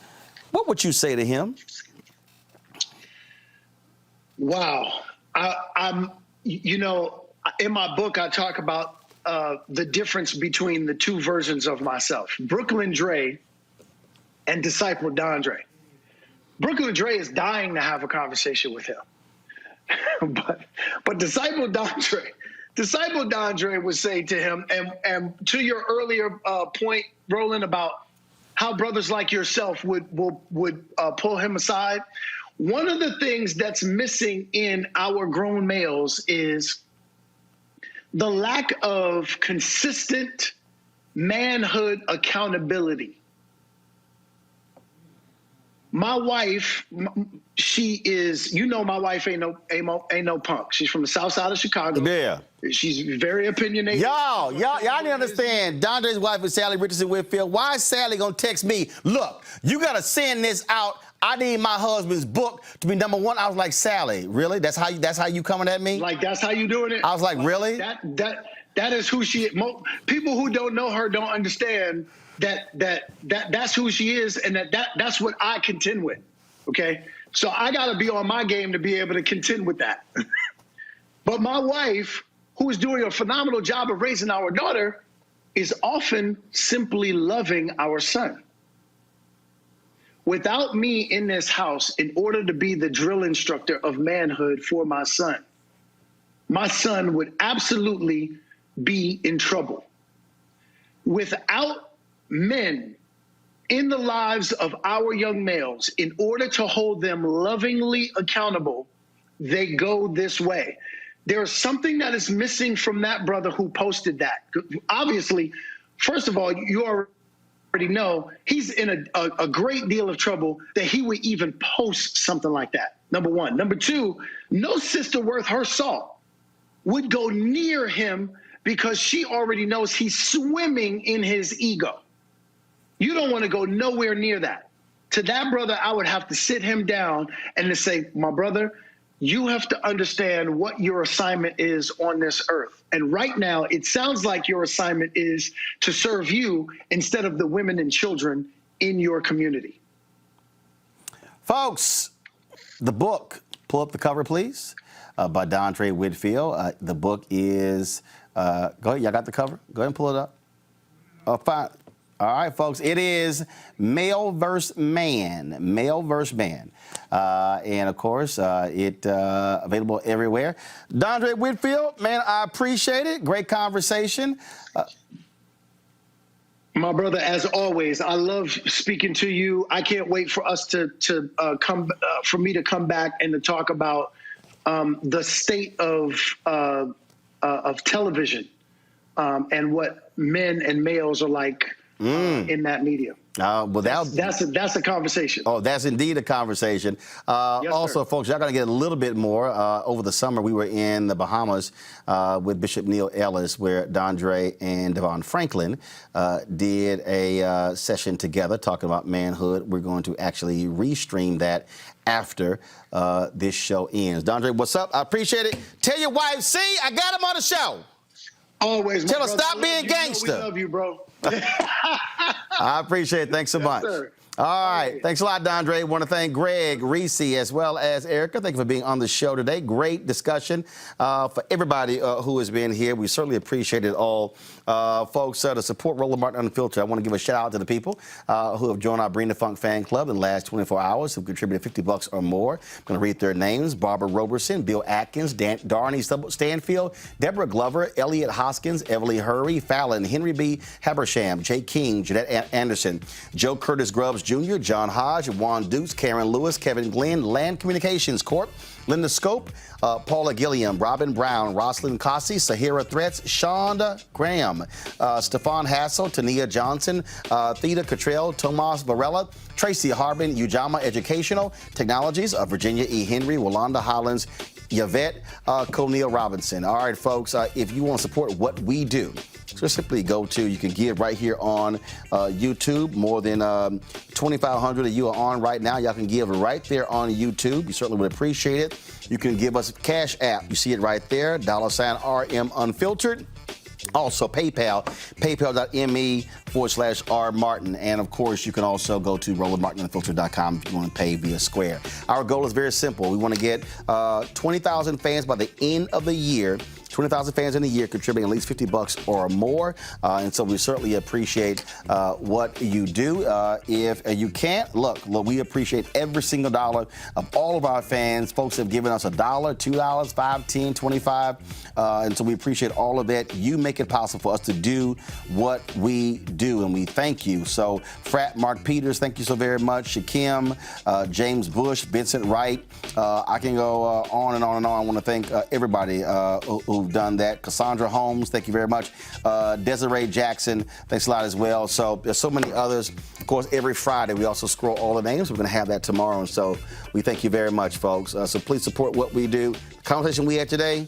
What would you say to him? Wow. In my book, I talk about the difference between the 2 versions of myself, Brooklyn Dre and Disciple Dondre. Brooklyn Dre is dying to have a conversation with him. but Disciple Dondre would say to him, and to your earlier point, Roland, about how brothers like yourself would pull him aside, one of the things that's missing in our grown males is the lack of consistent manhood accountability. My wife, she is, my wife ain't no punk. She's from the south side of Chicago. Yeah. She's very opinionated. Y'all didn't understand. Dondre's wife is Sally Richardson Whitfield. Why is Sally gonna text me, look, you gotta send this out. I need my husband's book to be #1. I was like, Sally, really? That's how you coming at me? Like, that's how you doing it? I was like, really? That is who she is. People who don't know her don't understand that's who she is, and that's what I contend with. Okay? So I gotta be on my game to be able to contend with that. But my wife, who is doing a phenomenal job of raising our daughter, is often simply loving our son. Without me in this house, in order to be the drill instructor of manhood for my son would absolutely be in trouble. Without men in the lives of our young males, in order to hold them lovingly accountable, they go this way. There's something that is missing from that brother who posted that. Obviously, first of all, you already know he's in a great deal of trouble that he would even post something like that, number one. Number two, no sister worth her salt would go near him because she already knows he's swimming in his ego. You don't want to go nowhere near that. To that brother, I would have to sit him down and to say, my brother, you have to understand what your assignment is on this earth. And right now, it sounds like your assignment is to serve you instead of the women and children in your community. Folks, the book, pull up the cover, please, by Dondre Whitfield. The book is, go ahead, y'all got the cover? Go ahead and pull it up. Oh, fine. All right, folks, it is Male vs. Man, Male vs. Man. And, of course, it available everywhere. Dondre Whitfield, man, I appreciate it. Great conversation. My brother, as always, I love speaking to you. I can't wait for us to me to come back and to talk about the state of television and what men and males are like in that medium. That's a conversation. Oh, that's indeed a conversation. Yes, also, sir. folks, y'all got to get a little bit more. Over the summer, we were in the Bahamas with Bishop Neil Ellis, where Dondre and Devon Franklin did a session together talking about manhood. We're going to actually restream that after this show ends. Dondre, what's up? I appreciate it. Tell your wife, see, I got him on the show. Always. Tell her stop being gangster. We love you, bro. I appreciate it. Thanks so much. Sir. All right. Thanks a lot, Dondre. I want to thank Greg, Reese, as well as Erica. Thank you for being on the show today. Great discussion for everybody who has been here. We certainly appreciate it all. Folks, to support Roland Martin Unfiltered, I want to give a shout out to the people who have joined our Bring the Funk fan club in the last 24 hours, who contributed $50 or more. I'm going to read their names: Barbara Roberson, Bill Atkins, Darnie Stanfield, Deborah Glover, Elliot Hoskins, Everly Hurry, Fallon, Henry B. Habersham, Jay King, Jeanette Anderson, Joe Curtis Grubbs Jr., John Hodge, Juan Dukes, Karen Lewis, Kevin Glenn, Land Communications Corp., Linda Scope, Paula Gilliam, Robin Brown, Rosalind Cossey, Sahira Threats, Shonda Graham, Stefan Hassel, Tania Johnson, Theta Cottrell, Tomas Varela, Tracy Harbin, Ujama Educational Technologies, Virginia E. Henry, Walanda Hollins, Yvette O'Neill Robinson. All right, folks, if you want to support what we do, just simply go to, you can give right here on YouTube. More than 2,500 of you are on right now. Y'all can give right there on YouTube. You certainly would appreciate it. You can give us a Cash App. You see it right there, $RM Unfiltered. Also, PayPal, paypal.me/R Martin. And of course, you can also go to RolandMartinUnfiltered.com if you want to pay via Square. Our goal is very simple. We want to get 20,000 fans by the end of the year. 20,000 fans in a year contributing at least $50 or more. And so we certainly appreciate what you do. If you can't, look, we appreciate every single dollar of all of our fans. Folks have given us $1, $2, $5, $10, $25. And so we appreciate all of that. You make it possible for us to do what we do, and we thank you. So, Frat Mark Peters, thank you so very much. Shakim, James Bush, Vincent Wright. I can go on and on and on. I want to thank everybody who've done that. Cassandra Holmes, thank you very much. Desiree Jackson, thanks a lot as well. So there's so many others. Of course, every Friday we also scroll all the names. We're going to have that tomorrow, and so we thank you very much, folks. So please support what we do. The conversation we had today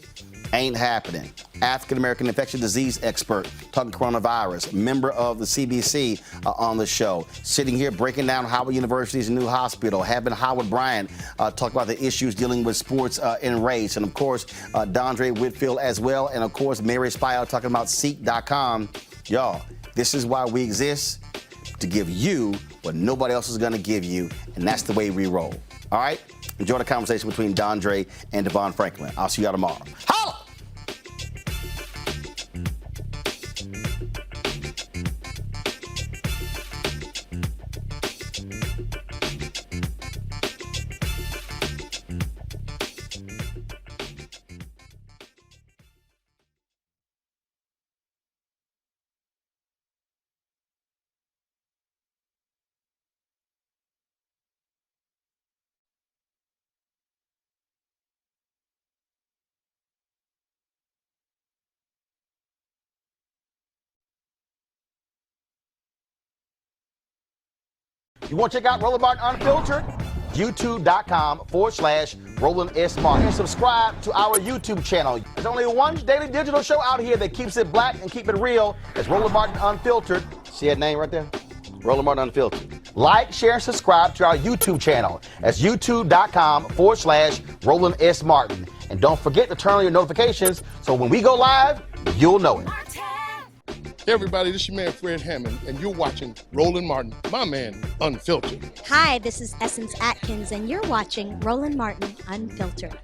ain't happening. African-American infectious disease expert talking coronavirus, member of the CBC on the show, sitting here breaking down Howard University's new hospital, having Howard Bryant talk about the issues dealing with sports and race, and of course, Dondre Whitfield as well, and of course, Mary Spio talking about Seek.com. Y'all, this is why we exist, to give you what nobody else is going to give you, and that's the way we roll. All right? Enjoy the conversation between Dondre and Devon Franklin. I'll see you all tomorrow. Holla! You want to check out Roland Martin Unfiltered? YouTube.com/Roland S. Martin. And subscribe to our YouTube channel. There's only one daily digital show out here that keeps it black and keep it real. It's Roland Martin Unfiltered. See that name right there? Roland Martin Unfiltered. Like, share, and subscribe to our YouTube channel. That's YouTube.com/Roland S. Martin. And don't forget to turn on your notifications so when we go live, you'll know it. Hey everybody, this is your man Fred Hammond, and you're watching Roland Martin, my man, Unfiltered. Hi, this is Essence Atkins, and you're watching Roland Martin Unfiltered.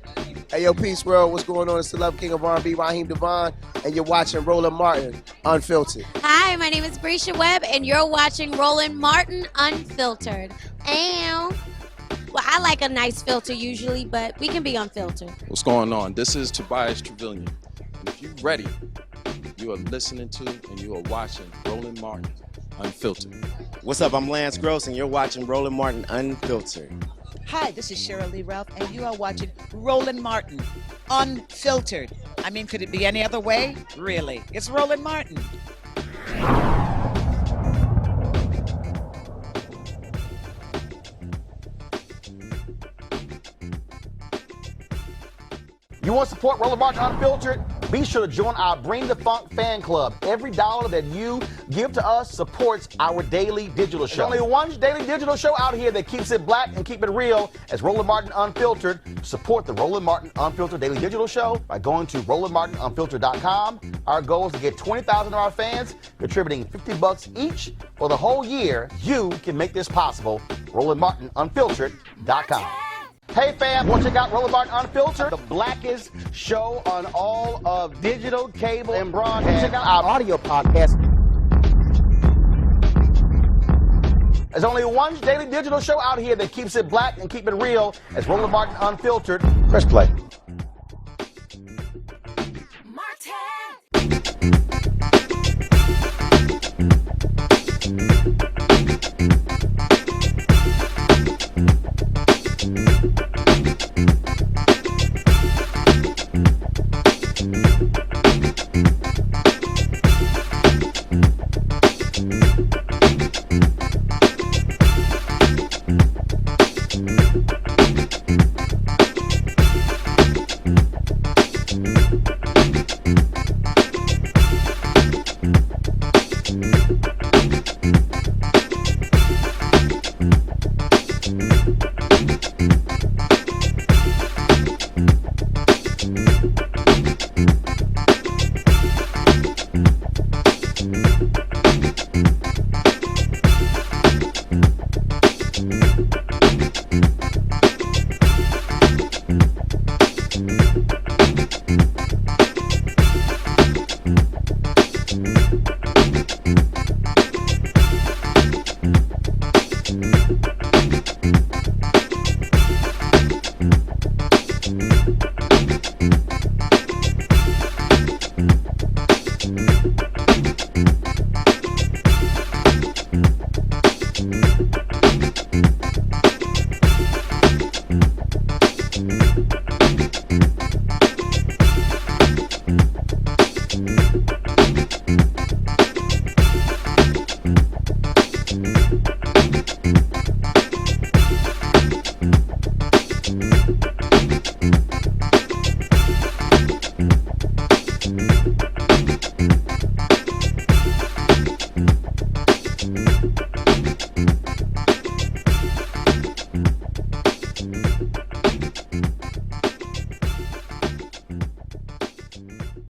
Hey yo, peace world, what's going on? It's the Love King of R&B, Raheem Devon, and you're watching Roland Martin Unfiltered. Hi, my name is Brescia Webb, and you're watching Roland Martin Unfiltered. Well, I like a nice filter usually, but we can be unfiltered. What's going on? This is Tobias Trevelyan, and if you're ready, you are listening to and you are watching Roland Martin Unfiltered. What's up? I'm Lance Gross, and you're watching Roland Martin Unfiltered. Hi, this is Cheryl Lee Ralph, and you are watching Roland Martin Unfiltered. I mean, could it be any other way? Really? It's Roland Martin. You want to support Roland Martin Unfiltered? Be sure to join our Bring the Funk fan club. Every dollar that you give to us supports our daily digital show. There's only one daily digital show out here that keeps it black and keep it real as Roland Martin Unfiltered. Support the Roland Martin Unfiltered daily digital show by going to RolandMartinUnfiltered.com. Our goal is to get 20,000 of our fans contributing $50 each for the whole year. You can make this possible. RolandMartinUnfiltered.com. Hey fam, want to check out Roland Martin Unfiltered? The blackest show on all of digital, cable, and broadcast. Check out our audio podcast. There's only one daily digital show out here that keeps it black and keep it real. It's Roland Martin Unfiltered. Press play.